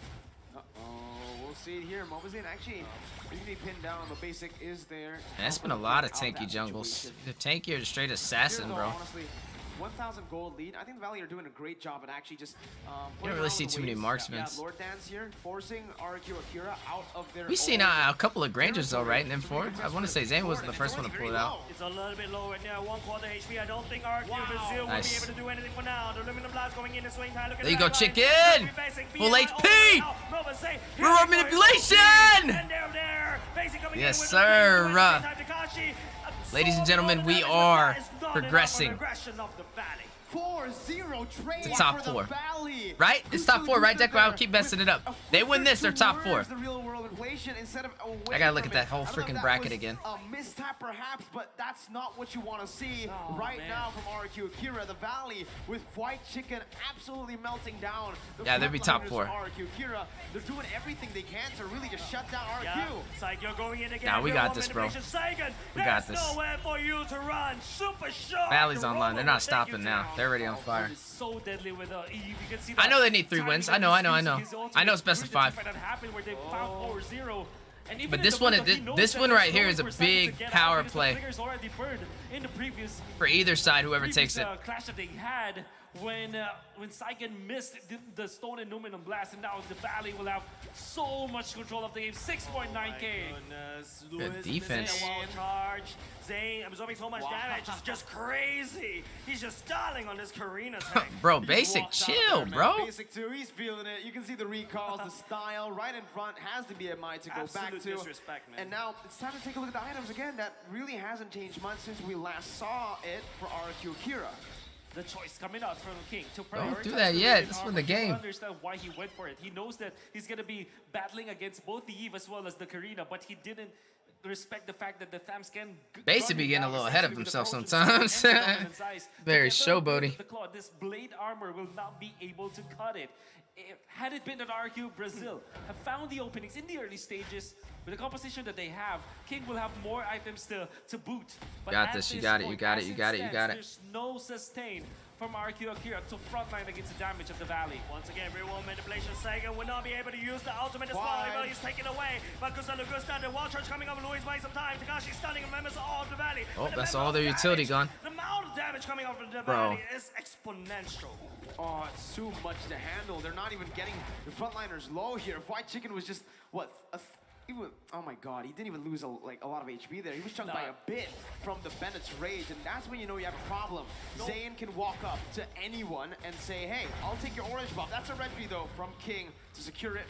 We'll see it here. Mobazane actually really pinned down, but Basic is there. Man, it's been a lot of tanky jungles. The tankier is straight assassin, Here, though, bro. honestly, 1,000 gold lead. I think the Valley are doing a great job at actually just. You don't really see too many marksmen. Yeah, Lord Dance here, forcing RRQ Akira out of their. We've seen own a couple of Grangers though, right? In M4. I want to say Zane wasn't the first one to pull it out. It's a little bit low right now, 1/4 HP. I don't think RRQ Brazil will Nice. be able to do anything for now. The Luminum Blast going in the swing time. Look at There you that go, line. chicken! Basic Full beat HP! all the way out. Mobazane, here Real they go, manipulation! and they're there. Basic coming Yes, in with sir. the time, Takashi. Ladies and So gentlemen, good we damage, but are that is not enough for the progressing. aggression of the Valley. 4-0 trade It's a top for the 4. Valley. Right? It's top 4, right, Deck? I'll keep messing it up. They win this, they're top 4. The real world inflation instead of I gotta look at that whole freaking bracket again. A mishap perhaps, but that's not what you want to see now from RRQ Akira. The Valley with White Chicken absolutely melting down. Yeah, they'll be top 4. RRQ Akira, they're doing everything they can to really just shut down RRQ. Yeah. Psycho going in again. Nah, we got this, bro. We got this. Nowhere for you to run. Super sharp. Valley's online. They're not stopping now. They're already on fire. So deadly with you can see I know they need 3 wins. I know it's best of 5. But this one right here is a big power play for either side, whoever takes it. Clash that they had when Saigon missed the Stone and Numenum Blast, and now the Valley will have so much control of the game. 6.9k. Good defense. Charge. Zane absorbing so much damage. It's just crazy. He's just stalling on this Karina tank. Bro, Basic, chill, bro. Basic too, he's feeling it. You can see the recalls, the style right in front has the BMI to go back to. Disrespect, man. And now it's time to take a look at the items again. That really hasn't changed much since we last saw it for RRQ Akira. The choice coming out from King to Don't prioritize do that yet. Just win the game. I understand why he went for it. He knows that he's gonna be battling against both the Eve as well as the Karina, but he didn't respect the fact that the Thams can Basically getting a little ahead of himself sometimes. Very showboaty. The claw, this blade armor will not be able to cut it. Had it been that RRQ Brazil have found the openings in the early stages, with the composition that they have, King will have more items to boot. But Got this, you got it, you got it, you got it, you got it. There's no sustain from RRQ Akira to frontline against the damage of the Valley. Once again, real world manipulation. Sagan will not be able to use the ultimate as well. Well, he's taken away. But Gusta Lugusta, the wall charge coming up. Luis buying some time. Takashi stunning members of the Valley. Oh, that's all their utility gone. The amount of damage coming up from the Valley is exponential. Oh, it's too much to handle. They're not even getting the frontliners low here. If White Chicken was just, what, oh my god, he didn't even lose a lot of HP there. He was chunked by a bit from the Bennett's Rage, and that's when you know you have a problem. Zayn can walk up to anyone and say, hey, I'll take your orange buff. That's a red V though from King to secure it.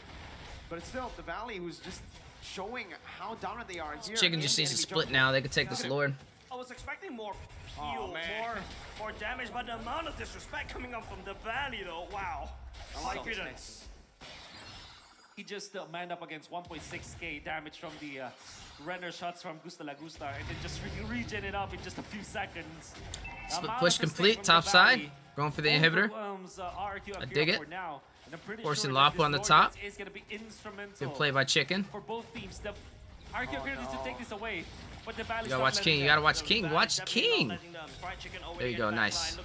But it's still the Valley who's just showing how dominant they are here. Chicken just needs to split now. They could take this Lord. I was expecting more heal, more damage, but the amount of disrespect coming up from the Valley though, wow. I like it. He just manned up against 1.6k damage from the Renner shots from Gusta Lagusta, and then just regen it up in just a few seconds. Split push complete, top side. Going for the inhibitor. I dig it. Forcing Lapu on the top. Good play by Chicken. For both teams, the RRQ Akira needs to take this away. But the Valley you gotta watch King, you gotta watch King, watch King. There you go, nice.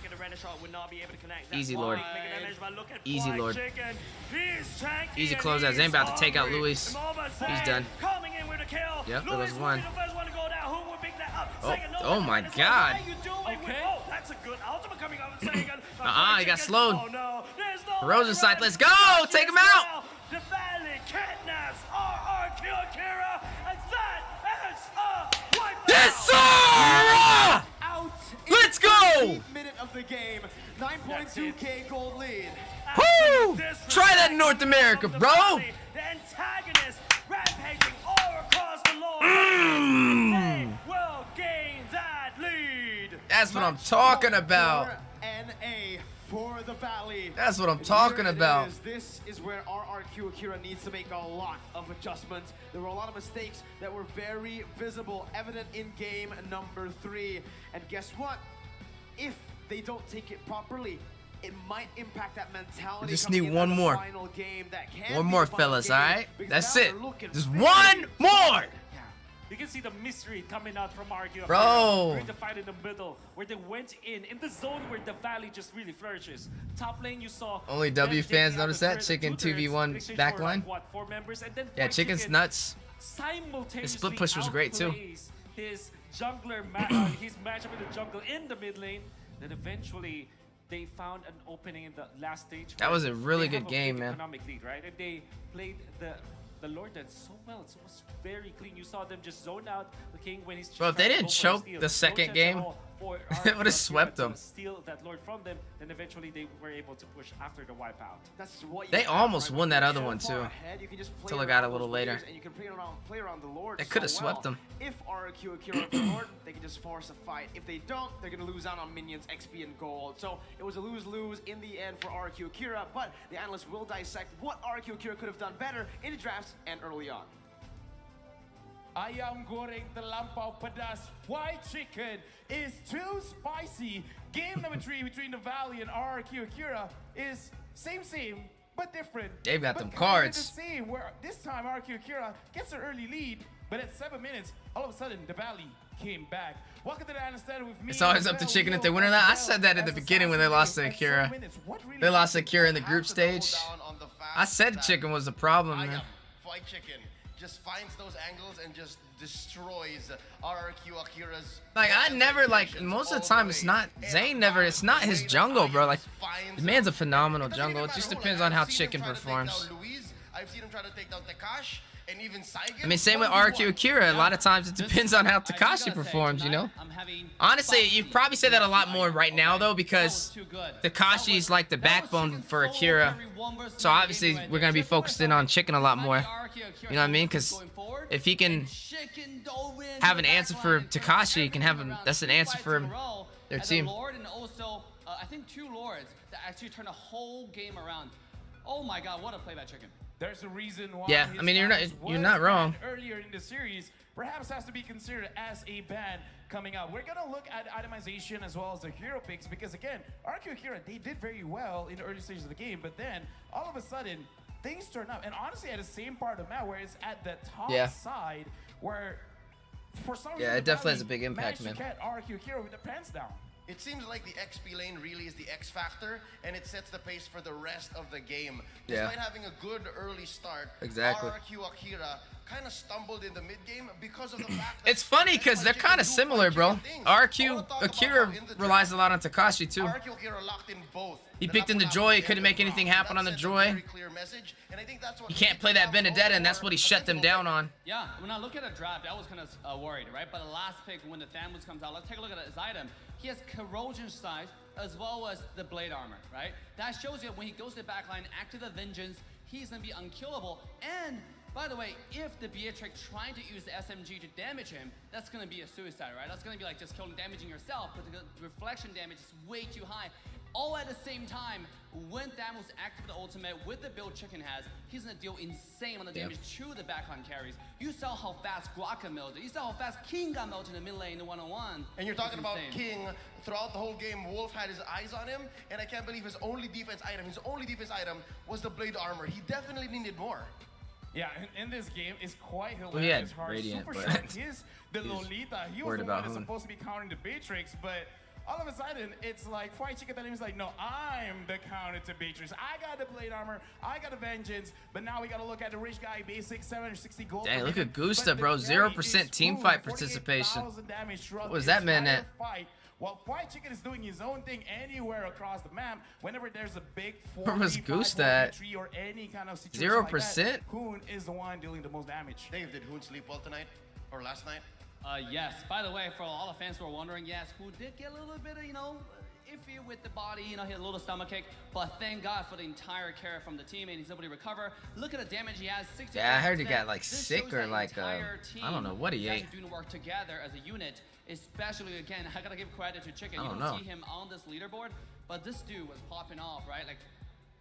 Easy Lord. Easy Lord. Easy close out. Zayn about to take out Luis. He's done. Yep, there was one. Oh my god. He got slowed. Rosenside, let's go! Take him out! The Valley kidnaps RRQ Akira, and that is a wipe. Yes, sir! Let's go! Minute of the game, 9.2k gold lead. Woo! Try that in North America, bro! The antagonist rampaging all across the Lord. They will gain that lead. That's what I'm talking about. NA for the Valley. That's what I'm talking about. This is where RRQ Akira needs to make a lot of adjustments. There were a lot of mistakes that were very visible, evident in game number 3. And guess what? If they don't take it properly, it might impact that mentality. We just need one more. Final game that can one more, fellas, all right? That's it. Just very one more! You can see the mystery coming out from RRQ. Bro. During the fight in the middle, where they went in the zone where the Valley just really flourishes. Top lane, you saw. Only W fans notice that. Chicken 2v1 backline. What, 4 members? And then yeah, Chicken's nuts. Simultaneously, his split push was great too. His jungler, his matchup in the jungle in the mid lane. Then eventually, they found an opening in the last stage. That was a really good game, man. Economic lead, right? And they played the Lord dance so well. It was very clean. You saw them just zone out the King when he's. Bro, if they didn't choke the second game, for It would've swept them. steal that Lord from them, then eventually they were able to push after the wipeout. That's what They you almost have, won that When other you're one so far too. ahead, you can just play Till it got a around little those later. layers and you can play around the Lord. They could have so swept well. them. If RRQ Akira the Lord, they can just force a fight. If they don't, they're gonna lose out on minions, XP, and gold. So it was a lose-lose in the end for RRQ Akira, but the analysts will dissect what RRQ Akira could have done better in the drafts and early on. Ayam goreng terlampau pedas. Fried chicken is too spicy. Game number 3 between the Valley and RRQ Akira is same, but different. They've got but them kinda cards. The same, where this time RRQ Akira gets an early lead, but at 7 minutes, all of a sudden, the Valley came back. Welcome to the Understand with me. It's always up to Chicken if they win or not. I said that in the beginning when they lost to Akira. They lost to Akira in the group stage. I said Chicken was the problem, man. Fight Chicken just finds those angles and just destroys RRQ Akira's. Like, I never, like, most of the time it's not, Zane never, it's not his jungle, bro. Like, the man's a phenomenal jungle. It just depends on how Chicken performs. I've seen him try to take down Tekash and even Saigen. I mean, same with RRQ Akira. A lot of times it depends on how Tekashi performs, you know? Honestly, you probably say that a lot more right now, though, because Tekashi's like the backbone for Akira. So obviously, we're going to be focused in on Chicken a lot more. You know what I mean? Because if he can have an answer for Tekashi, he can have him. That's an answer for their team. Lord and also, I think 2 Lords that actually turn a whole game around. Oh my God, what a play by Chicken. There's a reason why. Yeah, I mean, you're not wrong. Earlier in the series, perhaps has to be considered as a ban coming out. We're gonna look at itemization as well as the hero picks because again, RRQ Akira, they did very well in the early stages of the game, but then all of a sudden things turn up, and honestly, at the same part of the map where it's at the top side, where for some reason it definitely has a big impact, man. Managed to get RRQ Akira with the pants down. It seems like the XP lane really is the X factor, and it sets the pace for the rest of the game. Despite having a good early start, RRQ Akira kind of stumbled in the mid game because of the fact that it's funny because they're kind of similar, bro. RRQ Akira relies a lot on Tekashi too. RRQ Akira locked in both. He picked in the Joy. He couldn't make anything happen on the Joy. He can't play that Benedetta, and that's what he shut them down on. Yeah, when I look at a draft, I was kind of worried, right? But the last pick, when the Thamus comes out, let's take a look at his item. He has Corrosion Sight as well as the Blade Armor, right? That shows you when he goes to the backline, active the Vengeance, he's going to be unkillable. And by the way, if the Beatrix trying to use the SMG to damage him, that's going to be a suicide, right? That's going to be like just damaging yourself, but the reflection damage is way too high. All at the same time, when Thamus active the ultimate with the build Chicken has, he's gonna deal insane on the damage to the backline carries. You saw how fast Guaka melted. You saw how fast King got melted in the mid lane in the 1-on-1. And you're talking about King throughout the whole game. Wolf had his eyes on him, and I can't believe his only defense item was the Blade Armor. He definitely needed more. Yeah, in this game, it's quite hilarious. Well, he had hard. Radiant, Super but Shark is the Lolita. He was the one that's supposed to be countering the Beatrix, but all of a sudden, it's like Fried Chicken telling him, like, no, I'm the counter to Beatrix. I got the Blade Armor, I got the Vengeance, but now we got to look at the rich guy basic, 760 gold. Dang, look at Gusta, bro. 0% team fight participation. What was that man at? While Fried Chicken is doing his own thing anywhere across the map, whenever there's a big 4 Where was Gusta at? or any kind of situation 0%? like that, Hoon is the one dealing the most damage. Dave, did Hoon sleep well tonight? Or last night? Yes. By the way, for all the fans who are wondering, yes, who did get a little bit of, iffy with the body, he had a little stomach kick, but thank God for the entire care from the team, and he's able to recover. Look at the damage he has, 60%. Yeah, I heard he got like sick or like, I don't know what he ate. Doing work together as a unit, especially, again, I gotta give credit to Chicken. You don't see him on this leaderboard, but this dude was popping off, right? Like,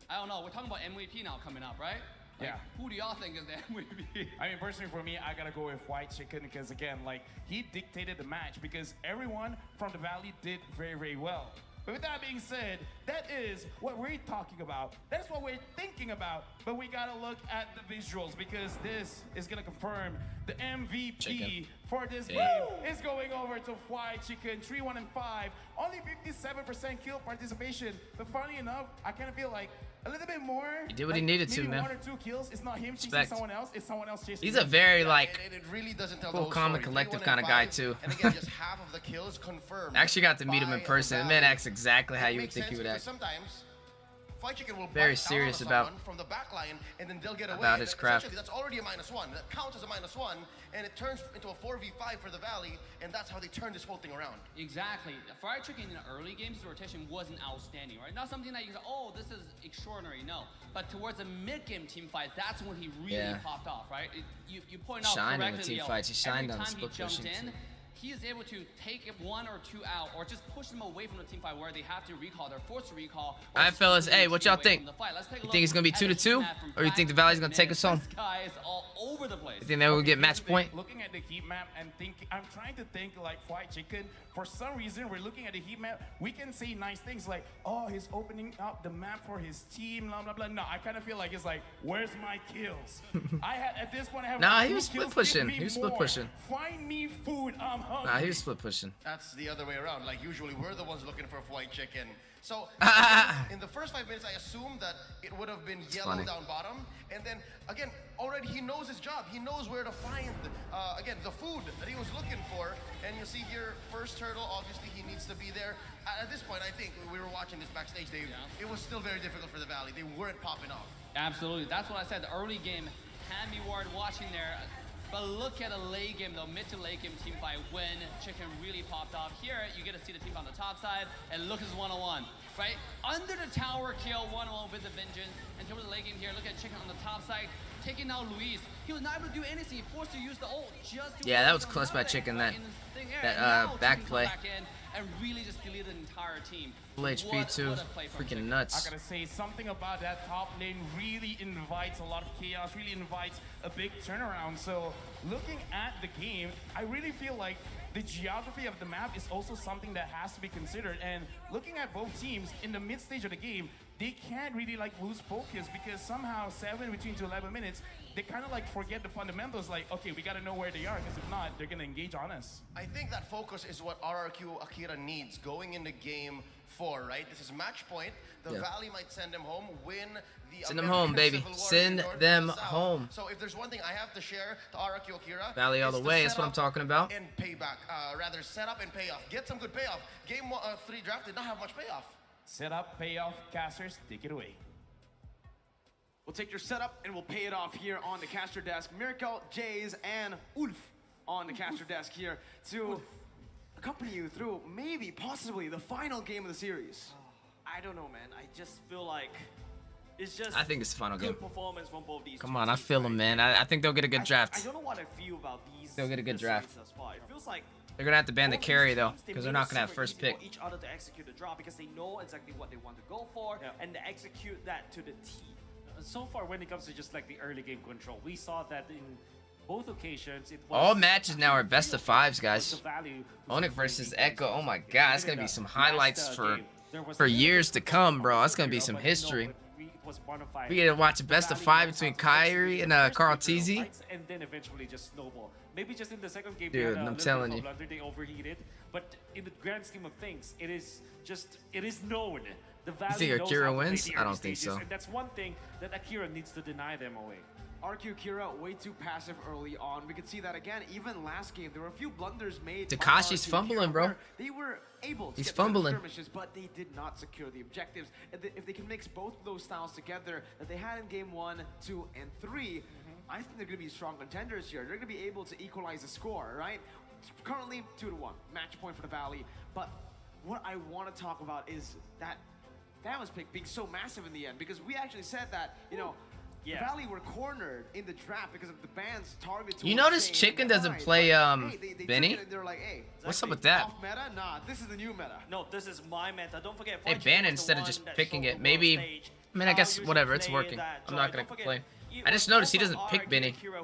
I don't know, we're talking about MVP now coming up, right? Like, who do y'all think is the MVP? I mean, personally for me, I gotta go with White Chicken because again, like, he dictated the match because everyone from the Valley did very, very well. But with that being said, that is what we're talking about. That's what we're thinking about. But we gotta look at the visuals because this is gonna confirm the MVP for this game is going over to White Chicken, 3-1-5. Only 57% kill participation. But funny enough, I kind of feel like a little bit more. He did what he needed to, man. 1 or 2 kills. It's not him chasing someone else. It's someone else chasing. He's a very like it really doesn't tell cool, calm, and collective kind of guy too. And again, just half of the kills confirmed. I actually got to meet him in person. The man acts exactly how you would think he would act. Sometimes Fried Chicken will very bite down serious on about someone from the back line, and then they'll get away. about his craft. Essentially, that's already a -1. That counts as a -1, and it turns into a 4v5 for the Valley, and that's how they turn this whole thing around. Exactly. Fried Chicken in the early games, the rotation wasn't outstanding, right? Not something that you can say, oh, this is extraordinary. No. But towards the mid-game team fight, that's when he really popped off, right? You point out Shined in the correctly, team fights. He shined on the every time split he jumped pushing. in, he is able to take 1 or 2 out, or just push them away from the team fight where they have to recall. They're forced to recall. All right, fellas. Hey, what y'all think? You think it's gonna be 2-2, or you think the Valley's gonna take us home? This guy is all over the place. You think they will get match point? Looking at the heat map and I'm trying to think like Fried Chicken. For some reason, we're looking at the heat map. We can say nice things like, oh, he's opening up the map for his team, blah, blah, blah. No, I kind of feel like it's like, where's my kills? At this point, I have Nah, he 2 was split kills. pushing. Give me He was split more. pushing. Find me food. I'm hungry. Nah, he was split pushing. That's the other way around. Like, usually we're the ones looking for Fried Chicken. So, in the first 5 minutes, I assumed that it would have been yellow funny. down bottom. And then, again, already he knows his job. He knows where to find, again, the food that he was looking for. And you see here, first turtle, obviously he needs to be there. At this point, I think, we were watching this backstage, it was still very difficult for the Valley. They weren't popping off. Absolutely. That's what I said. The early game had me worried watching there. But look at a late game, though, mid to late game team fight when Chicken really popped off. Here, you get to see the team on the top side, and look at this 1-on-1, right? Under the tower kill, 1-on-1 with the vengeance. And towards the late game here, look at Chicken on the top side, taking out Luis. He was not able to do anything, forced to use the ult just to Yeah, that was close by Chicken, that back play. Back in and really just deleted the entire team. Full HP too, freaking nuts. I gotta say, something about that top lane really invites a lot of chaos, really invites a big turnaround. So looking at the game, I really feel like the geography of the map is also something that has to be considered. And looking at both teams in the mid stage of the game, they can't really like lose focus because somehow 7 between to 11 minutes, they kind of like forget the fundamentals. Like, okay, we gotta know where they are because if not, they're gonna engage on us. I think that focus is what RRQ Akira needs going into game 4, right? This is match point. The Valley might send them home, win the Send them home, baby. Send them home. So if there's one thing I have to share to RRQ Akira, Valley all the way, that's what I'm talking about. And payback, rather set up and payoff. Get some good payoff. Game 3 draft did not have much payoff. Set up, payoff, casters, take it away. We'll take your setup and we'll pay it off here on the caster desk. Miracle, Jays, and Ulf on the caster desk here to accompany you through maybe, possibly, the final game of the series. I don't know, man. I just feel like it's just I think it's the final game. good performance from both these Come two on, I teams, feel right? them, man. I think they'll get a good I draft. don't know what I feel about these. They'll get a good this draft. series thus far. It feels like They're gonna have to ban the both carry these though, teams, they because they're made not it gonna have super first easy pick. for each other to execute the draw because they know exactly what they want to go for and they execute that to the T. So far, when it comes to just like the early game control, we saw that in both occasions. It was All matches now are best of 5s, guys. the value Onyx versus Echo. Oh my God, that's gonna be some highlights for game, years to come, bro. That's gonna be some history. We get to watch a best of 5 between Kyrie and Carl TZ. And then eventually just snowball. Maybe just in the second game, Dude, they had a I'm little telling bit you. of blunder, they overheated. But in the grand scheme of things, it is known. The Valley think knows Akira how to play wins? the I don't early think stages, so. And that's one thing that Akira needs to deny them away. RQ Akira way too passive early on. We could see that again, even last game. There were a few blunders made. by Takashi's RQ fumbling, Akira bro. where They were able to He's get through the fumbling. skirmishes, but they did not secure the objectives. If they can mix both of those styles together that they had in game 1, 2, and 3, I think they're going to be strong contenders here. They're going to be able to equalize the score, right? Currently 2-1, match point for the Valley. But what I want to talk about is that Thanos pick being so massive in the end, because we actually said that, you know, the Valley were cornered in the draft because of the bans targeted to You notice Chicken doesn't play Benny? They're like, hey, What's up with that? off meta? Nah, this is the new meta. No, this is my meta. Don't forget. They Fried ban Chicken it was instead the of just one that picking showed it. the Maybe, world stage I mean, I how guess you should whatever, it's play working. that I'm Joy. not gonna Don't forget, complain. it I just was noticed he also doesn't pick RRQ Benny. Akira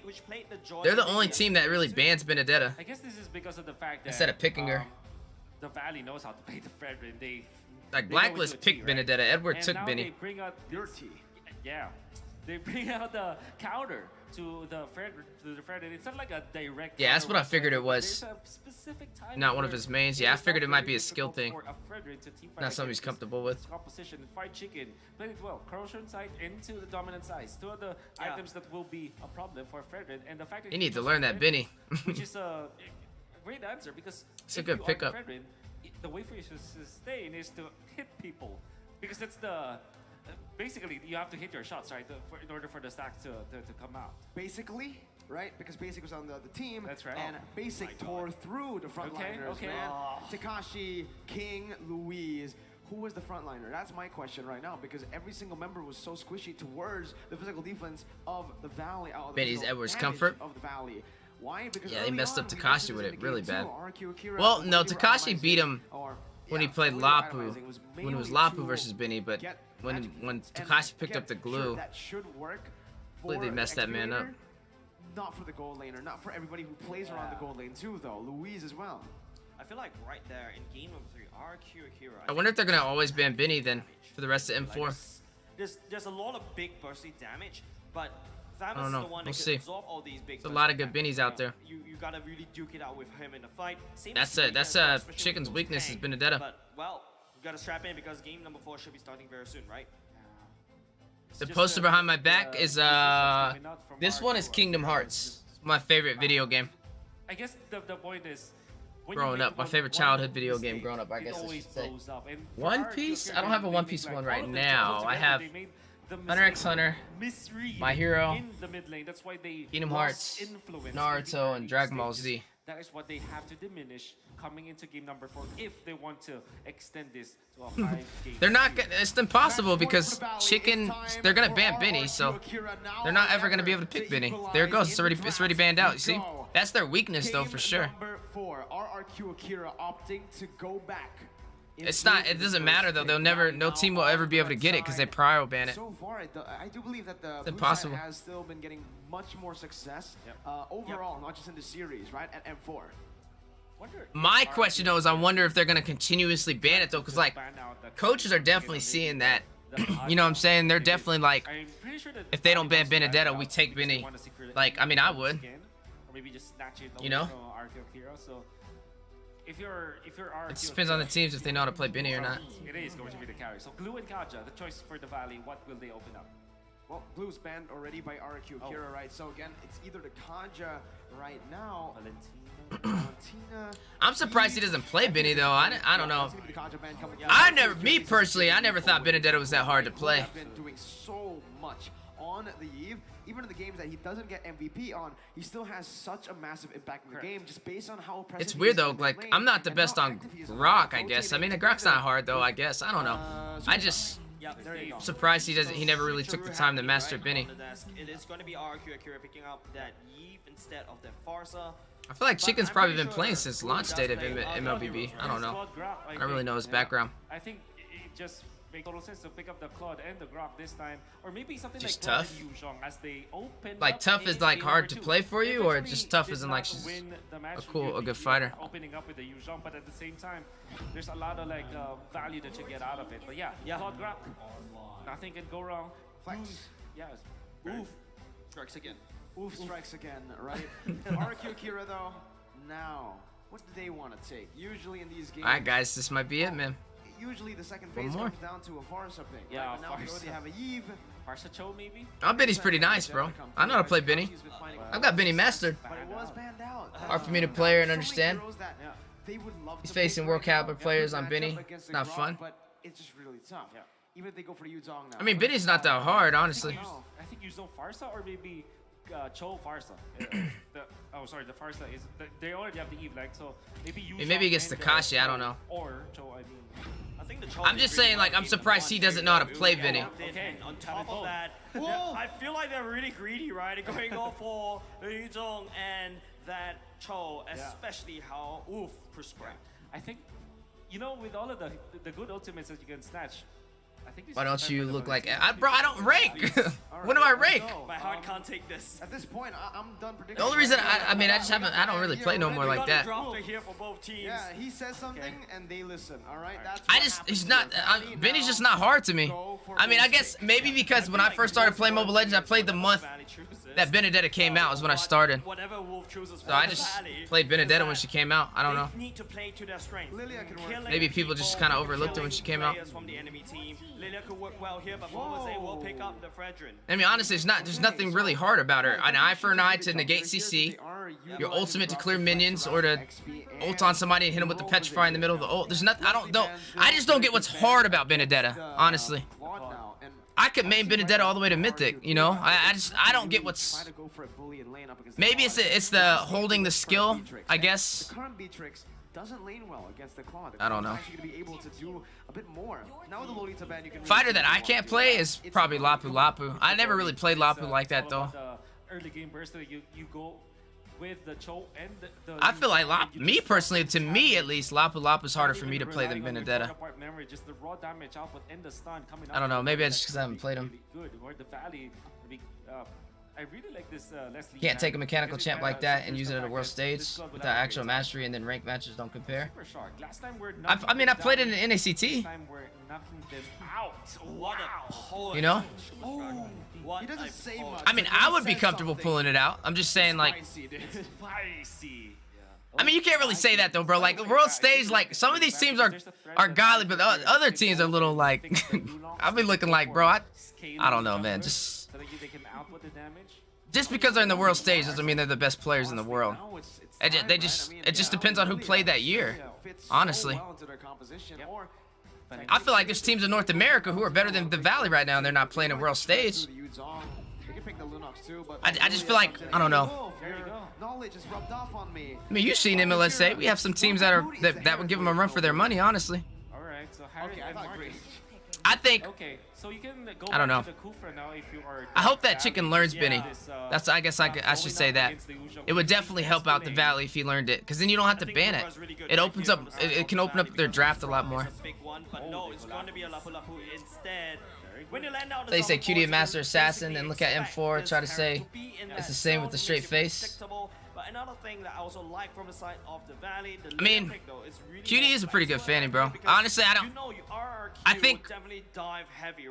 which played the Joy They're the really only good. team that really bans Benedetta. I guess this is because of the fact that Instead of picking her. the Valley knows how to play the Fredrin. Like, they go Blacklist into a T, picked right? Benedetta. Edward And took now Benny. They bring out Your T. Yeah, they bring out the counter to the Fredrin. It's not like a direct. Yeah, that's counter what I with figured it Fredrin, was. but there's a specific time Not one of where his mains. Yeah, I figured it might be a skill thing. for a Fredrin to team fight Not something he's against comfortable with. his composition. Fried Chicken played it well. Corrosion side into the dominant sides. Two of the items that will be a problem for Fredrin, and the fact that You need to chose learn that Fredrin, Benny. which is a great answer because It's a if good you are pickup. Fredrin, the way for you to sustain is to hit people. Because that's the basically you have to hit your shots, right, in order for the stacks to come out. Basically, right? Because Basic was on the team. That's right. And Basic tore through the frontliners, man. Takashi, King, Louise. Who was the frontliner? That's my question right now, because every single member was so squishy towards the physical defense of the Valley. Benny's Edwards comfort. Of the Valley. Why? Because yeah, they messed up Takashi with it really bad. RRQ, well, no, Takashi beat him when he played Lapu, when it was Lapu versus Benny, but when Takashi picked up the glue, that should work. Completely messed that man up. Not for the gold laner, not for everybody who plays around the gold lane too, though. Louise as well. I feel like right there in game number 3, RRQ Akira. I wonder if they're gonna always ban Benny then for the rest of M4. There's a lot of big bursty damage, but I don't know. We'll see. All these big There's a lot of good Bennies out there. You gotta really duke it out with him in the fight. That's Chicken's weakness is Benedetta. But well, you gotta strap in because game number 4 should be starting very soon, right? The poster behind my back is this one is Kingdom Hearts. It's my favorite video game. I guess the point is, growing up, my favorite childhood video game growing up, I guess I should say. One Piece? I don't have a One Piece one right now. I have Hunter x Hunter, My Hero, Kingdom Hearts, Naruto, and Dragon Ball Z. That is what they have to diminish coming into game number 4 if they want to extend this to a 5-game. They're not gonna, it's impossible because Chicken, they're gonna ban Benny, so they're not ever gonna be able to pick Benny. There it goes, it's already banned out, you see? That's their weakness though, for sure. Number 4, RRQ Akira opting to go back. It's not, it doesn't matter though, no team will ever be able to get it because they prior ban it. So far, I do believe that the blue side has still been getting much more success overall, not just in the series, right, at M4. My question though is I wonder if they're going to continuously ban it though, because like, coaches are definitely seeing that. You know what I'm saying? They're definitely like, if they don't ban Benedetta, we take Benny. Like, I mean, I would. You know? If you're it just depends on the teams if they know how to play Benny or not. It is going to be the carry. So Glue and Kaja, the choice for the Valley, what will they open up? Well, Blue's banned already by RRQ Akira, right? So again, it's either the Kaja right now. Valentina. I'm surprised he doesn't play Benny though. I don't know. Me personally, I never thought Benedetta was that hard to play. He's been doing so much on the Eve. Even in the games that he doesn't get MVP on, he still has such a massive impact in the game just based on how impressive. It's weird though, like I'm not the best on Grok, I guess. I mean, the Grok's not hard though, I guess. I don't know. I just surprised he never really took the time to master Benny. It is going to be RRQ Akira picking up that Eve instead of that Farsa. I feel like Chicken's probably been playing since launch date of MLBB. I don't know. I don't really know his background. I think it just makes total sense to pick up the Claude and the Grok this time, or maybe something just like tough. As they open like tough is like hard to play for you, or just tough isn't like she's a good fighter. Opening up with the Yuzhong, but at the same time, there's a lot of like value that you get out of it. But yeah, Claude Grok, nothing can go wrong. Flex. Yes. Oof. Strikes again. Oof strikes again, right? RRQ Akira though, now, what do they want to take? Usually in these games. Alright guys, this might be it, man. Usually the second phase comes down to a Farsa pick. Yeah, right? But now we already have a Eve. Farsa Cho maybe? Oh, Benny's pretty nice, bro. I know how to play Benny. I've got Benny mastered. But it was banned out. Hard for me to play and understand. They would love He's facing world caliber players on Benny. It's not fun. But it's just really tough. Even if they go for Yuzhong now. I mean, Benny's not that hard, honestly. I think Yuzhong Farsa or maybe Cho Farsa. Oh, sorry, the Farsa is. They already have the Eve, like, so maybe he gets Takashi, I don't know. Or Cho, I mean. I think I'm just saying, like, I'm surprised he doesn't know how to play Benny. Okay, on top of that, I feel like they're really greedy, right? They're going all for Yuzhong and that Cho, especially how prescribed. I think, you know, with all of the good ultimates that you can snatch, I think why don't you look like bro? I don't rank. When do I rank? My heart can't take this. At this point, I'm done predicting. The only reason I mean, I don't really play no more like that. Here for both teams. Yeah, he says something and they listen. All right, he's not. Benny's just not hard to me. I mean, I guess maybe because when I first started playing Mobile Legends, I played the month that Benedetta came out is when I started. So I just played Benedetta when she came out. I don't know. Maybe people just kind of overlooked her when she came out. Lilia could work well here, but Mobile will pick up the Fredrin. I mean, honestly, there's nothing really hard about her. An eye for an eye to negate CC, your ultimate to clear minions, or to ult on somebody and hit him with the petrify in the middle of the ult. There's nothing. I just don't get what's hard about Benedetta, honestly. I could main Benedetta all the way to Mythic, you know? I don't get what's... Maybe it's the holding the skill, I guess. Doesn't lane well against the Claw. I don't know. Actually be able to do a bit more. Now with the Lolita ban, you can Fighter that I can't play is probably Lapu Lapu. I never really played Lapu like that though. Early game burst, you go with the choke and the I feel like me personally, to me at least, Lapu Lapu is harder for me to play than Benedetta. I don't know. Maybe it's just because I haven't played him. I really like this Leslie. Can't take a mechanical champ like that and use it at a world stage without actual mastery, and then ranked matches don't compare. I mean, I played it in NACT. You know? He doesn't say much. I mean, I would be comfortable pulling it out. I'm just saying, like... I mean, you can't really say that, though, bro. Like, the world stage, like, some of these teams are godly, but the other teams are a little, like... I'll be looking like, bro, I don't know, man. Just because they're in the world stage doesn't mean they're the best players in the world. It just depends on who played that year, honestly. I feel like there's teams in North America who are better than the Valley right now, and they're not playing a world stage. I just feel like, I don't know. I mean, you've seen MLSA. We have some teams that would give them a run for their money, honestly. I think... So you can go I don't know. to Kufra now if you are I hope that chicken learns Benny. That's I guess I should say that. It would definitely help out the Valley if he learned it, because then you don't have to ban it. It opens up. It can open up their draft a lot more. They say QD Master Assassin, and look at M4. Try to say it's the same with the straight face. Another thing that I also like from the side of the Valley, I mean, QD is a pretty good fanny, bro. Honestly, I think,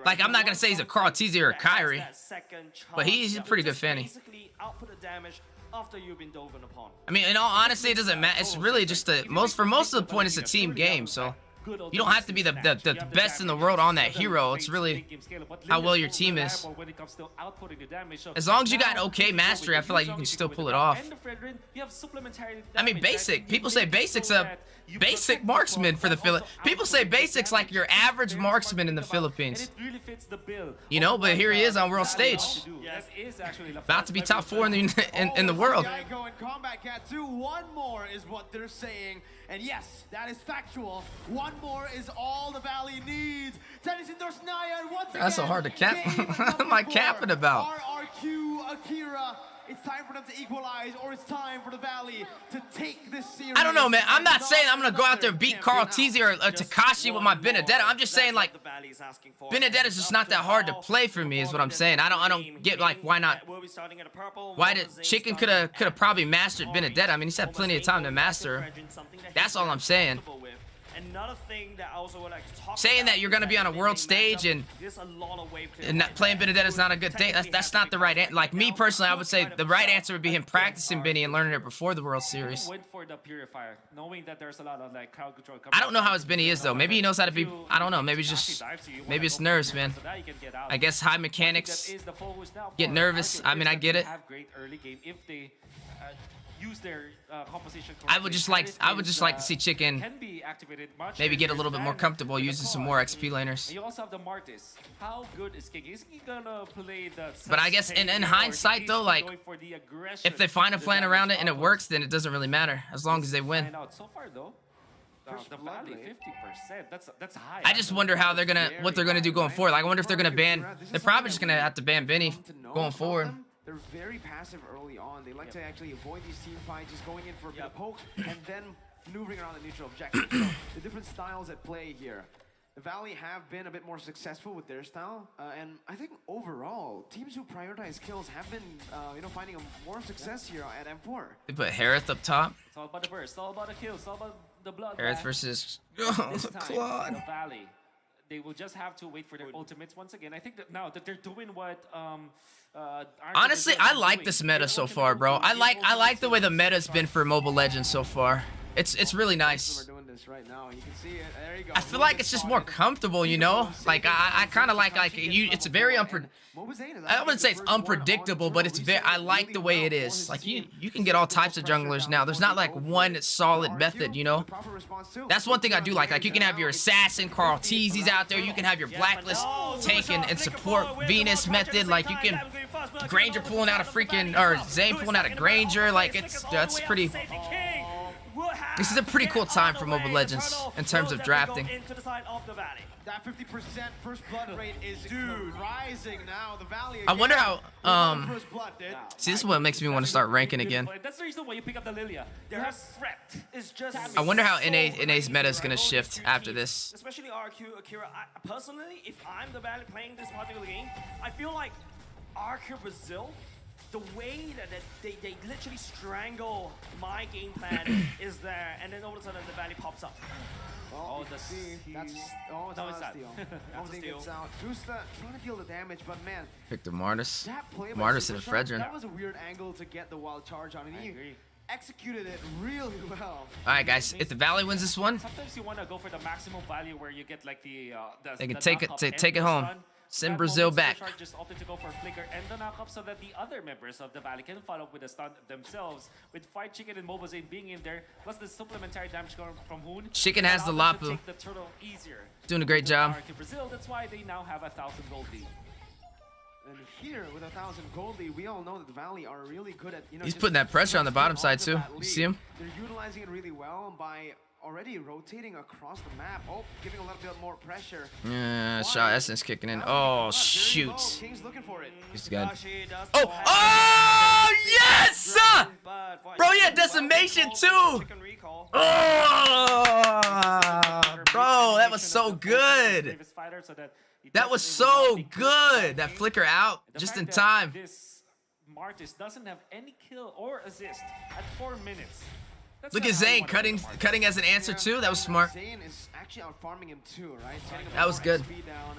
like, I'm not gonna say he's a Carl Teasy or a Kyrie, but he's a pretty good fanny. I mean, in all honesty, it doesn't matter. It's really just for most of the point, it's a team game, so you don't have to be the best in the world on that hero. It's really how well your team is. As long as you got okay mastery, I feel like you can still pull it off. I mean, basic. People say basic's a basic marksman for the Philippines. People say basic's like your average marksman in the Philippines. You know, but here he is on world stage. About to be top 4 in the world. One more is what they're saying. And yes, that is factual. One more is all the Valley needs. That's so hard to cap. What am I capping about? RRQ Akira. It's time for them to equalize, or it's time for the Valley to take this series. I don't know, man. I'm not saying I'm gonna go out there and beat Carl Teasy or Takashi with my Benedetta. I'm just saying, like, Benedetta's just not that hard to play for me, is what I'm saying. I don't get, like, why not? Why did Chicken could have probably mastered Benedetta? I mean, he's had plenty of time to master her. That's all I'm saying. Another thing that I also would like to talk saying that you're going to be on a world stage and not playing Benedetta is not a good thing. That's not the right answer. Like me personally, I would say the right answer would be him practicing Benny and learning it before the World Series. I don't know how his Benny is though. Maybe he knows how to be. I don't know. Maybe it's nerves, man. I guess high mechanics get nervous. I mean, I get it. I would just like to see Chicken maybe get a little bit more comfortable using some more XP laners. But I guess in hindsight though, like if they find a plan around it and it works, then it doesn't really matter as long as they win. I just wonder how what they're gonna do going forward. Like I wonder if they're gonna ban. They're probably just gonna have to ban Benny going forward. They're very passive early on. They like to actually avoid these team fights, just going in for a bit of poke and then maneuvering around the neutral objective. So the different styles at play here. The Valley have been a bit more successful with their style, and I think overall, teams who prioritize kills have been, finding more success here at M4. They put Harith up top. It's all about the burst, it's all about the kills, it's all about the blood. Harith versus Claude. The Valley. They will just have to wait for their ultimates once again. I think that now that they're doing what honestly, I like this meta so far, bro. I like the way the meta's been for Mobile Legends so far. It's really nice. We're doing this right now. You can see it. There you go. I feel like it's just more comfortable, you know? Like I kind of like it's very I wouldn't say it's unpredictable, but it's very, I like the way it is. Like you can get all types of junglers now. There's not like one solid method, you know? That's one thing I do like. Like you can have your assassin, Carl Teasy's out there. You can have your blacklist tank and support Venus method. Like you can Granger pulling out a freaking, or Zane pulling out a Granger. Like that's pretty. This is a pretty cool time for Mobile Legends in terms of drafting. That 50% first blood rate is rising now. The Valley I wonder how first blood did. see, this is what makes me want to start ranking again. That's the reason why you pick up the Lilia. Their threat is just. I wonder how NA's meta is gonna shift after this. Especially RQ Akira. Personally, if I'm the Valley playing this particular game, I feel like RQ Brazil, the way that they literally strangle my game plan is there, and then all of a sudden the Valley pops up. Oh, that's it's not a steal. That's a steal. Justa trying to deal the damage, but man, Victor Martis. that play by Martis and Superstar, Fredrin. that was a weird angle to get the wild charge on, and he executed it really well. Alright guys, if the Valley wins this one, Sometimes you want to go for the maximum value where you get like the they can the take knockup it and take it the home. stun. Send That Brazil moment, back. Superstar just opted to go for a flicker and the knockup so that the other members of the Valley can follow up with a stun themselves. With Fight Chicken and Mobazane being in there, plus the supplementary damage going from Hoon. Chicken has the allows them to Lapu. take the turtle easier. Doing a great job. RRQ Brazil, that's why they now have 1,000 gold lead. And here with 1,000 gold lead, we all know that the Valley are really good at, you know, He's just putting that pressure on the bottom off side of too. that You lead. see him? They're utilizing it really well by already rotating across the map. Oh, giving a little bit more pressure. Yeah, Shaw Essence kicking in. Oh shoot. King's looking for it. He's good. Oh yes! Bro, yeah, decimation too. Oh, bro, that was so good. That was so good. That flicker out just in time. This Martis doesn't have any kill or assist at 4 minutes. That's Look not at how you Zane wanna play cutting as an answer too. That was smart. Zane is actually outfarming him too, right? That was good. XP down.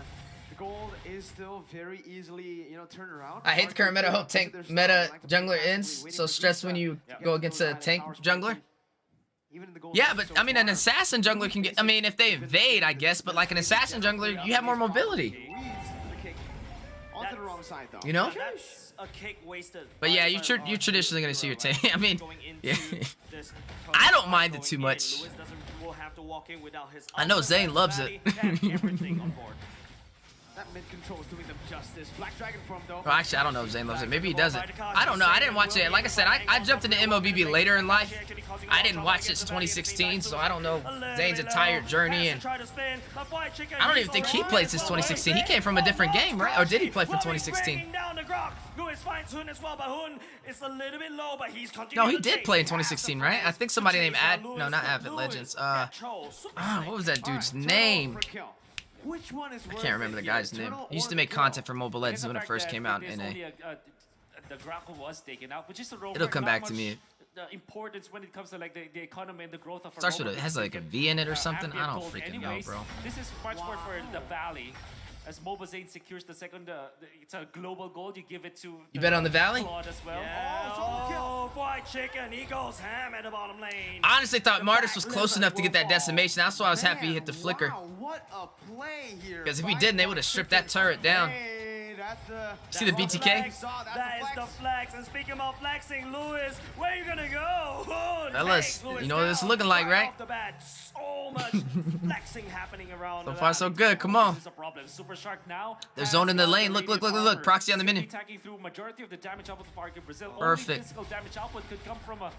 The gold is still very easily, you know, turned around. I hate the current meta. Hope tank meta jungler ends. So stressed when you go against a tank jungler. Yeah, but I mean, an assassin jungler can get. I mean, if they evade, I guess. But like an assassin jungler, you have more mobility. Onto the wrong side though. You know? That's a kick wasted. But yeah, you're traditionally gonna see your tank. I mean, yeah. I don't mind it too much. I know Zane loves it. That mid control is doing them justice. Black Dragon form though. Well, actually, I don't know if Zane loves it. Maybe he doesn't. I don't know. I didn't watch it. Like I said, I jumped into MLBB later in life. I didn't watch it since 2016, so I don't know Zane's entire journey. And I don't even think he played since 2016. He came from a different game, right? Or did he play from 2016? No, he did play in 2016, right? I think somebody named no, not Avid Legends. What was that dude's name? Which one is I can't remember the guy's name. He used to make content for Mobile Legends when it first came out in NA. The Graco was taken out, which is a role It'll come back to me. The importance when it comes to like the economy and the growth of Starts with it has like a V in it or something. I don't freaking know, bro. This is much more for the Valley. As Mobazane secures the second, it's a global gold. You give it to. You bet on the Valley? As well. Oh, White Chicken, he goes ham at the bottom lane. I honestly thought Martis was close enough to get that decimation. That's why I was happy he hit the flicker. Wow, what a play here. Because if he didn't, they would have stripped that turret down. See the BTK? That is the flex. And speaking of flexing, Lewis, where are you gonna go? Oh, Fellas, you know what this is looking like, right? Off the bat, so much flexing happening around. So far, so good. Come on. Super Shark now. They're zoning the lane. Look. Proxy on the minion. Attacking through majority of the damage output of RRQ Brazil. Perfect. Only physical damage output could come from a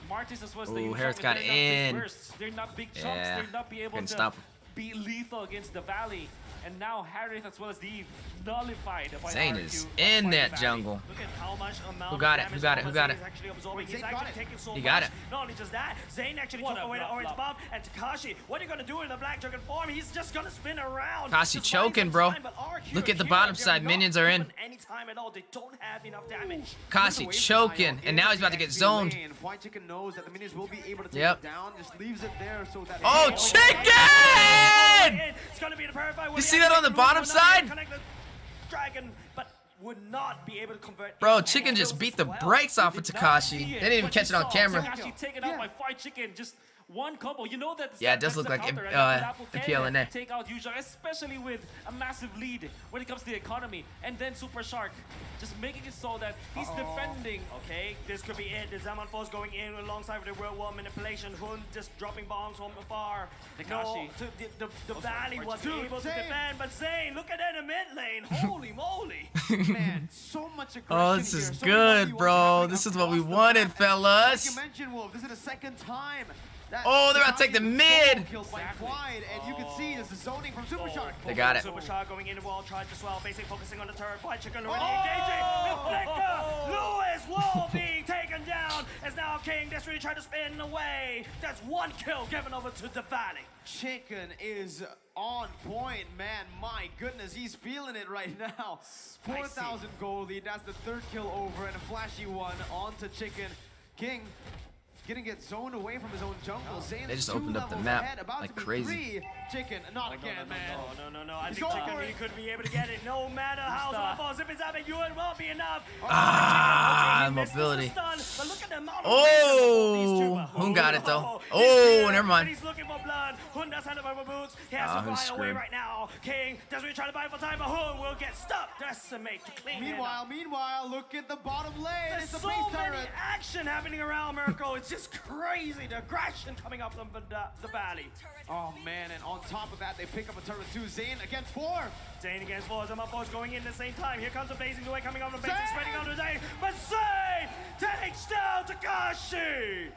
Martis as well as the Ooh, Harris got in. They're not big chunks. Yeah. They're not be able Couldn't to stop him. be lethal against the Valley. And now Harith as well as the nullified by Zane RRQ is in that Valley. jungle. Look at how much amount Who got of it? Who damage got it? Mobazane is actually absorbing. He's Zane actually got it. taking so He much. got it. Not only just that, Zane actually took away the orange buff. And Takashi, what are you gonna do in the Black Dragon form? He's just gonna spin around. Takashi Just buying choking, some bro. time, but RRQ Look at the here, bottom they're side. not Minions are in. given any time at all. They don't have enough damage. Kashi choking, and now he's about to get zoned. White Chicken knows that the minions will be able to take Yep. it down. Just leaves it there so that. Oh, Chicken! It's gonna be the Purify. You see that on the bottom side? Dragon, but would not be able to convert. Bro, Chicken just beat the brakes off of Takashi. They didn't even catch it on camera. Takashi taken out by Fight Chicken. Just one combo. You know that. Yeah, it does look like MPLNA. Take out usually, especially with a massive lead when it comes to the economy, and then Super Shark just making it so that he's defending. Okay, this could be it. The Zaman Force going in alongside with the real world manipulation. Hun just dropping bombs from afar. No, the Valley was able to defend, but Zayn, look at that in the mid lane. Holy moly! Man, so much aggression. Oh, this is here. So good, bro. happening This is what we across the wanted, map. fellas. Like you mentioned, Wolf, this is the second time. That Oh, they're about to take the mid. Killed by Clyde, and you can see this is zoning from Super Shark. They got it. Super Shark going in the wall charge as well, basically focusing on the turret. White Chicken already engaging. The flicker. Lewis Wall being taken down as now King desperately trying to spin away. That's one kill given over to the Valley. Chicken is on point, man. My goodness, he's feeling it right now. 4,000 gold lead. That's the third kill over, and a flashy one onto Chicken. King gonna get zoned away from his own jungle. Zayn They just two opened up the levels map ahead, about like to be crazy. 3. Chicken, not again, man. No. I think Chicken, he could be able to get it. No matter how small if it's happening, it won't be enough. Mobility. But look at the amount of Oh, Hun got it though. Oh, never mind. He's looking for blood. Hun does hand over boots. He has to Hun's fly away screwed. right now. King desperately trying to buy for time, but Hun will get stuck. Decimate to clean it up. Meanwhile, look at the bottom lane. There's It's the so base many turret. action happening around Mirko. It's just crazy. The aggression coming up from the Valley. Oh man, and on top of that, they pick up a turret too. Zayn against 4. Zayn against 4. Zaman Force going in at the same time. Here comes the phasing away, coming over the basic, spreading onto Zayn. But Zayn takes down Takashi.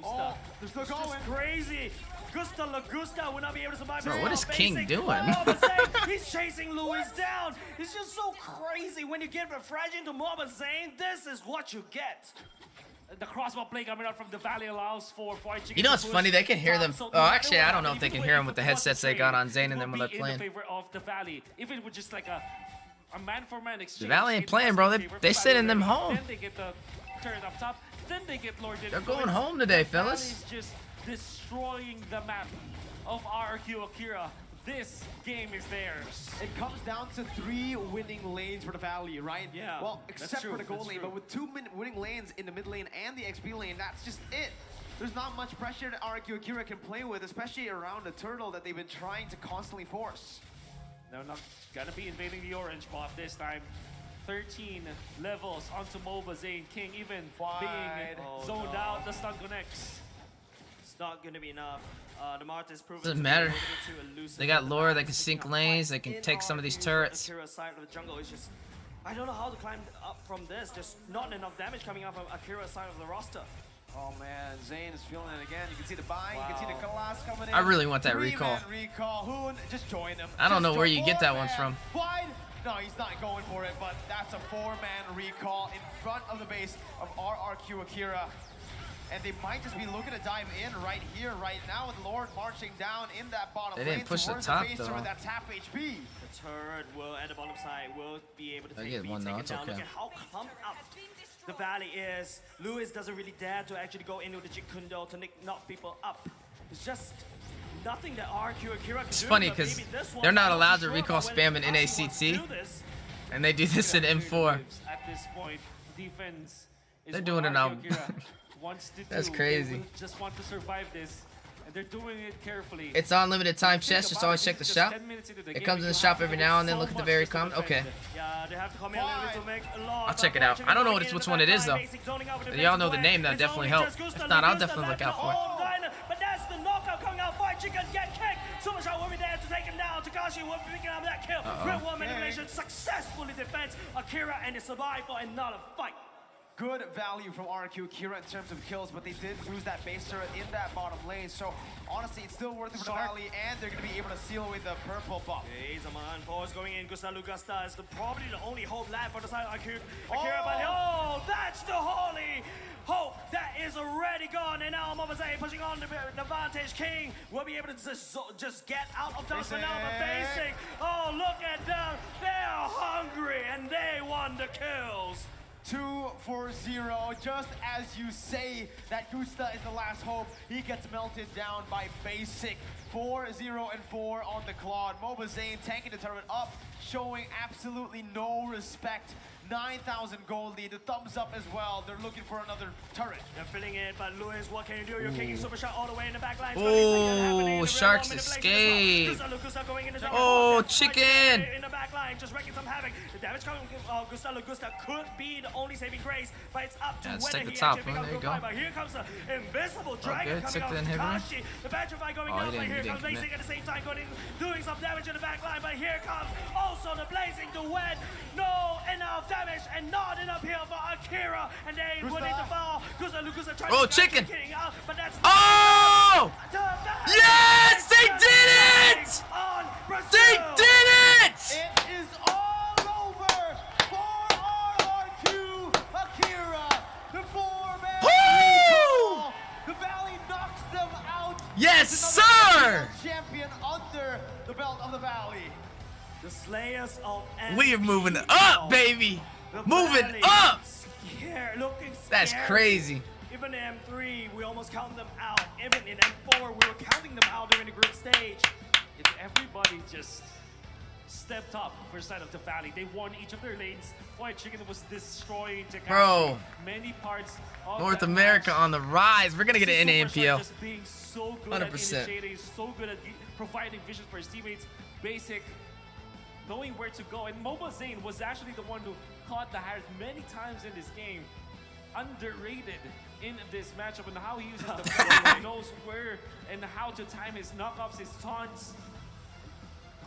Oh, they're still going. Just crazy. Gusta Lagusta will not be able to survive. Bro, what is King doing? But Zayn, he's chasing Lewis down. It's just so crazy when you get refreshing to Moba Zayn. This is what you get. The crossbow play coming out from the Valley allows for White Chicken. You know what's to funny? push They can hear them. top. So Oh, actually, I don't know if even they can though hear it them with the was headsets they got on Zayn and them when they're will be playing. in favor of the Valley. If it was just like a man-for-man exchange. The Valley ain't it playing, was bro. in favor of They the sending Valley them already. home. Then they get the turret up top. Then they get Lord. They're going home today, The fellas. Valley's just destroying the map of RRQ Akira. This game is theirs. It comes down to 3 winning lanes for the Valley, right? Yeah, Well, that's except true, for the gold that's lane, true. but with 2 winning lanes in the mid lane and the XP lane, that's just it. There's not much pressure that RRQ Akira can play with, especially around the turtle that they've been trying to constantly force. They're not gonna be invading the orange buff this time. 13 levels onto MOBA. Zayn King even being zoned out. The stun connects. It's not going to be enough. The Martyrs proven Doesn't to be matter. able to elucidate They got the lore, they Valley, can sticking sync up lanes, they fight can in take some of these RRQ turrets. Akira's side of the jungle is just, I don't know how to climb up from this. Just not enough damage coming out from Akira's side of the roster. Oh man, Zayn is feeling it again. You can see the buy, you can see the class coming in. I really want that 3-man recall. recall. Hoon, just join him. I don't know Just where join you get that one 4-man. from. Wide? No, he's not going for it, but that's a 4-man recall in front of the base of RRQ Akira. And they might just be looking to dive in right here, right now, with Lord marching down in that bottom They lane didn't push the towards top, base though. turret that's half HP. The turret will, at the bottom side, will be able to They take get B, one, take though, it it's down. okay. Look at how clumped up the Valley is. Lewis doesn't really dare to actually go into the Jikundo to knock people up. It's just nothing that RRQ Akira can It's do, funny but 'cause maybe this one, they're not I'm allowed to sure recall when spam in Takashi wants to NACT. do this, And they do this in M4. At this point, defense is They're what doing it RRQ now. Akira wants to That's do. crazy. They will just want to survive this, and they're doing it carefully. It's unlimited time chest, just always check the shop. It comes in the shop every now and then. Look at the very comment. Okay. yeah, they have to come in a little bit to make a lot. I'll check it out. I don't know which one it is, though. If y'all know the name, that'd definitely help. If not, I'll definitely look out for it. But that's the knockout coming out. Fight Chicken get kicked. Super Shot will be there to take him down. Takashi will be picking up that kill. Real World Manipulation successfully defends Akira and they survive for another fight. Good value from RRQ Akira in terms of kills, but they did lose that base turret in that bottom lane. So honestly, it's still worth it for the Valley, and they're going to be able to seal away the purple buff. Okay, Zaman Force going in. Gusta Lugusta is probably the only hope left for the side of Akira. But that's the holy hope that is already gone. And now Mobaze pushing on the advantage. King will be able to just get out of dodge for now. But Basic, look at them. They're hungry, and they want the kills. 2-4-0, just as you say that Gusta is the last hope, he gets melted down by Basic. 4-0 and 4 on the Claude. Moba Zayn tanking the turret up, showing absolutely no respect, 9,000 gold lead. The thumbs up as well. They're looking for another turret. They're filling it, but Lewis, what can you do? You're kicking super shot all the way in the back line. Oh, Sharks escape. Oh, chicken. In the back line, just wrecking some havoc. The damage coming from Gustavo Gusta could be the only saving grace, but it's up to let's whether take the he top actually one. picks There up you go. But here comes the invisible dragon good. coming Took out the of inhibitor. Takashi. The Petrify going Oh, down, he but here didn't comes commit. Blazing at the same time, doing some damage in the back line, but here comes also the Blazing duet. No enough damage and not enough heal for Akira, and they would need to fall. Gusta trying Oh, to chicken. getting out, but that's Oh! Yes, they did it! on They did it! It is all over for RRQ Akira. The 4-man Woo! The Valley knocks them out. Yes, It's another sir! champion under the belt of the Valley. the Slayers of We are moving up, baby. Moving up. Looking That's scary. crazy. Even in M3, we almost counted them out. Even in M4, we were counting them out during the group stage. If everybody just stepped up for side of the Valley, they won each of their lanes. White Chicken was destroying Takashi. Bro. Many parts of North that America match. on the rise. We're gonna get an Superstar NAMPL. just being so good 100%. at initiating, so good at providing vision for his teammates. Basic, knowing where to go. And Mobile Zane was actually the one who caught the Harris many times in this game. Underrated in this matchup and how he uses the he knows where and how to time his knockups, his taunts.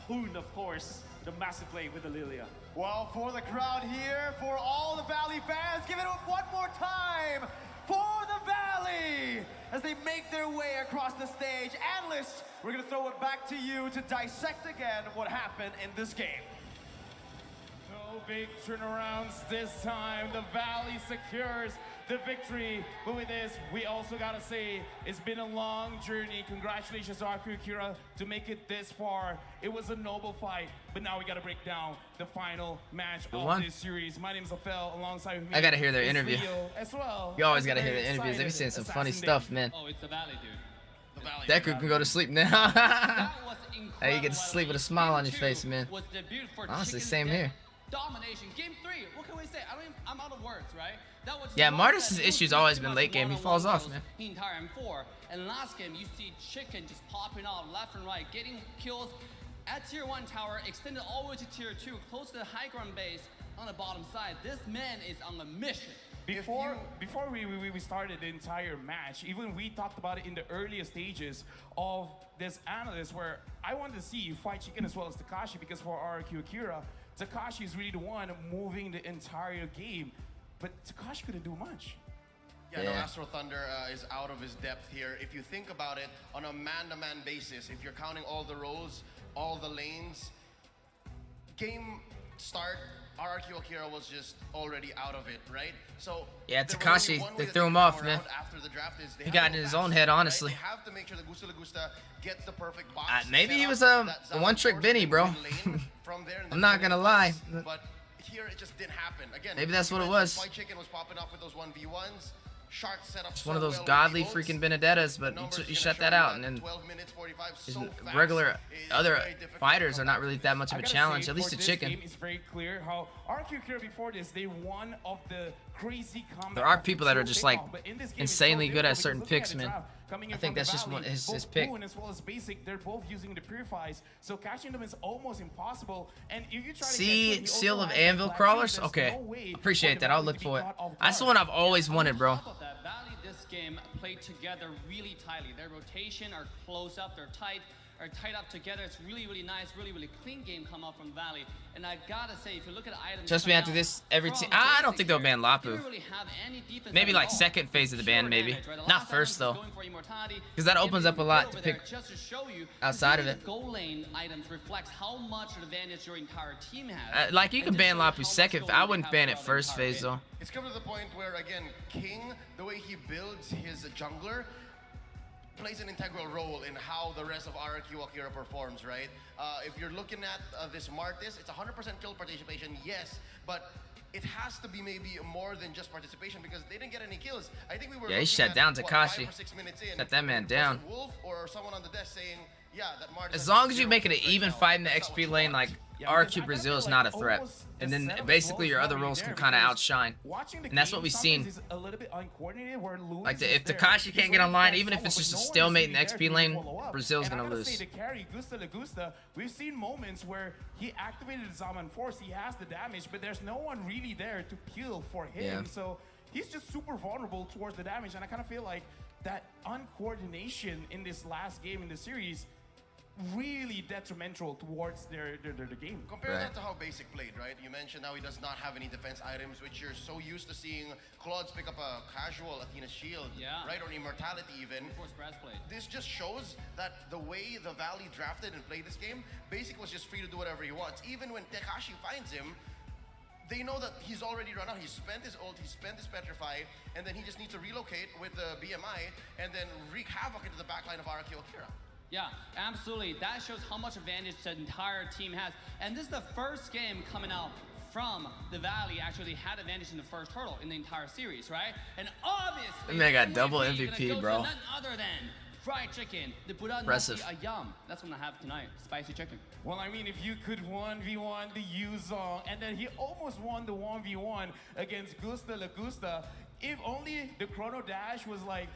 Hoon, of course, the massive play with the Lilia. Well, for the crowd here, for all the Valley fans, give it up one more time for the Valley as they make their way across the stage. Analysts, we're going to throw it back to you to dissect again what happened in this game. No big turnarounds this time. The Valley secures the victory. But with this, we also gotta say it's been a long journey. Congratulations to RRQ Akira to make it this far. It was a noble fight, but now we gotta break down the final match of this series. My name is Afel, alongside with me. I gotta hear their is interview. Rio as well. You always gotta hear the interviews. They be saying some funny stuff, man. Oh, it's the Valley, dude. The Valley. That group can go to sleep now. That was incredible. Hey, you get to sleep with a smile on your face, man. Was debuted for Honestly, Chicken same Death here. Domination. Game 3. What can we say? I'm out of words, right? That was Yeah, the Martis' most issue's that always pretty been much late game. He one-on-one falls off, kills man. The entire M4. And last game, you see Chicken just popping off left and right, getting kills at tier 1 tower, extended all the way to tier 2, close to the high ground base on the bottom side. This man is on a mission. Before we started the entire match, even we talked about it in the earliest stages of this analyst, where I wanted to see you fight Chicken as well as Takashi, because for RRQ Akira, Takashi is really the one moving the entire game, but Takashi couldn't do much. Yeah, no, Astro Thunder is out of his depth here. If you think about it, on a man-to-man basis, if you're counting all the rows, all the lanes, game start, RRQ Akira was just already out of it, right? So Yeah, there was Takashi, only one they way threw that him can off, come man. around After the draft is they He have got no in his pass, own head, right? honestly. They have to make sure that Gusta gets the perfect box. Maybe set he up, was that a Zalon one-trick force Benny, in bro. lane from there, and I'm then not come gonna in lie. twice, but here it just didn't happen. Again, Maybe that's you what it mentioned was. White Chicken was popping off with those 1v1s. Shark set up It's so one of those well with godly the ults. freaking Benedettas, but Numbers you gonna shut show that you out, and then 12 minutes, 45, his so fast regular is other very difficult fighters to are come not back. really that much of I a gotta challenge, say, at least for to this Chicken. game, it's very clear how RRQ Akira before this, they won of the crazy combat. There are people that are just like But in this game, insanely it's so good at difficult certain because looking picks, the man. draft coming in I think from the that's just Valley, his both pick. Boon as well as Basic, they're both using the purifies, so catching them is almost impossible. And if you try to See, get Seal of overlaps Anvil with Crawlers? there's Okay, no way appreciate for the that. I'll Valley look to be for it. caught off That's the guard. one I've always wanted, bro. On top of that, Valley this game played together really tightly. Their rotation are close up, they're tight, are tied up together. It's really, really nice, really, really clean game come out from Valley. And I gotta say, if you look at items, Trust me, coming after out this, every from team. I don't Basic think they'll here, ban they Lapu. didn't really have any defense Maybe at like all. second phase of the ban, Pure maybe. damage, right? The Not last first, item was though. going for immortality. 'Cause that If opens you up a go lot over to there, pick just to show you, outside of the it. goal lane items reflects how much advantage your entire team has. Like, you And can just ban shows how Lapu much second. goal I they wouldn't have ban it throughout the first entire phase, game. though. It's come to the point where, again, King, the way he builds his jungler, plays an integral role in how the rest of RRQ Akira performs, right? If you're looking at this Martis, it's 100% kill participation, yes, but it has to be maybe more than just participation because they didn't get any kills. I think we were Yeah, he looking shut at, down what, Takashi. 5 or 6 minutes in. Shut that man Was down. it Wolf or someone on the desk saying, yeah, that margin. As long as you make it an even fight in the XP lane, like RRQ Brazil is not a threat. And then basically your other roles can kind of outshine. And that's what we've seen. Like if Takashi can't get online, even if it's just a stalemate in the XP lane, Brazil's going to lose. We've seen moments where he activated the Zaman Force, he has the damage, but there's no one really there to peel for him. So he's just super vulnerable towards the damage, and I kind of feel like that uncoordination in this last game in the series really detrimental towards their game. Compare that to how Basic played, right? You mentioned how he does not have any defense items, which you're so used to seeing Claude's pick up a casual Athena shield, right? Or an immortality even. This just shows that the way the Valley drafted and played this game, Basic was just free to do whatever he wants. Even when Tekashi finds him, they know that he's already run out. He's spent his ult, he's spent his Petrify, and then he just needs to relocate with the BMI and then wreak havoc into the backline of RRQ Akira. Yeah, absolutely. That shows how much advantage the entire team has. And this is the first game coming out from the Valley actually had advantage in the first hurdle in the entire series, right? And obviously, man got double MVP, bro. None other than fried chicken, the Buddha Impressive. Ayam. That's what I have tonight, spicy chicken. Well, I mean, if you could 1v1 the Yuzong, and then he almost won the 1v1 against Gusta Lagusta, if only the Chrono Dash was like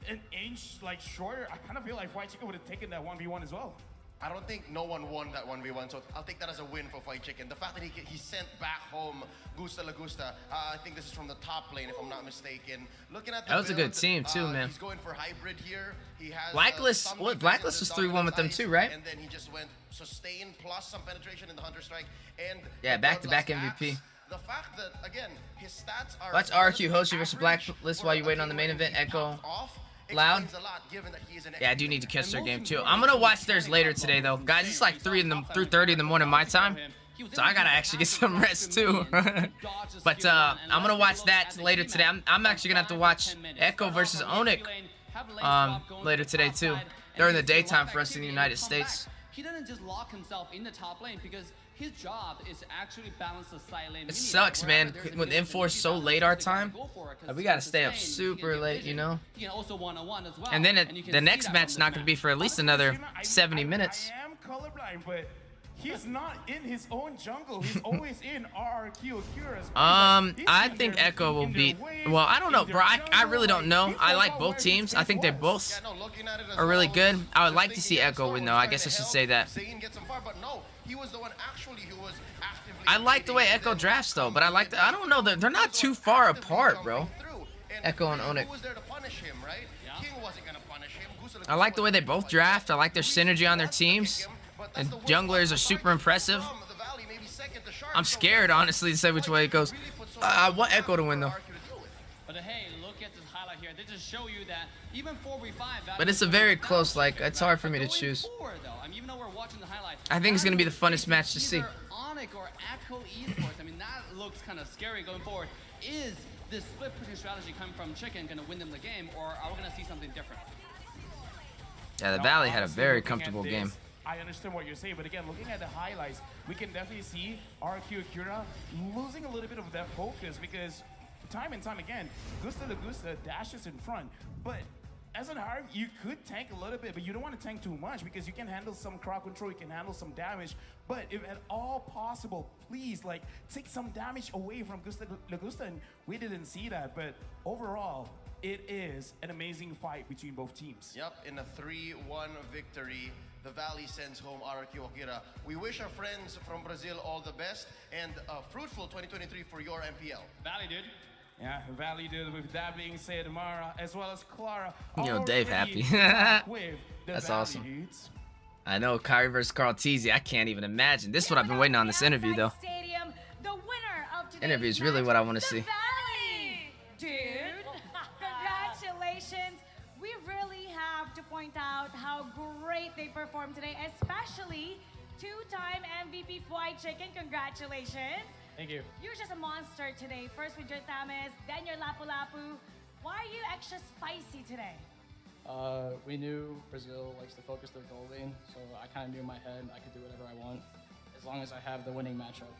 an inch shorter, I kind of feel like Fried Chicken would have taken that 1v1 as well. I don't think no one won that 1v1, so I'll take that as a win for Fried Chicken. The fact that he sent back home Gusta Lagusta, I think this is from the top lane if I'm not mistaken. Looking at the that was build, a good team too, man. He's going for hybrid here. He has Blacklist. What Blacklist was 3-1 with them too, right? And then he just went sustain plus some penetration in the Hunter Strike and back-to-back MVP. The fact that again his stats are watch RRQ Hoshi versus Blacklist while you waiting on the main event. Echo loud. Yeah, I do need to catch their game too. I'm gonna watch theirs later today though, guys. It's like 3:30 in the morning my time, so I gotta actually get some rest too. But I'm gonna watch that later today. I'm actually gonna have to watch Echo versus Onyx later today too. During the daytime for us in the United States. He didn't just lock himself in the top lane because his job is to actually balance the side lane. It sucks, man, with M4 so late our time. We gotta stay up super late, you know. And then the next match is not gonna be for at least another 70 minutes. I am colorblind, but he's not in his own jungle. He's always in RRQ Akira's. I think Echo will beat. Well, I don't know, bro. I really don't know. I like both teams. I think they both are really good. I would like to see Echo win, though. I guess I should say that. I like the way Echo drafts, though. But I don't know. They're not too far apart, bro. Echo and Onyx. I like the way they both draft. I like their synergy on their teams. And junglers are super impressive. I'm scared, honestly, to say which way it goes. I want Echo to win, though. But hey, look at this highlight here. They just show you that even 4v5. But it's a very close, like, it's hard for me to choose. Even though we're watching the highlight, I think it's going to be the funnest match to see. Onyx or Echo Esports, I mean, that looks kind of scary going forward. Is this split pushing strategy coming from Chicken going to win them the game, or are we going to see something different? Yeah, the Valley had a very comfortable game. I understand what you're saying, but again, looking at the highlights, we can definitely see RRQ Akira losing a little bit of that focus because time and time again, Gusta Lagusta dashes in front. But as an Harv, you could tank a little bit, but you don't want to tank too much because you can handle some crowd control, you can handle some damage. But if at all possible, please, like, take some damage away from Gusta Lagusta, and we didn't see that. But overall, it is an amazing fight between both teams. Yep, in a 3-1 victory, the Valley sends home RRQ Akira. We wish our friends from Brazil all the best and a fruitful 2023 for your MPL. Valley, dude. Yeah, Valley, dude. With that being said, Mara, as well as Clara. Yo, Dave happy. That's awesome. Dudes. I know, Kyrie versus Carl Teasy. I can't even imagine. This is what I've been waiting on this interview, though. Stadium, the winner of today's interview is really what I want to see. Valley, dude. Congratulations. We really have to point out how great they performed today, especially two-time MVP Fried Chicken. Congratulations. Thank you. You're just a monster today. First with your tamis, then your lapu-lapu. Why are you extra spicy today? We knew Brazil likes to focus their goal lane, so I kind of knew in my head I could do whatever I want as long as I have the winning matchup.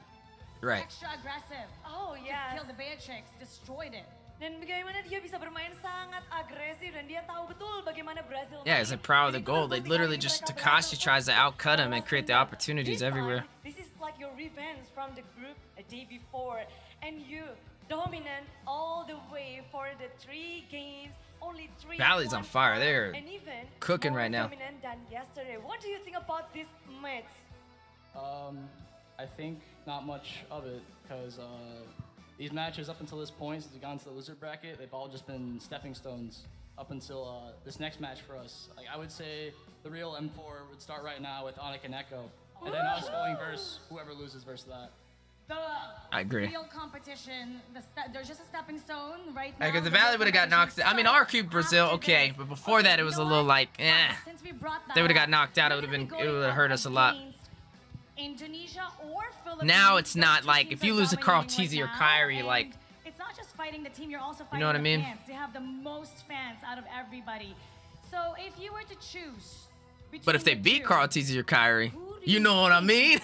Right. Extra aggressive. Oh, yeah. Killed the Beatrix, destroyed it. Dan bagaimana dia bisa bermain sangat agresif dan dia tahu betul bagaimana Brazil. Yeah, he's like proud of the goal. They literally just Takashi tries to outcut him and create the opportunities everywhere. This is like your revenge from the group a day before, and you dominant all the way for the 3 games. Only 3. Valley's on fire. They're and even cooking more right now. Dominant than yesterday. What do you think about this match? I think not much of it because these matches up until this point, since we've gone to the loser bracket, they've all just been stepping stones up until this next match for us. Like I would say, the real M4 would start right now with Onyx and Echo, and then us going versus whoever loses versus that. I agree. Real competition. There's just a stepping stone right now. Because the Valley would have got knocked. I mean, RRQ Brazil, okay, but before that, it was a little like, eh. They would have got knocked out. It would have hurt us a lot. Indonesia or Philippines. Now it's not like if you lose to Carl Teasy or Kyrie, like. It's not just fighting the team. You're also fighting you know what I mean? the fans. They have the most fans out of everybody. So if you were to choose. But if they beat Carl Teasy or Kyrie, you know what I mean?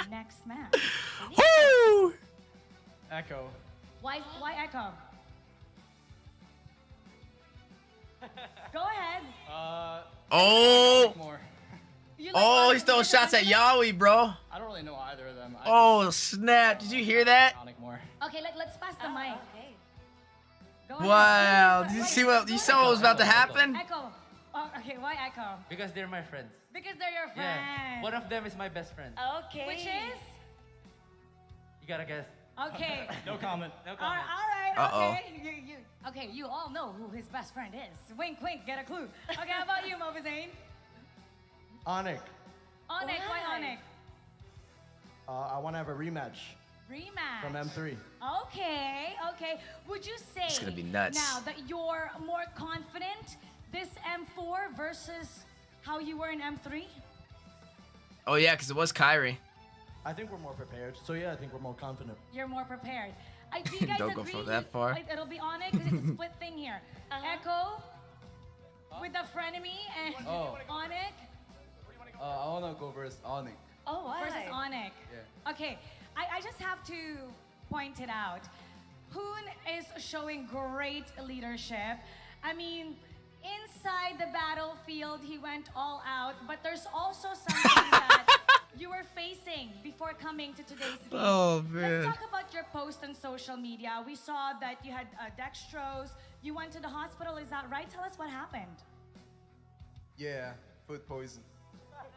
Next match. Woo! Echo. Why Echo? Go ahead. Oh! More. Oh, he's throwing shots at Yaoi, bro. I don't really know either of them. Oh, snap. Did you hear that? More. Okay, let's pass the mic. Okay. Go Wow. ahead. Did you saw what was about to happen? Echo. Oh, okay, why Echo? Because they're my friends. Because they're your friends. Yeah. One of them is my best friend. Okay. Which is? You gotta guess. Okay. No comment. No comment. All right. Uh-oh. Okay, you all know who his best friend is. Wink, wink, get a clue. Okay, how about you, Mobazane? Onyx. Onyx, why Onyx? I want to have a rematch Rematch. from M3. Okay. Would you say It's gonna be nuts. now that you're more confident this M4 versus how you were in M3? Oh, yeah, because it was Kyrie. I think we're more prepared. So yeah, I think we're more confident. You're more prepared. Do you guys Don't go agree? for that far. It'll be Onyx because it's a split thing here. Echo with the frenemy and Onyx I wanna go versus Onyx. Oh, why? versus Onyx. Yeah. Okay, I just have to point it out. Hoon is showing great leadership. I mean, inside the battlefield, he went all out, but there's also something that you were facing before coming to today's game. Oh, man. Let's talk about your post on social media. We saw that you had dextrose. You went to the hospital, is that right? Tell us what happened. Yeah, food poison.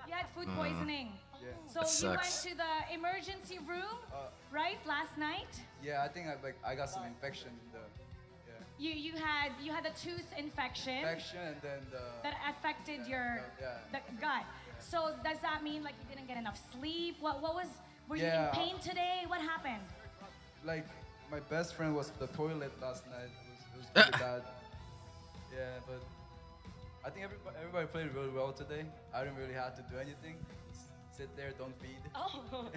You had food poisoning. Yeah. So That you went sucks. to the emergency room, right, last night? Yeah, I think I got some infection in the You had a tooth infection and then that affected your yeah. the gut. So does that mean like you didn't get enough sleep? Were you in Yeah. pain today? What happened? like my best friend was the toilet last night. It was pretty bad. Yeah, but I think everybody played really well today. I didn't really have to do anything. Just sit there, don't feed. Oh. So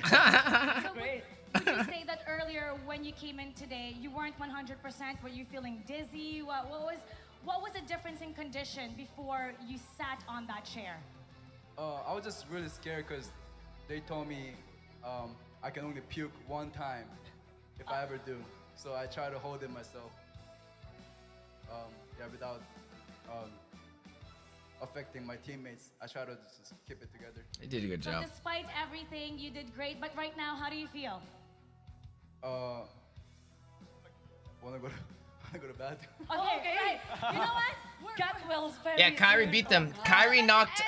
Great. would you say that earlier when you came in today, you weren't 100%? Were you feeling dizzy? What was the difference in condition before you sat on that chair? I was just really scared because they told me I can only puke one time if I ever do. So I try to hold it myself. Yeah, without affecting my teammates. I try to just keep it together. They did a good So job. despite everything, you did great. But right now, how do you feel? Wanna go to bed? Okay, right. You know what? Catwell's very Yeah, Kyrie beat them. Kyrie knocked,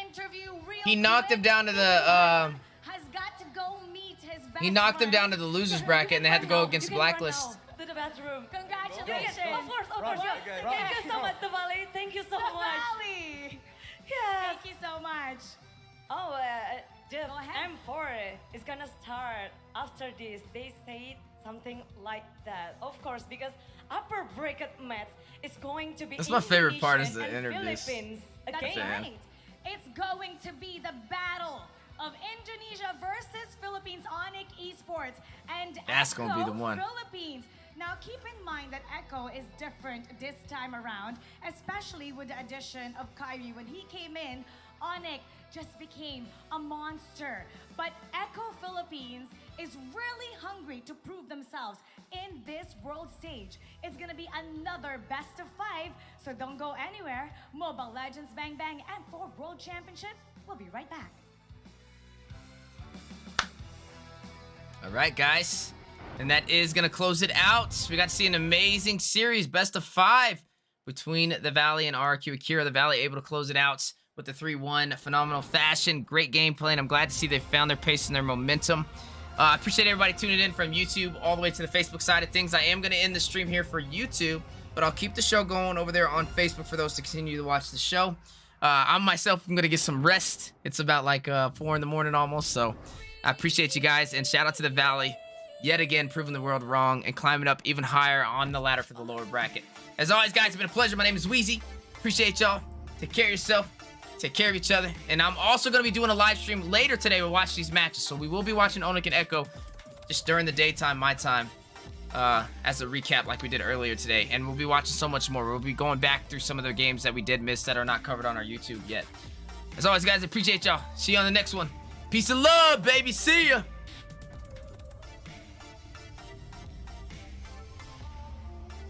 Interview real he knocked him quick. down to the, Has got to go meet his best he knocked him friend. down to the losers bracket and they had to go against Blacklist. To the bathroom. Congratulations. Of course. Thank you so much, the Valley. Thank you so The much. Valley. Yes. Thank you so much. Oh, the Go ahead. M4 is gonna start after this. They say something like that. Of course, because upper bracket match is going to be That's my favorite part is Indonesia the and interviews. Philippines That's again. Fan. right. It's going to be the battle of Indonesia versus Philippines Onyx Esports and That's gonna be Echo the one. Philippines. Now keep in mind that Echo is different this time around, especially with the addition of Kyrie. When he came in, Onyx just became a monster. But Echo Philippines is really hungry to prove themselves in this world stage. It's gonna be another best of 5, so don't go anywhere. Mobile Legends Bang Bang and 4 World Championship, we'll be right back. All right, guys. And that is going to close it out. We got to see an amazing series, best of 5 between the Valley and RRQ Akira. The Valley able to close it out with the 3-1 phenomenal fashion. Great gameplay, and I'm glad to see they found their pace and their momentum. I appreciate everybody tuning in from YouTube all the way to the Facebook side of things. I am going to end the stream here for YouTube, but I'll keep the show going over there on Facebook for those to continue to watch the show. I myself am going to get some rest. It's about like 4 in the morning almost, so I appreciate you guys, and shout out to the Valley. Yet again, proving the world wrong and climbing up even higher on the ladder for the lower bracket. As always, guys, it's been a pleasure. My name is Wheezy. Appreciate y'all. Take care of yourself. Take care of each other. And I'm also going to be doing a live stream later today. We'll watch these matches. So we will be watching Onyx and Echo just during the daytime, my time, as a recap like we did earlier today. And we'll be watching so much more. We'll be going back through some of the games that we did miss that are not covered on our YouTube yet. As always, guys, I appreciate y'all. See you on the next one. Peace and love, baby. See ya.